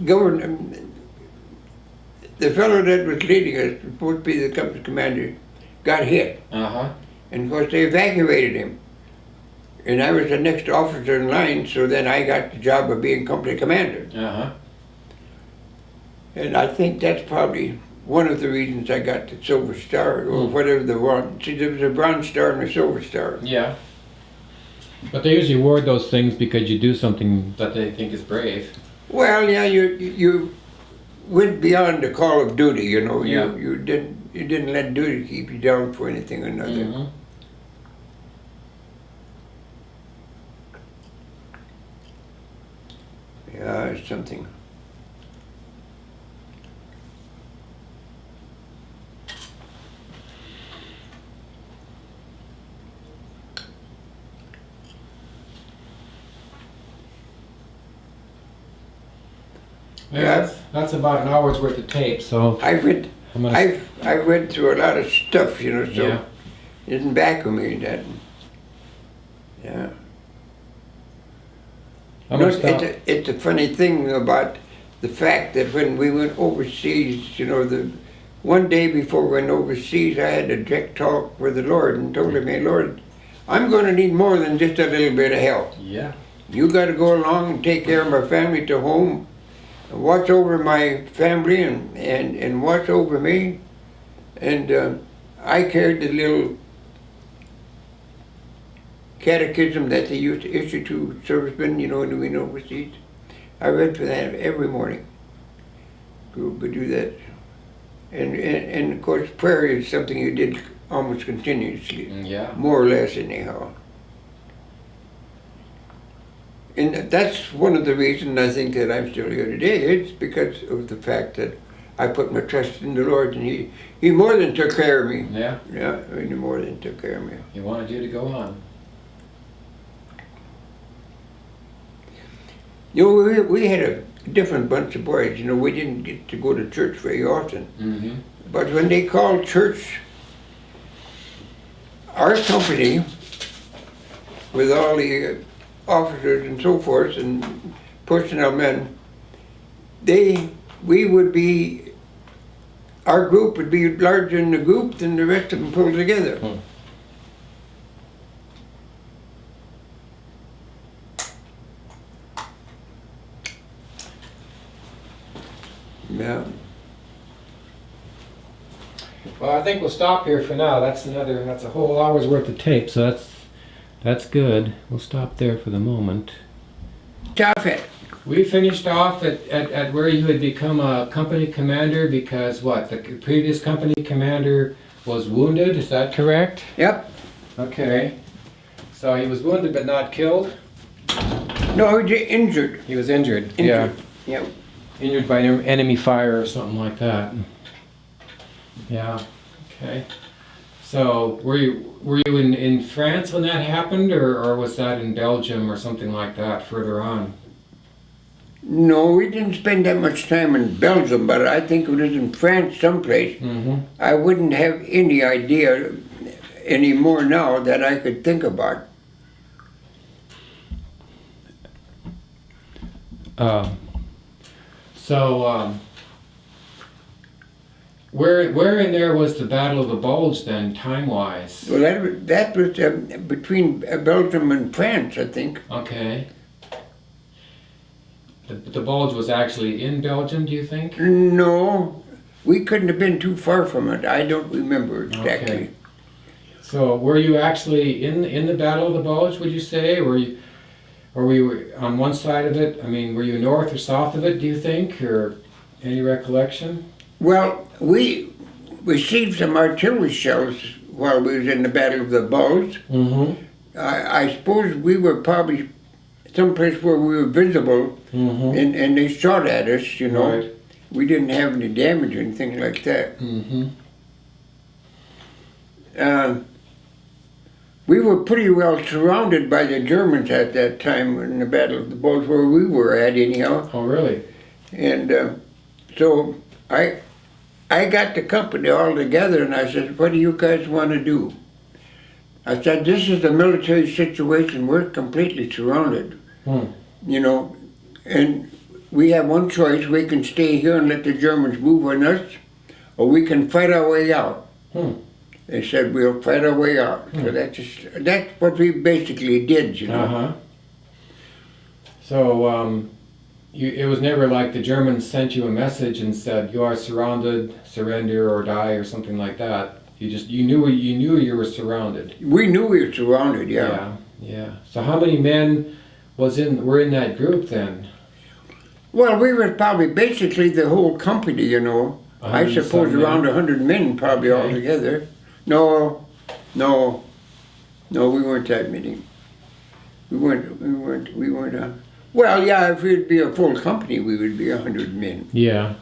S2: governor, the fellow that was leading us, supposed to be the company commander, got hit.
S1: Uh-huh.
S2: And of course they evacuated him. And I was the next officer in line, so then I got the job of being company commander.
S1: Uh-huh.
S2: And I think that's probably one of the reasons I got the Silver Star, or whatever the one. See, there was a Bronze Star and a Silver Star.
S1: Yeah. But they usually award those things because you do something that they think is brave.
S2: Well, yeah, you went beyond the call of duty, you know.
S1: Yeah.
S2: You didn't let duty keep you down for anything or another.
S1: Mm-hmm.
S2: Yeah, it's something.
S1: Yeah, that's about an hour's worth of tape, so
S2: I've read through a lot of stuff, you know, so
S1: yeah.
S2: it isn't back of me that. Yeah.
S1: I'm
S2: You know,
S1: gonna stop.
S2: it's a funny thing about the fact that when we went overseas, you know, the one day before we went overseas, I had a direct talk with the Lord and told him, "Hey, Lord, I'm going to need more than just a little bit of help.
S1: Yeah.
S2: You got to go along and take care of my family to home, and watch over my family and watch over me." And I carried the little catechism that they used to issue to servicemen, you know, when we went overseas. I read for that every morning. We would do that. And of course, prayer is something you did almost continuously.
S1: Yeah.
S2: More or less, anyhow. And that's one of the reasons I think that I'm still here today. It's because of the fact that I put my trust in the Lord, and He more than took care of me.
S1: Yeah.
S2: Yeah, He more than took care of me.
S1: He wanted you to go on.
S2: You know, we had a different bunch of boys. You know, we didn't get to go to church very often.
S1: Mm-hmm.
S2: But when they called church, our company, with all the officers and so forth and personnel men, our group would be larger in the group than the rest of them pulled together.
S1: Hmm.
S2: Yeah.
S1: Well, I think we'll stop here for now. That's a whole hour's worth of tape, so that's good. We'll stop there for the moment.
S2: Stop it.
S1: We finished off at where you had become a company commander because what? The previous company commander was wounded, is that correct?
S2: Yep.
S1: Okay. So he was wounded but not killed?
S2: No, he was injured.
S1: He was injured.
S2: Injured.
S1: Yeah.
S2: Yep.
S1: Injured by enemy fire or something like that. Yeah. Okay. So were you in France when that happened, or was that in Belgium or something like that further on?
S2: No, we didn't spend that much time in Belgium, but I think it was in France someplace.
S1: Mm-hmm.
S2: I wouldn't have any idea anymore now that I could think about.
S1: Where in there was the Battle of the Bulge then, time-wise?
S2: Well, that was between Belgium and France, I think.
S1: Okay. The Bulge was actually in Belgium, do you think?
S2: No, we couldn't have been too far from it. I don't remember exactly.
S1: Okay. So were you actually in the Battle of the Bulge, would you say? Or were you on one side of it? I mean, were you north or south of it, do you think? Or any recollection?
S2: Well, we received some artillery shells while we was in the Battle of the Bulge.
S1: Mm-hmm.
S2: I suppose we were probably someplace where we were visible, and they shot at us, you know.
S1: Right.
S2: We didn't have any damage or anything like that.
S1: Mm-hmm.
S2: We were pretty well surrounded by the Germans at that time in the Battle of the Bulge, where we were at anyhow.
S1: Oh, really?
S2: And so I got the company all together and I said, what do you guys want to do? I said, this is a military situation. We're completely surrounded. You know, and we have one choice. We can stay here and let the Germans move on us, or we can fight our way out. They said, we'll fight our way out. So that's what we basically did, you know.
S1: Uh-huh. So, it was never like the Germans sent you a message and said, you are surrounded, surrender or die, or something like that. You knew you were surrounded.
S2: We knew we were surrounded, yeah.
S1: Yeah. So how many men were in that group then?
S2: Well, we were probably basically the whole company, you know. I suppose around 100 men probably altogether. No, we weren't that many. We weren't. Well, yeah, if we'd be a full company, we would be 100 men.
S1: Yeah.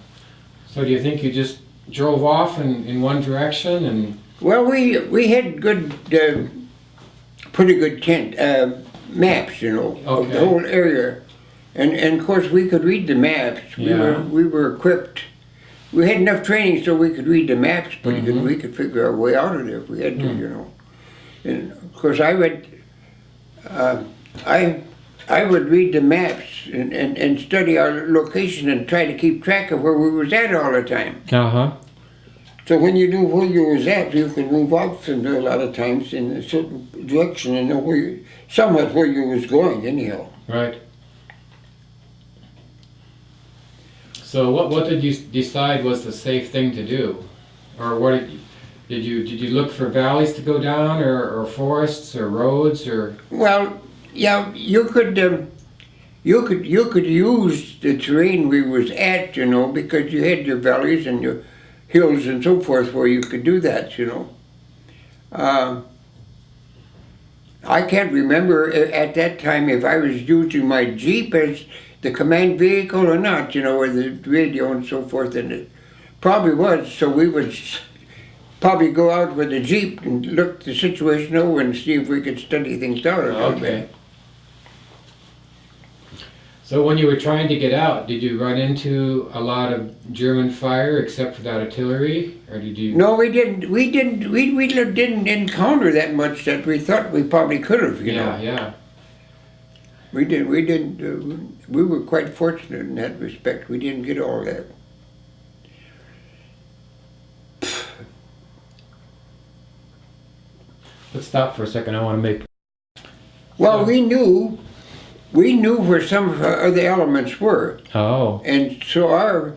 S1: So do you think you just drove off in one direction and?
S2: Well, we had good, pretty good maps, you know, of the whole area, and of course we could read the maps. We were equipped. We had enough training so we could read the maps pretty good. We could figure our way out of there if we had to, you know. And of course I would read the maps and study our location and try to keep track of where we was at all the time. So when you knew where you was at, you could move out from there a lot of times in a certain direction and know somewhat where you was going anyhow.
S1: Right. So what did you decide was the safe thing to do? Or what did you look for valleys to go down or forests or roads or?
S2: Well, yeah, you could use the terrain we was at, you know, because you had your valleys and your hills and so forth where you could do that, you know. I can't remember at that time if I was using my Jeep as the command vehicle or not, you know, or the radio and so forth, and it probably was. So we would probably go out with the Jeep and look the situation over and see if we could study things out a little bit.
S1: So when you were trying to get out, did you run into a lot of German fire except for that artillery, or did you?
S2: No, we didn't. We didn't encounter that much that we thought we probably could have. You know.
S1: Yeah.
S2: We didn't. We were quite fortunate in that respect. We didn't get all that.
S1: Let's stop for a second. I want to make.
S2: Well, we knew where some of our other elements were.
S1: Oh.
S2: And so our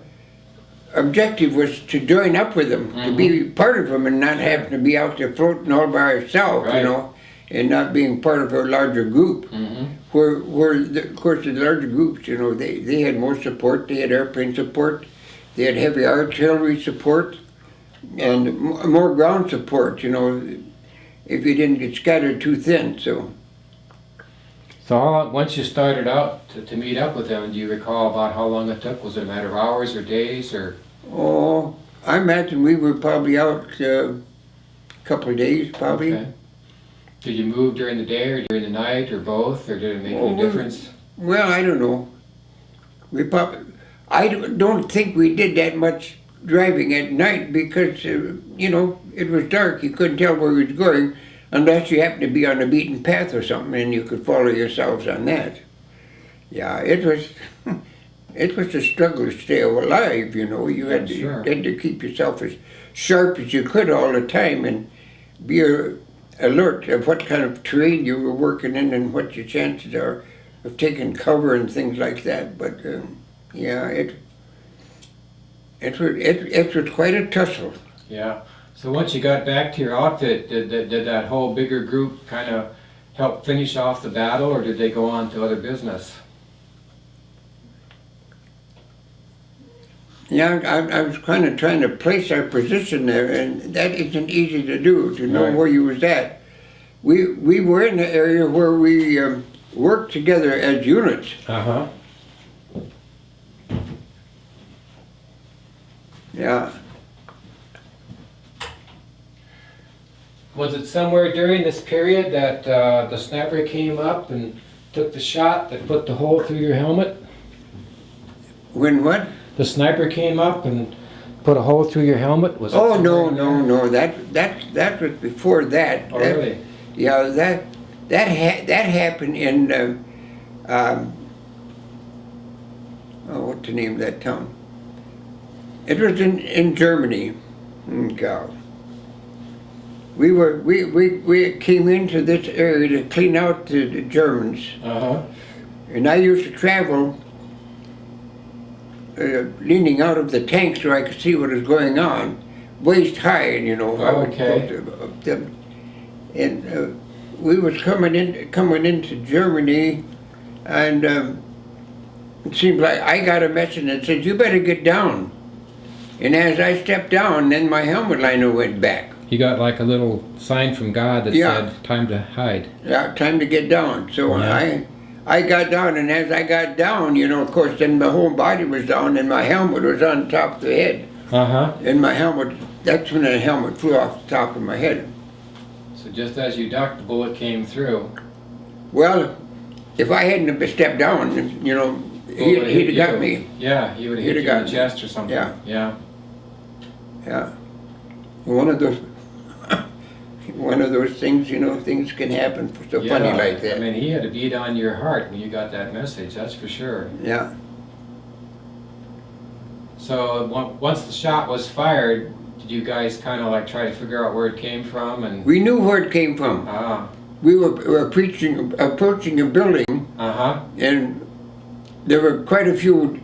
S2: objective was to join up with them, to be part of them, and not having to be out there floating all by ourselves, you know, and not being part of a larger group. Of course, the larger groups, you know, they had more support. They had airplane support. They had heavy artillery support, and more ground support, you know, if you didn't get scattered too thin, so.
S1: So once you started out to meet up with them, do you recall about how long it took? Was it a matter of hours or days or?
S2: Oh, I imagine we were probably out a couple of days, probably.
S1: Okay. Did you move during the day or during the night or both, or did it make any difference?
S2: Well, I don't know. I don't think we did that much driving at night because, you know, it was dark. You couldn't tell where we was going unless you happened to be on a beaten path or something and you could follow yourselves on that. Yeah, it was a struggle to stay alive, you know. You had to keep yourself as sharp as you could all the time and be alert of what kind of terrain you were working in and what your chances are of taking cover and things like that. But yeah, It was quite a tussle.
S1: Yeah. So once you got back to your outfit, did that whole bigger group kind of help finish off the battle, or did they go on to other business?
S2: Yeah, I was kind of trying to place our position there, and that isn't easy to do, to know where you was at. We were in the area where we worked together as units.
S1: Uh-huh.
S2: Yeah.
S1: Was it somewhere during this period that the sniper came up and took the shot that put the hole through your helmet?
S2: When what?
S1: The sniper came up and put a hole through your helmet? Was it
S2: Oh,
S1: somewhere
S2: no.
S1: in there?
S2: That was before that.
S1: Oh, really?
S2: Yeah, that happened in what's the name of that town? It was in Germany. God. We came into this area to clean out the Germans.
S1: Uh-huh.
S2: And I used to travel leaning out of the tank so I could see what was going on, waist high, you know.
S1: Okay.
S2: And we was coming into Germany, and it seemed like I got a message that said, "You better get down." And as I stepped down, then my helmet liner went back.
S1: You got like a little sign from God that
S2: Yeah.
S1: said, time to hide.
S2: Yeah, time to get down. So I got down, and as I got down, you know, of course, then my whole body was down, and my helmet was on top of the head.
S1: Uh-huh.
S2: And my helmet, that's when the helmet flew off the top of my head.
S1: So just as you ducked, the bullet came through.
S2: Well, if I hadn't have stepped down, you know, he'd have got me.
S1: Yeah, he would have hit you in the chest or something.
S2: Yeah.
S1: Yeah.
S2: Yeah. One of those things, you know, things can happen so funny like that.
S1: I mean, he had a beat on your heart when you got that message, that's for sure.
S2: Yeah.
S1: So once the shot was fired, did you guys kind of like try to figure out where it came from? And
S2: We knew where it came from.
S1: Ah.
S2: We were approaching a building,
S1: Uh-huh.
S2: and there were quite a few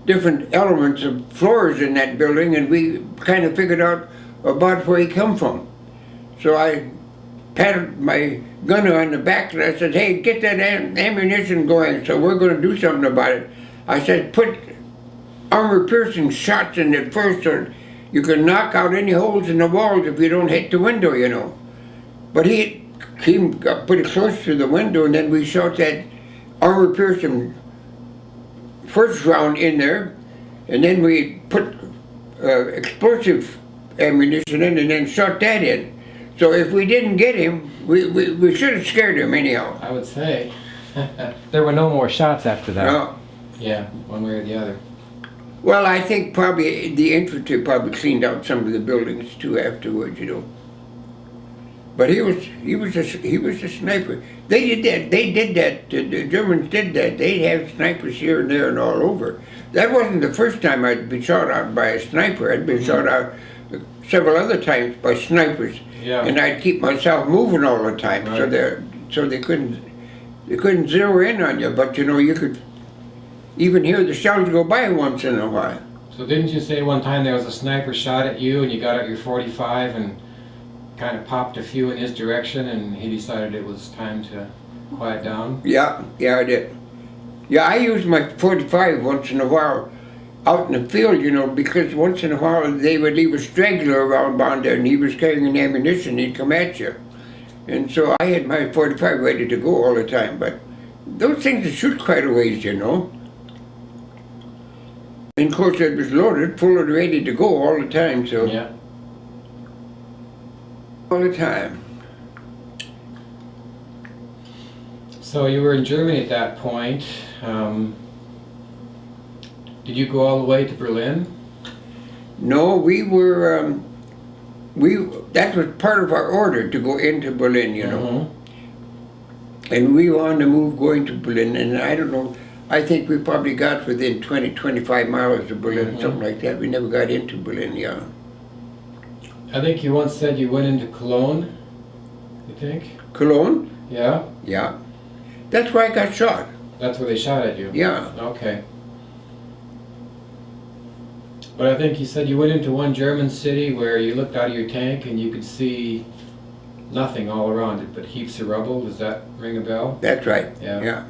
S2: different elements of floors in that building, and we kind of figured out about where he come from. So I patted my gunner on the back and I said, "Hey, get that ammunition going, so we're going to do something about it." I said, "Put armor-piercing shots in it first, so you can knock out any holes in the walls if you don't hit the window, you know." But he got pretty close to the window, and then we shot that armor-piercing first round in there, and then we put explosive ammunition in and then shot that in. So if we didn't get him, we should have scared him anyhow.
S1: I would say. There were no more shots after that.
S2: No.
S1: Yeah, one way or the other.
S2: Well, I think probably the infantry probably cleaned out some of the buildings too afterwards, you know. But he was a sniper. They did that. The Germans did that. They have snipers here and there and all over. That wasn't the first time I'd been shot out by a sniper. I'd been shot out several other times by snipers.
S1: Yeah.
S2: And I'd keep myself moving all the time,
S1: Right.
S2: so they couldn't zero in on you. But you know, you could even hear the shells go by once in a while.
S1: So didn't you say one time there was a sniper shot at you and you got out your .45 and kind of popped a few in his direction and he decided it was time to quiet down?
S2: Yeah, I did. Yeah, I used my .45 once in a while out in the field, you know, because once in a while they would leave a straggler around there and he was carrying ammunition, he'd come at you. And so I had my .45 ready to go all the time, but those things shoot quite a ways, you know. And of course it was loaded, full and ready to go all the time, so.
S1: Yeah.
S2: All the time.
S1: So you were in Germany at that point. Did you go all the way to Berlin?
S2: No, we were, that was part of our order to go into Berlin, you know. And we were on the move going to Berlin, and I don't know, I think we probably got within 20-25 miles of Berlin, something like that. We never got into Berlin, yeah.
S1: I think you once said you went into Cologne, you think?
S2: Cologne?
S1: Yeah?
S2: Yeah. That's where I got shot.
S1: That's where they shot at you?
S2: Yeah.
S1: Okay. But I think you said you went into one German city where you looked out of your tank and you could see nothing all around it but heaps of rubble. Does that ring a bell?
S2: That's right.
S1: Yeah.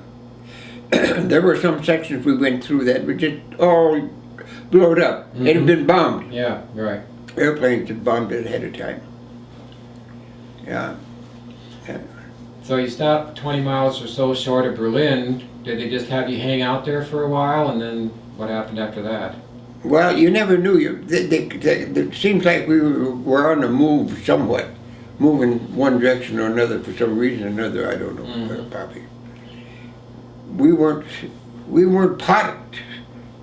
S2: There were some sections we went through that were just all blowed up.
S1: Mm-hmm.
S2: It had been bombed.
S1: Yeah, right.
S2: Airplanes had bombed it ahead of time. Yeah.
S1: So you stopped 20 miles or so short of Berlin. Did they just have you hang out there for a while, and then what happened after that?
S2: Well, you never knew. It seems like we were on the move somewhat, moving one direction or another for some reason or another. I don't know, probably. We weren't potted.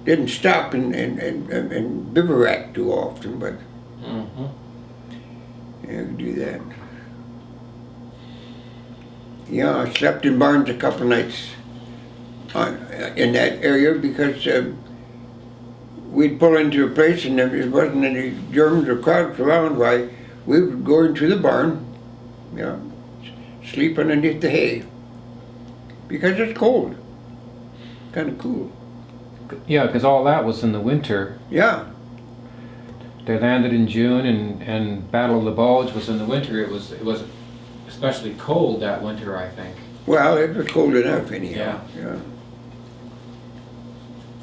S2: Didn't stop and bivouac too often, but yeah, we do that. Yeah, I slept in barns a couple nights in that area because we'd pull into a place and there wasn't any Germans or crowds around. Why, we would go into the barn, sleep underneath the hay because it's cold, kind of cool.
S1: Yeah, because all that was in the winter.
S2: Yeah.
S1: They landed in June, and Battle of the Bulge was in the winter. It was especially cold that winter, I think.
S2: Well, it was cold enough anyhow.
S1: Yeah.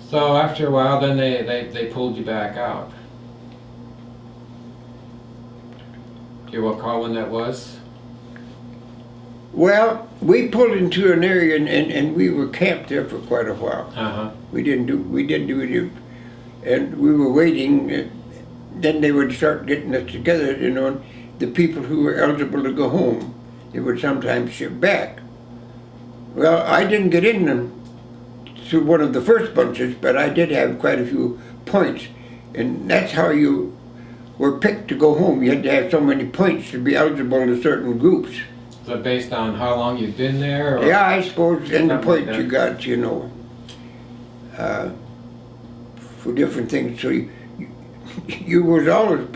S1: So after a while, then they pulled you back out. Do you recall when that was?
S2: Well, we pulled into an area and we were camped there for quite a while. We didn't do it, and we were waiting. Then they would start getting us together, the people who were eligible to go home. They would sometimes ship back. Well, I didn't get in them to one of the first bunches, but I did have quite a few points, and that's how you were picked to go home. You had to have so many points to be eligible to certain groups.
S1: So based on how long you'd been there? Or
S2: yeah, I suppose, and the points
S1: like
S2: you got, for different things. So you was always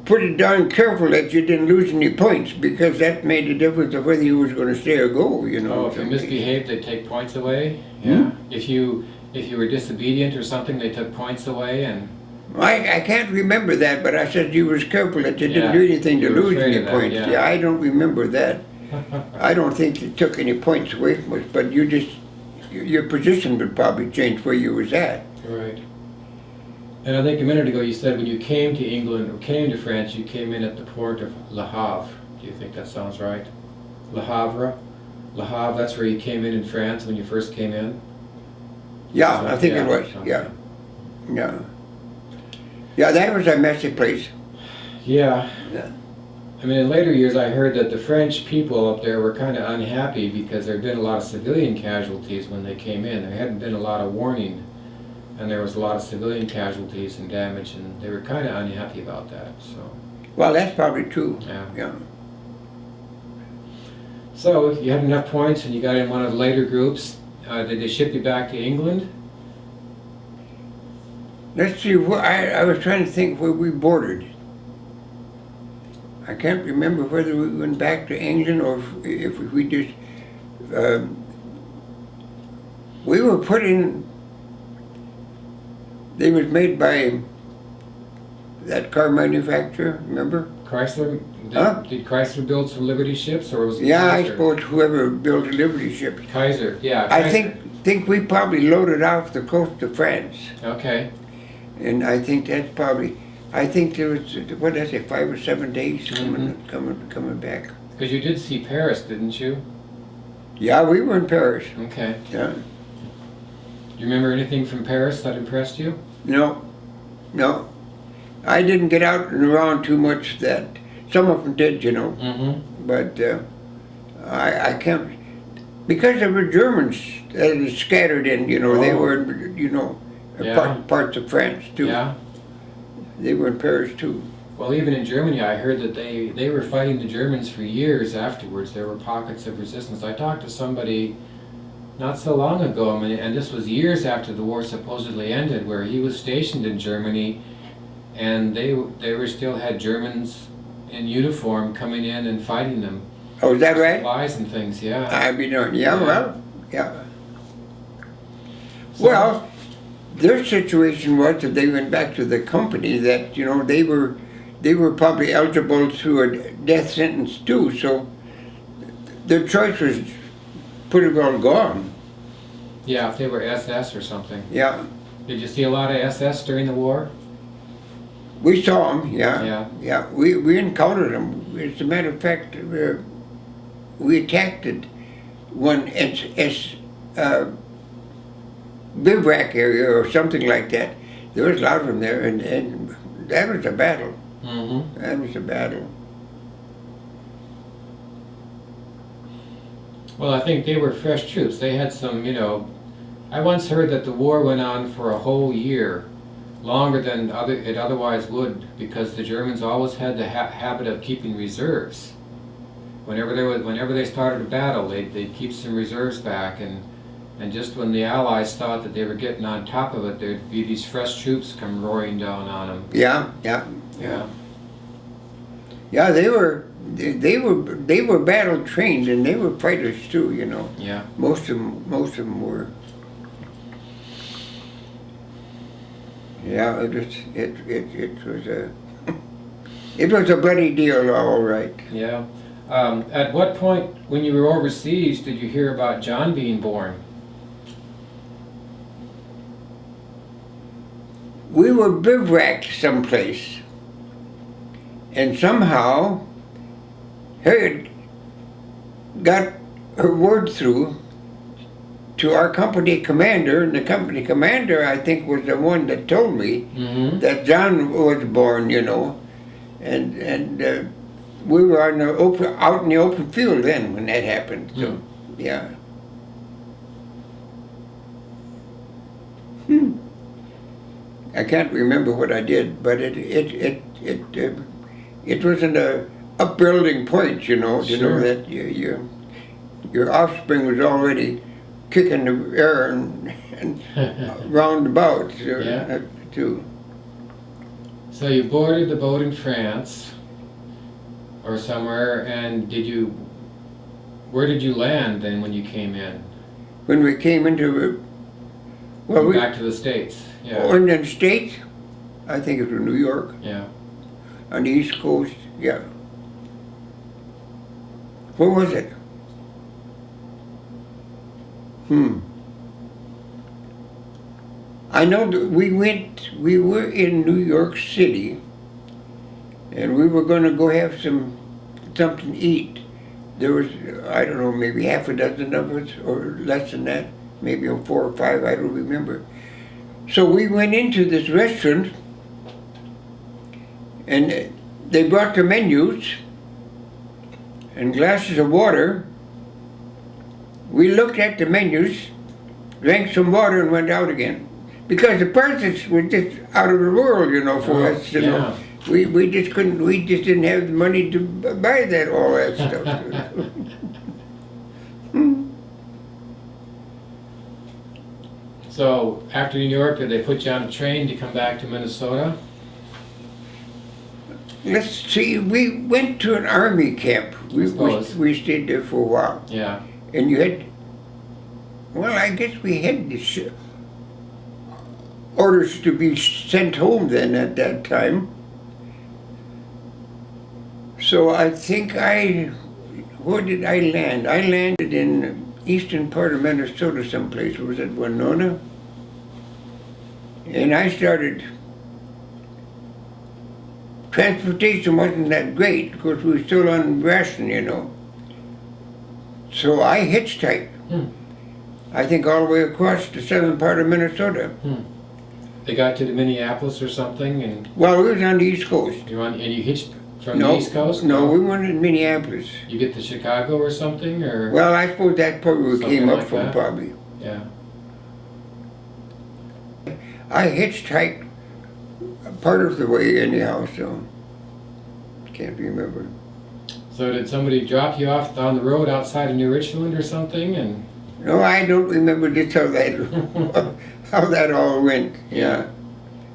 S2: pretty darn careful that you didn't lose any points, because that made a difference of whether you was going to stay or go.
S1: Oh, if you misbehaved, they take points away. Yeah. If you were disobedient or something, they took points away. And
S2: I can't remember that, but I said you was careful that you didn't do anything to lose any points. Yeah, I don't remember that. I don't think they took any points away from us, but your position would probably change where you was at.
S1: Right. And I think a minute ago you said when you came to England or came to France, you came in at the port of Le Havre. Do you think that sounds right? Le Havre? Le Havre, that's where you came in France when you first came in?
S2: Yeah, I think it was. Yeah. Yeah. Yeah, that was a messy place.
S1: Yeah. I mean, in later years I heard that the French people up there were kind of unhappy because there had been a lot of civilian casualties when they came in. There hadn't been a lot of warning, and there was a lot of civilian casualties and damage, and they were kind of unhappy about that. So.
S2: Well, that's probably true.
S1: Yeah. So you had enough points and you got in one of the later groups. Did they ship you back to England?
S2: Let's see, I was trying to think where we bordered. I can't remember whether we went back to England or if we just... we were put in... They was made by that car manufacturer, remember?
S1: Chrysler? Did Chrysler build some Liberty ships, or was it
S2: Yeah,
S1: Kaiser?
S2: I suppose whoever built a Liberty ship.
S1: Kaiser, yeah.
S2: Kaiser. I think we probably loaded off the coast of France.
S1: Okay.
S2: And I think that's probably, I think there was, what did I say, 5 or 7 days coming back.
S1: Because you did see Paris, didn't you?
S2: Yeah, we were in Paris.
S1: Okay.
S2: Yeah.
S1: Do you remember anything from Paris that impressed you?
S2: No. I didn't get out and around too much. That some of them did, but I can't, because there were Germans scattered in, they were, parts of France too.
S1: Yeah.
S2: They were in Paris too.
S1: Well, even in Germany, I heard that they were fighting the Germans for years afterwards. There were pockets of resistance. I talked to somebody not so long ago, and this was years after the war supposedly ended, where he was stationed in Germany, and they were still had Germans in uniform coming in and fighting them.
S2: Oh, is that right?
S1: Supplies and things, yeah.
S2: I mean, yeah. Well, their situation was that they went back to the company that, you know, they were probably eligible to a death sentence too, so their choice was pretty well gone.
S1: Yeah, if they were SS or something.
S2: Yeah.
S1: Did you see a lot of SS during the war?
S2: We saw them, yeah.
S1: Yeah.
S2: Yeah, we encountered them. As a matter of fact, we attacked it one bivouac area or something like that. There was a lot of them there, and that was a battle.
S1: Mm-hmm.
S2: That was a battle.
S1: Well, I think they were fresh troops. They had some, you know, I once heard that the war went on for a whole year, longer than it otherwise would, because the Germans always had the habit of keeping reserves. Whenever they started a battle, they'd keep some reserves back, and just when the Allies thought that they were getting on top of it, there'd be these fresh troops come roaring down on them.
S2: Yeah. Yeah, they were battle trained, and they were fighters too, you know.
S1: Yeah.
S2: Most of them were. Yeah, it was a it was a bloody deal, all right.
S1: Yeah. At what point, when you were overseas, did you hear about John being born?
S2: We were bivouacked someplace, and somehow Harriet got her word through to our company commander, and the company commander, I think, was the one that told me that John was born, you know, and we were out in the open field then when that happened. So, yeah. I can't remember what I did, but it wasn't a upbuilding point, you know.
S1: Sure.
S2: You know that your offspring was already kicking the air and roundabout too.
S1: So you boarded the boat in France or somewhere, and where did you land then when you came in?
S2: When we came into,
S1: Back to the States. Yeah.
S2: Or in the States, I think it was New York.
S1: Yeah.
S2: On the East Coast, yeah. Where was it? I know that we were in New York City, and we were going to go have something to eat. There was, I don't know, maybe half a dozen of us, or less than that, maybe 4 or 5, I don't remember. So we went into this restaurant, and they brought the menus and glasses of water. We looked at the menus, drank some water, and went out again. Because the prices were just out of the world, you know, for us, you know. We just didn't have the money to buy all that stuff.
S1: So after New York, did they put you on a train to come back to Minnesota?
S2: Let's see, we went to an army camp. We stayed there for a while.
S1: Yeah.
S2: And you had, well, I guess we had this orders to be sent home then at that time. So I think where did I land? I landed in eastern part of Minnesota someplace. Was it Winona? And I started, transportation wasn't that great because we were still on ration, you know. So I hitchhiked. I think all the way across the southern part of Minnesota.
S1: They got to Minneapolis or something, and
S2: well, we was on the East Coast.
S1: and you hitched from the East Coast?
S2: No, we weren't in Minneapolis.
S1: You get to Chicago or something, or?
S2: Well, I suppose that's probably where we came up
S1: like
S2: from,
S1: that?
S2: probably.
S1: Yeah.
S2: I hitchhiked part of the way anyhow, so can't remember.
S1: So did somebody drop you off on the road outside of New Richland or something, and?
S2: No, I don't remember just how that all went. Yeah,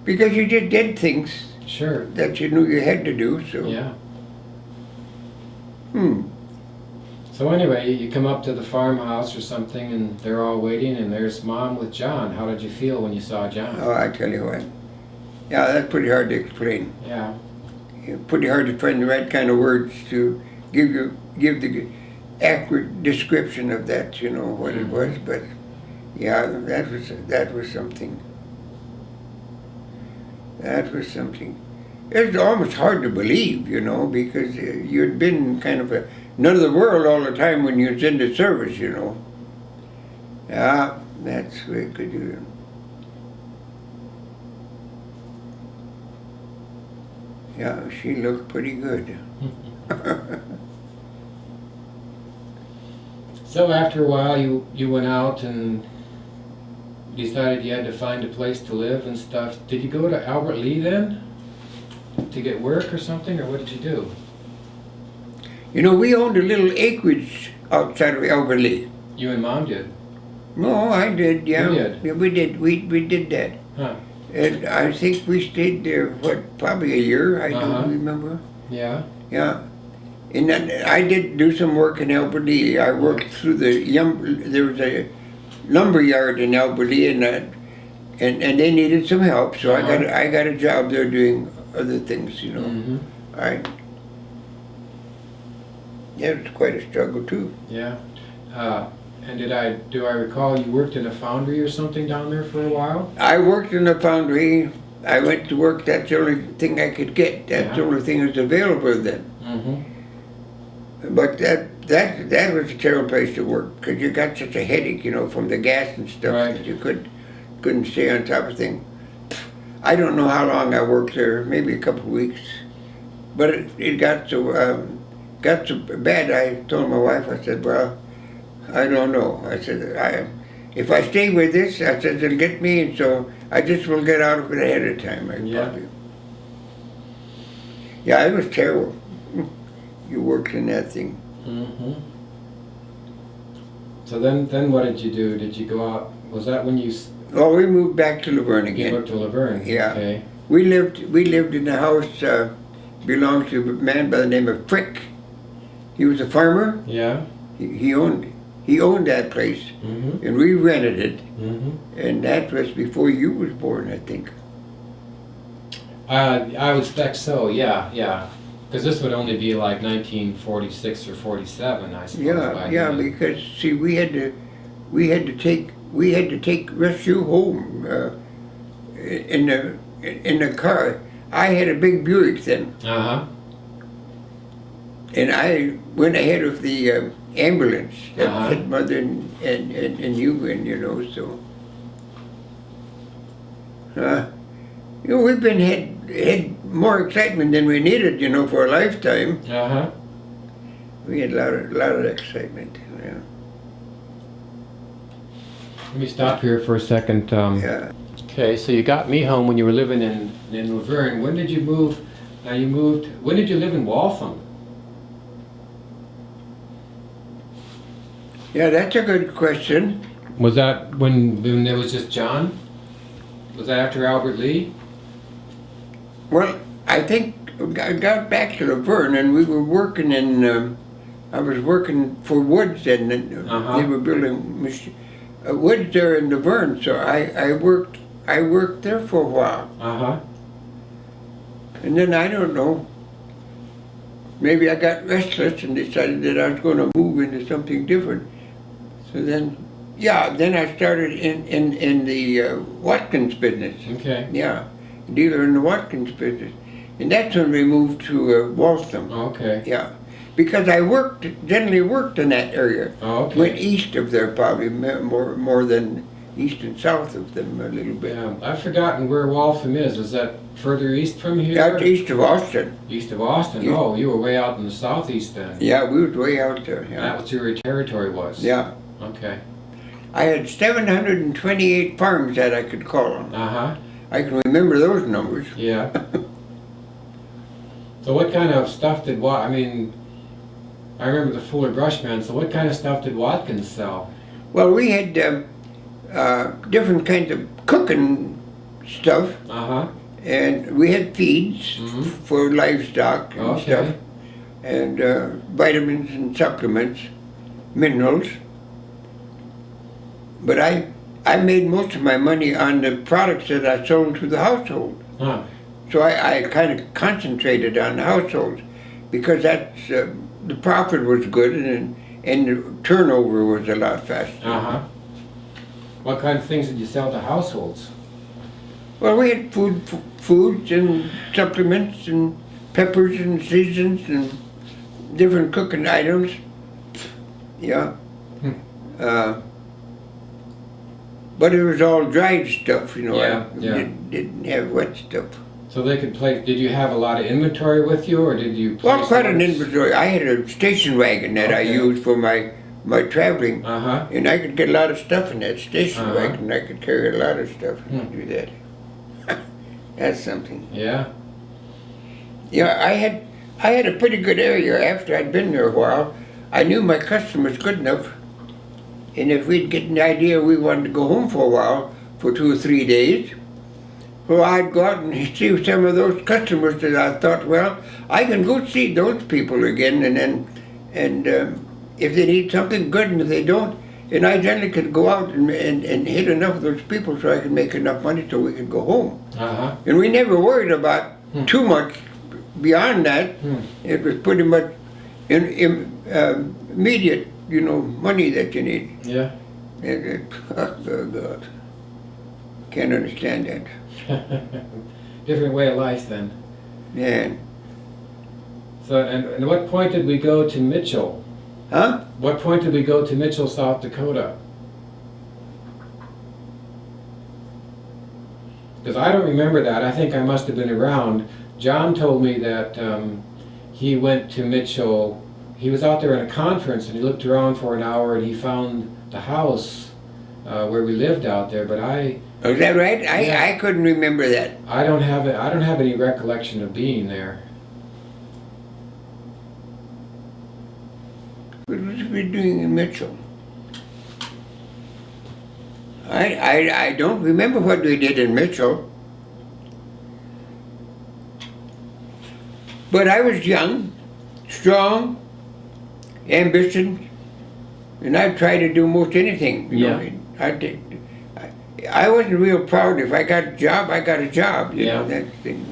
S2: because you just did things.
S1: Sure.
S2: That you knew you had to do. So.
S1: Yeah. So anyway, you come up to the farmhouse or something and they're all waiting and there's Mom with John. How did you feel when you saw John?
S2: Oh, I tell you what. Yeah, that's pretty hard to explain.
S1: Yeah.
S2: Pretty hard to find the right kind of words to give the accurate description of that, you know, what it was. But yeah, that was something. That was something. It's almost hard to believe, you know, because you'd been kind of none of the world all the time when you was in the service, you know. Yeah, that's very good. Yeah, she looked pretty good.
S1: So after a while, you went out and decided you had to find a place to live and stuff. Did you go to Albert Lee then to get work or something, or what did you do?
S2: You know, we owned a little acreage outside of Albert Lee.
S1: You and Mom did?
S2: No, I did, yeah.
S1: You did?
S2: Yeah, we did. We did that.
S1: Huh.
S2: And I think we stayed there, probably a year, I
S1: Uh-huh.
S2: don't remember.
S1: Yeah?
S2: Yeah. And then I did do some work in Albert Lee. I worked through there was a lumber yard in Albert Lee, and they needed some help, so
S1: Uh-huh.
S2: I got a job there doing other things, you know.
S1: Mm-hmm.
S2: Yeah, it was quite a struggle too.
S1: Yeah. And do I recall you worked in a foundry or something down there for a while?
S2: I worked in a foundry. I went to work. That's the only thing I could get. That's the only thing that was available then.
S1: Mm-hmm.
S2: But that was a terrible place to work because you got such a headache, you know, from the gas and stuff
S1: Right.
S2: that you couldn't stay on top of things. I don't know how long I worked there. Maybe a couple of weeks. But it got so bad. I told my wife. I said, "Well, I don't know." I said, if I stay with this, I said, it'll get me, and so I just will get out of it ahead of time. Yeah, it was terrible. You worked in that thing.
S1: Mm-hmm. So then what did you do? Did you go out? Was that when you
S2: Well, we moved back to Laverne
S1: you
S2: again.
S1: went to Laverne?
S2: Yeah.
S1: Okay.
S2: We lived in a house belonged to a man by the name of Frick. He was a farmer.
S1: Yeah.
S2: He owned that place,
S1: Mm-hmm.
S2: and we rented it.
S1: Mm-hmm.
S2: And that was before you was born, I think.
S1: I would expect so. Yeah. Because this would only be like 1946 or 47, I suppose.
S2: Yeah, because see, we had to take rescue home in the car. I had a big Buick then,
S1: Uh-huh.
S2: and I went ahead of the ambulance that
S1: Uh-huh.
S2: had Mother and you in, you know. So, you know, we've had more excitement than we needed, you know, for a lifetime.
S1: Uh-huh.
S2: We had a lot of excitement. Yeah.
S1: Let me stop here for a second.
S2: Yeah.
S1: Okay, so you got me home when you were living in Laverne. When did you move? When did you live in Waltham?
S2: Yeah, that's a good question.
S1: Was that when there was just John? Was that after Albert Lee?
S2: Well, I think I got back to Laverne, and we were working in. I was working for Woods, and they were building Woods there in Laverne. So I worked there for a while,
S1: Uh-huh.
S2: and then I don't know. Maybe I got restless and decided that I was going to move into something different. So then I started in the Watkins business.
S1: Okay.
S2: Yeah, dealer in the Watkins business. And that's when we moved to Waltham.
S1: Okay.
S2: Yeah, because I generally worked in that area.
S1: Oh, okay.
S2: Went east of there probably more than east and south of them a little bit.
S1: Yeah, I've forgotten where Waltham is. Is that further east from here?
S2: That's east of Austin.
S1: East of Austin?
S2: East.
S1: Oh, you were way out in the southeast then.
S2: Yeah, we was way out there. Yeah.
S1: That was where your territory was?
S2: Yeah.
S1: Okay.
S2: I had 728 farms that I could call on.
S1: Uh-huh.
S2: I can remember those numbers.
S1: Yeah. So what kind of stuff did I remember the Fuller Brushman, so what kind of stuff did Watkins sell?
S2: Well, we had different kinds of cooking stuff,
S1: Uh-huh.
S2: and we had feeds for livestock and
S1: Okay.
S2: stuff, and vitamins and supplements. minerals. But I made most of my money on the products that I sold to the household.
S1: Huh.
S2: So I kind of concentrated on the household because that's the profit was good and the turnover was a lot faster.
S1: Uh-huh. What kind of things did you sell to households?
S2: Well, we had foods and supplements and peppers and seasons and different cooking items. Yeah. But it was all dried stuff, you know.
S1: Yeah,
S2: I didn't have wet stuff.
S1: So they could place, did you have a lot of inventory with you, or did you place
S2: Well, quite an
S1: orders?
S2: inventory. I had a station wagon that I
S1: Okay.
S2: used for my traveling.
S1: Uh-huh.
S2: And I could get a lot of stuff in that station
S1: Uh-huh.
S2: wagon. I could carry a lot of stuff and do that. That's something.
S1: Yeah.
S2: Yeah, I had a pretty good area after I'd been there a while. I knew my customers good enough. And if we'd get an idea we wanted to go home for a while, for 2 or 3 days, well, I'd go out and see some of those customers that I thought, well, I can go see those people again, and if they need something good, and if they don't, and I generally could go out and hit enough of those people so I could make enough money so we could go home.
S1: Uh-huh.
S2: And we never worried about too much beyond that. It was pretty much immediate, you know, money that you need.
S1: Yeah.
S2: Oh, God. Can't understand that.
S1: Different way of life then.
S2: Yeah.
S1: So, and at what point did we go to Mitchell?
S2: Huh?
S1: What point did we go to Mitchell, South Dakota? Because I don't remember that. I think I must have been around. John told me that he went to Mitchell. He was out there in a conference and he looked around for an hour and he found the house where we lived out there. But
S2: Oh, is that right?
S1: Yeah.
S2: I couldn't remember that.
S1: I don't have any recollection of being there.
S2: What was we doing in Mitchell? I don't remember what we did in Mitchell. But I was young, strong, ambitious, and I'd try to do most anything. You know. I wasn't real proud. If I got a job, I got a job. You know, that thing.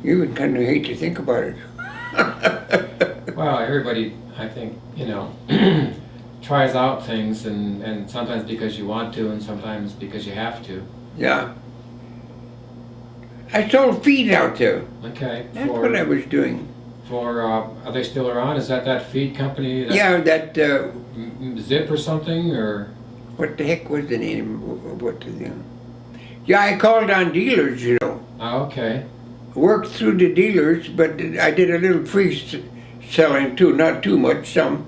S2: You would kind of hate to think about it.
S1: Well, everybody, I think, you know, tries out things and sometimes because you want to and sometimes because you have to.
S2: Yeah. I sold feed out there.
S1: Okay.
S2: That's what I was doing.
S1: Are they still around? Is that feed company?
S2: Yeah, that,
S1: Zip or something, or?
S2: what the heck was the name? Yeah, I called on dealers, you know.
S1: Oh, okay.
S2: Worked through the dealers, but I did a little free selling too, not too much, some.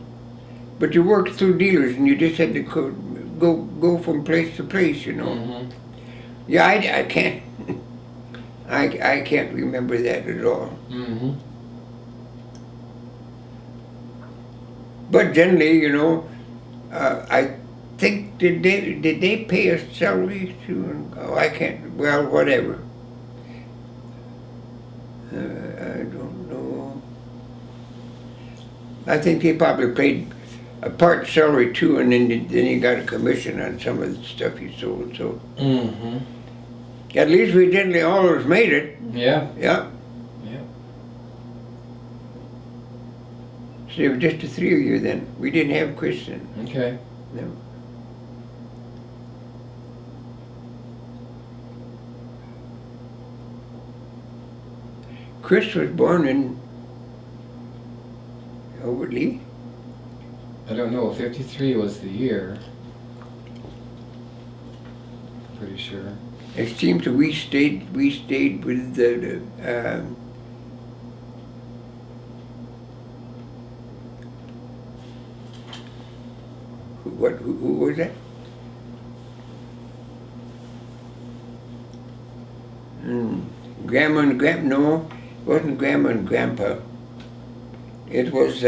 S2: But you worked through dealers and you just had to go from place to place, you know.
S1: Mm-hmm.
S2: Yeah, I can't, I can't remember that at all.
S1: Mm-hmm.
S2: But generally, you know, I think, did they pay us salary too? Oh, I can't, well, whatever. I don't know. I think they probably paid a part salary too, and then he got a commission on some of the stuff he sold, so.
S1: Mm-hmm.
S2: At least we generally always made it.
S1: Yeah.
S2: Yeah.
S1: Yeah.
S2: So there were just the three of you then. We didn't have Chris then.
S1: Okay.
S2: No. Chris was born in Hovland.
S1: I don't know. 53 was the year. Pretty sure.
S2: It seems that we stayed with the who was that? Grandma and no, it wasn't Grandma and Grandpa. It was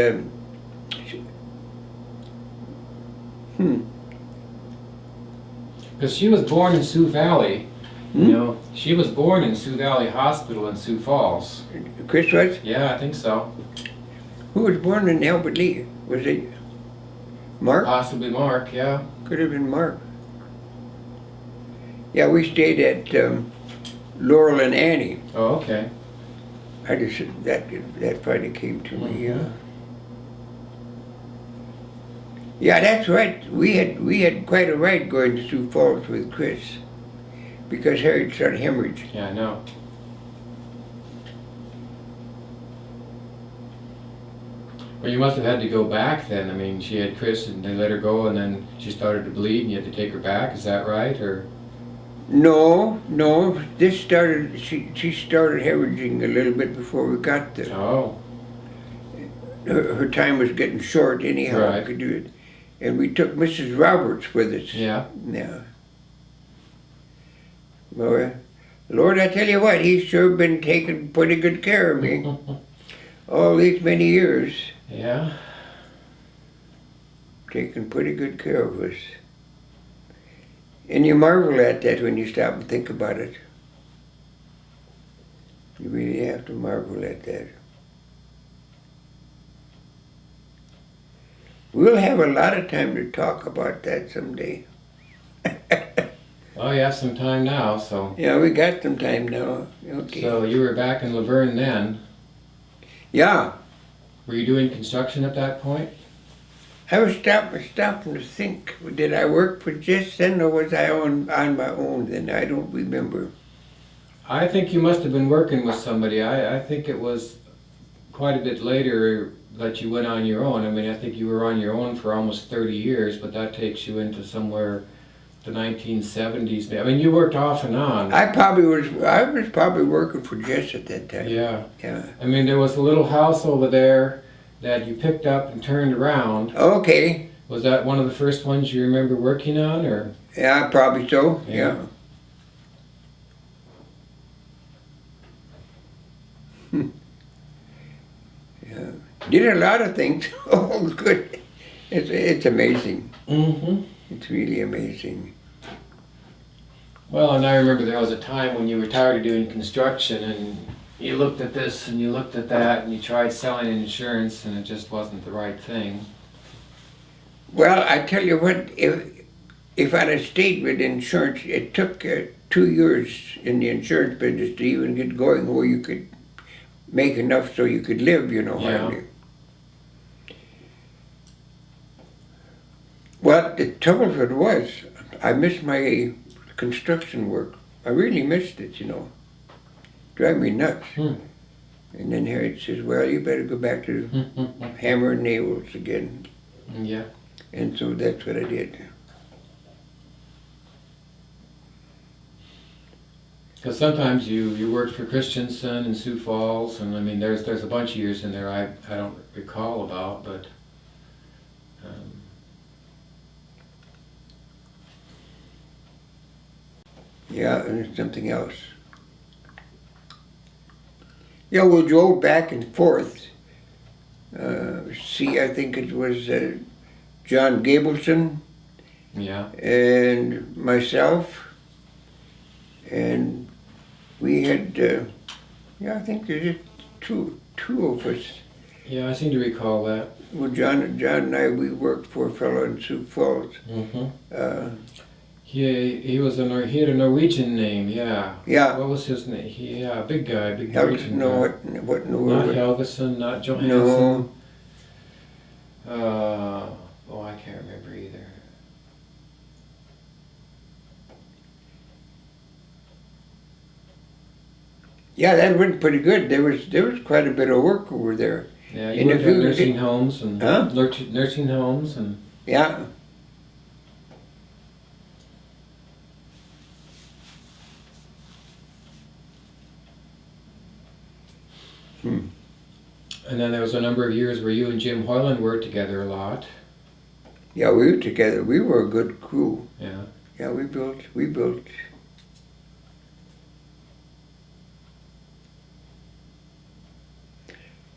S1: Because she was born in Sioux Valley. You know, she was born in Sioux Valley Hospital in Sioux Falls.
S2: Chris was?
S1: Yeah, I think so.
S2: Who was born in Albert Lee? Was it Mark?
S1: Possibly Mark, yeah.
S2: Could have been Mark. Yeah, we stayed at Laurel and Annie.
S1: Oh, okay.
S2: I just that Friday came to me. Yeah. Yeah, that's right. We had quite a ride going to Sioux Falls with Chris, because Harriet started hemorrhage.
S1: Yeah, I know. Well, you must have had to go back then. I mean, she had Chris and they let her go and then she started to bleed and you had to take her back. Is that right? Or
S2: No. This started. She started hemorrhaging a little bit before we got there.
S1: Oh.
S2: Her time was getting short anyhow.
S1: Right.
S2: I could do it, and we took Mrs. Roberts with us.
S1: Yeah.
S2: Yeah. Well, Lord, I tell you what, He's sure been taking pretty good care of me all these many years.
S1: Yeah.
S2: Taking pretty good care of us. And you marvel at that when you stop and think about it. You really have to marvel at that. We'll have a lot of time to talk about that someday.
S1: Oh, you have some time now, so.
S2: Yeah, we got some time now. Okay.
S1: So you were back in Laverne then.
S2: Yeah,
S1: Were you doing construction at that point?
S2: I was stopping to think. Did I work for Jess then, or was I on my own then? I don't remember.
S1: I think you must have been working with somebody. I think it was quite a bit later that you went on your own. I mean, I think you were on your own for almost 30 years, but that takes you into somewhere the 1970s. I mean, you worked off and on.
S2: I was probably working for Jess at that time.
S1: Yeah.
S2: Yeah.
S1: I mean, there was a little house over there that you picked up and turned around.
S2: Okay.
S1: Was that one of the first ones you remember working on, or?
S2: Yeah, probably so.
S1: Yeah.
S2: Yeah. Did a lot of things. Oh, good. It's amazing.
S1: Mm-hmm.
S2: It's really amazing.
S1: Well, and I remember there was a time when you were tired of doing construction and you looked at this and you looked at that and you tried selling insurance and it just wasn't the right thing.
S2: Well, I tell you what, if I'd have stayed with insurance, it took 2 years in the insurance business to even get going where you could make enough so you could live,
S1: Yeah.
S2: hardly. Well, the trouble with it was, I missed my construction work. I really missed it, Drive me nuts. And then Harriet says, well, you better go back to hammer and nails again.
S1: Yeah.
S2: And so that's what I did.
S1: Because sometimes you worked for Christensen and Sioux Falls, and I mean there's a bunch of years in there I don't recall about, but
S2: Yeah, and there's something else. Yeah, we drove back and forth. I think it was John Gableson
S1: yeah.
S2: and myself, and we had, I think there's just two of us.
S1: Yeah, I seem to recall that.
S2: Well, John and I, we worked for a fellow in Sioux Falls.
S1: Mm-hmm. He had a Norwegian name, yeah.
S2: Yeah.
S1: What was his name? Yeah, big guy, big
S2: Helgeson,
S1: Norwegian guy.
S2: what in the
S1: Not
S2: world?
S1: Helgeson, not Johansson.
S2: No.
S1: I can't remember either.
S2: Yeah, that went pretty good. There was quite a bit of work over there.
S1: Yeah,
S2: And
S1: you worked
S2: if
S1: at
S2: you-
S1: nursing homes and
S2: Huh?
S1: nursing homes and
S2: Yeah.
S1: and then there was a number of years where you and Jim Hovland worked together a lot.
S2: Yeah, we were together. We were a good crew.
S1: Yeah.
S2: Yeah, we built.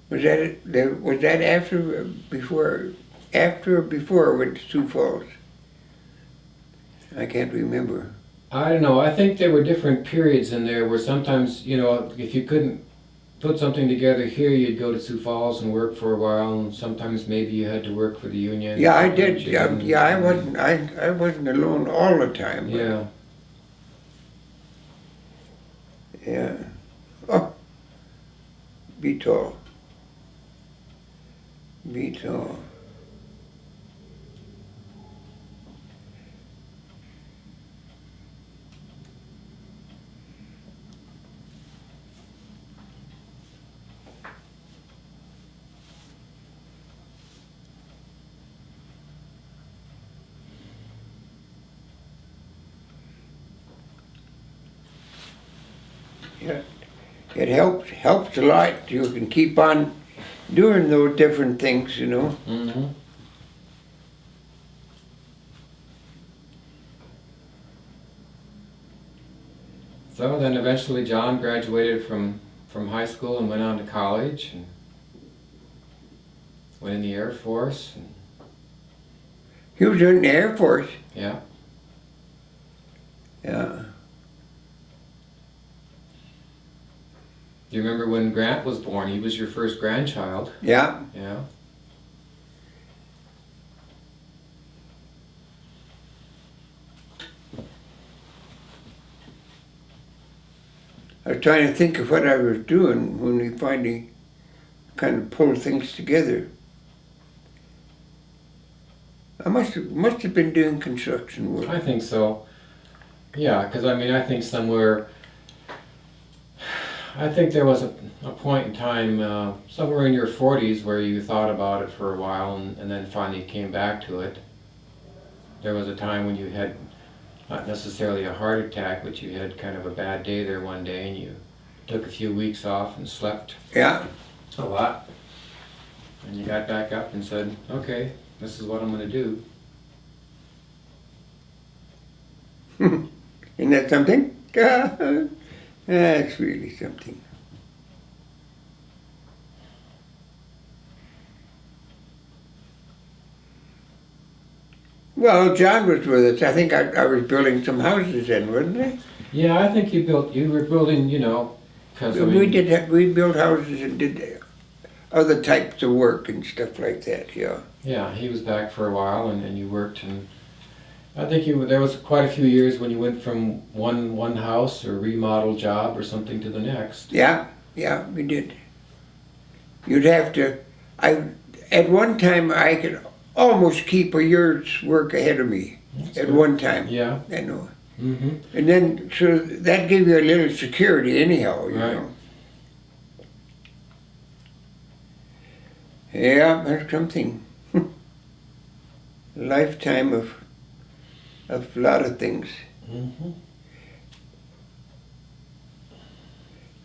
S2: Was that after, or before I went to Sioux Falls? I can't remember.
S1: I don't know. I think there were different periods in there where sometimes, if you couldn't put something together here, you'd go to Sioux Falls and work for a while, and sometimes maybe you had to work for the union.
S2: Yeah, I did. Yeah, I wasn't alone all the time.
S1: Yeah.
S2: Yeah. Oh, be tall. Be tall. Yeah, it helps a lot. You can keep on doing those different things, you know.
S1: Mm-hmm. So then eventually John graduated from high school and went on to college and went in the Air Force. And,
S2: He was in the Air Force.
S1: yeah.
S2: Yeah.
S1: Do you remember when Grant was born? He was your first grandchild.
S2: Yeah.
S1: Yeah.
S2: I was trying to think of what I was doing when we finally kind of pulled things together. I must have been doing construction work.
S1: I think so. Yeah, because I mean, I think there was a point in time, somewhere in your 40s, where you thought about it for a while and then finally came back to it. There was a time when you had not necessarily a heart attack, but you had kind of a bad day there one day and you took a few weeks off and slept
S2: Yeah.
S1: a lot. And you got back up and said, okay, this is what I'm going to do.
S2: Isn't that something? That's really something. Well, John was with us. I think I was building some houses then, wasn't I?
S1: Yeah, I think you were building, because I mean,
S2: We built houses and did other types of work and stuff like that, yeah.
S1: yeah, he was back for a while and you worked, and I think there was quite a few years when you went from one house or remodel job or something to the next.
S2: Yeah, we did. You'd have to, at one time I could almost keep a year's work ahead of me.
S1: That's
S2: at
S1: good.
S2: one time.
S1: Yeah.
S2: I know.
S1: Mm-hmm.
S2: And then, so that gave you a little security anyhow, you
S1: Right.
S2: know. Yeah, that's something. A lifetime of a lot of things.
S1: Mm-hmm.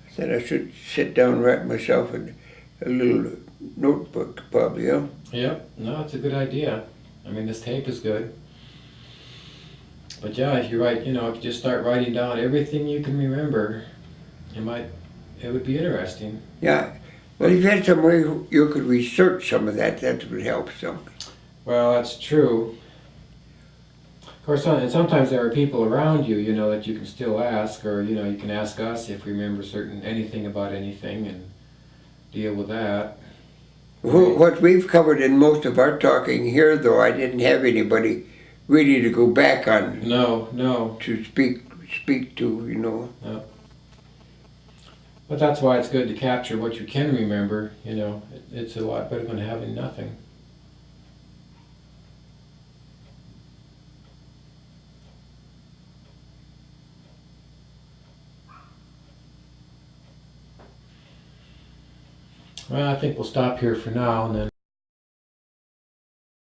S2: I said I should sit down and write myself a little notebook, probably, yeah.
S1: Yep. No, it's a good idea. I mean, this tape is good. But yeah, if you write, if you just start writing down everything you can remember, it would be interesting.
S2: Yeah. Well, if you had some way you could research some of that would help some.
S1: Well, that's true. Of course, and sometimes there are people around you, that you can still ask, or, you can ask us if we remember anything about anything and deal with that.
S2: What we've covered in most of our talking here, though, I didn't have anybody really to go back on.
S1: No.
S2: To speak to,
S1: No. But that's why it's good to capture what you can remember, It's a lot better than having nothing. Well, I think we'll stop here for now and then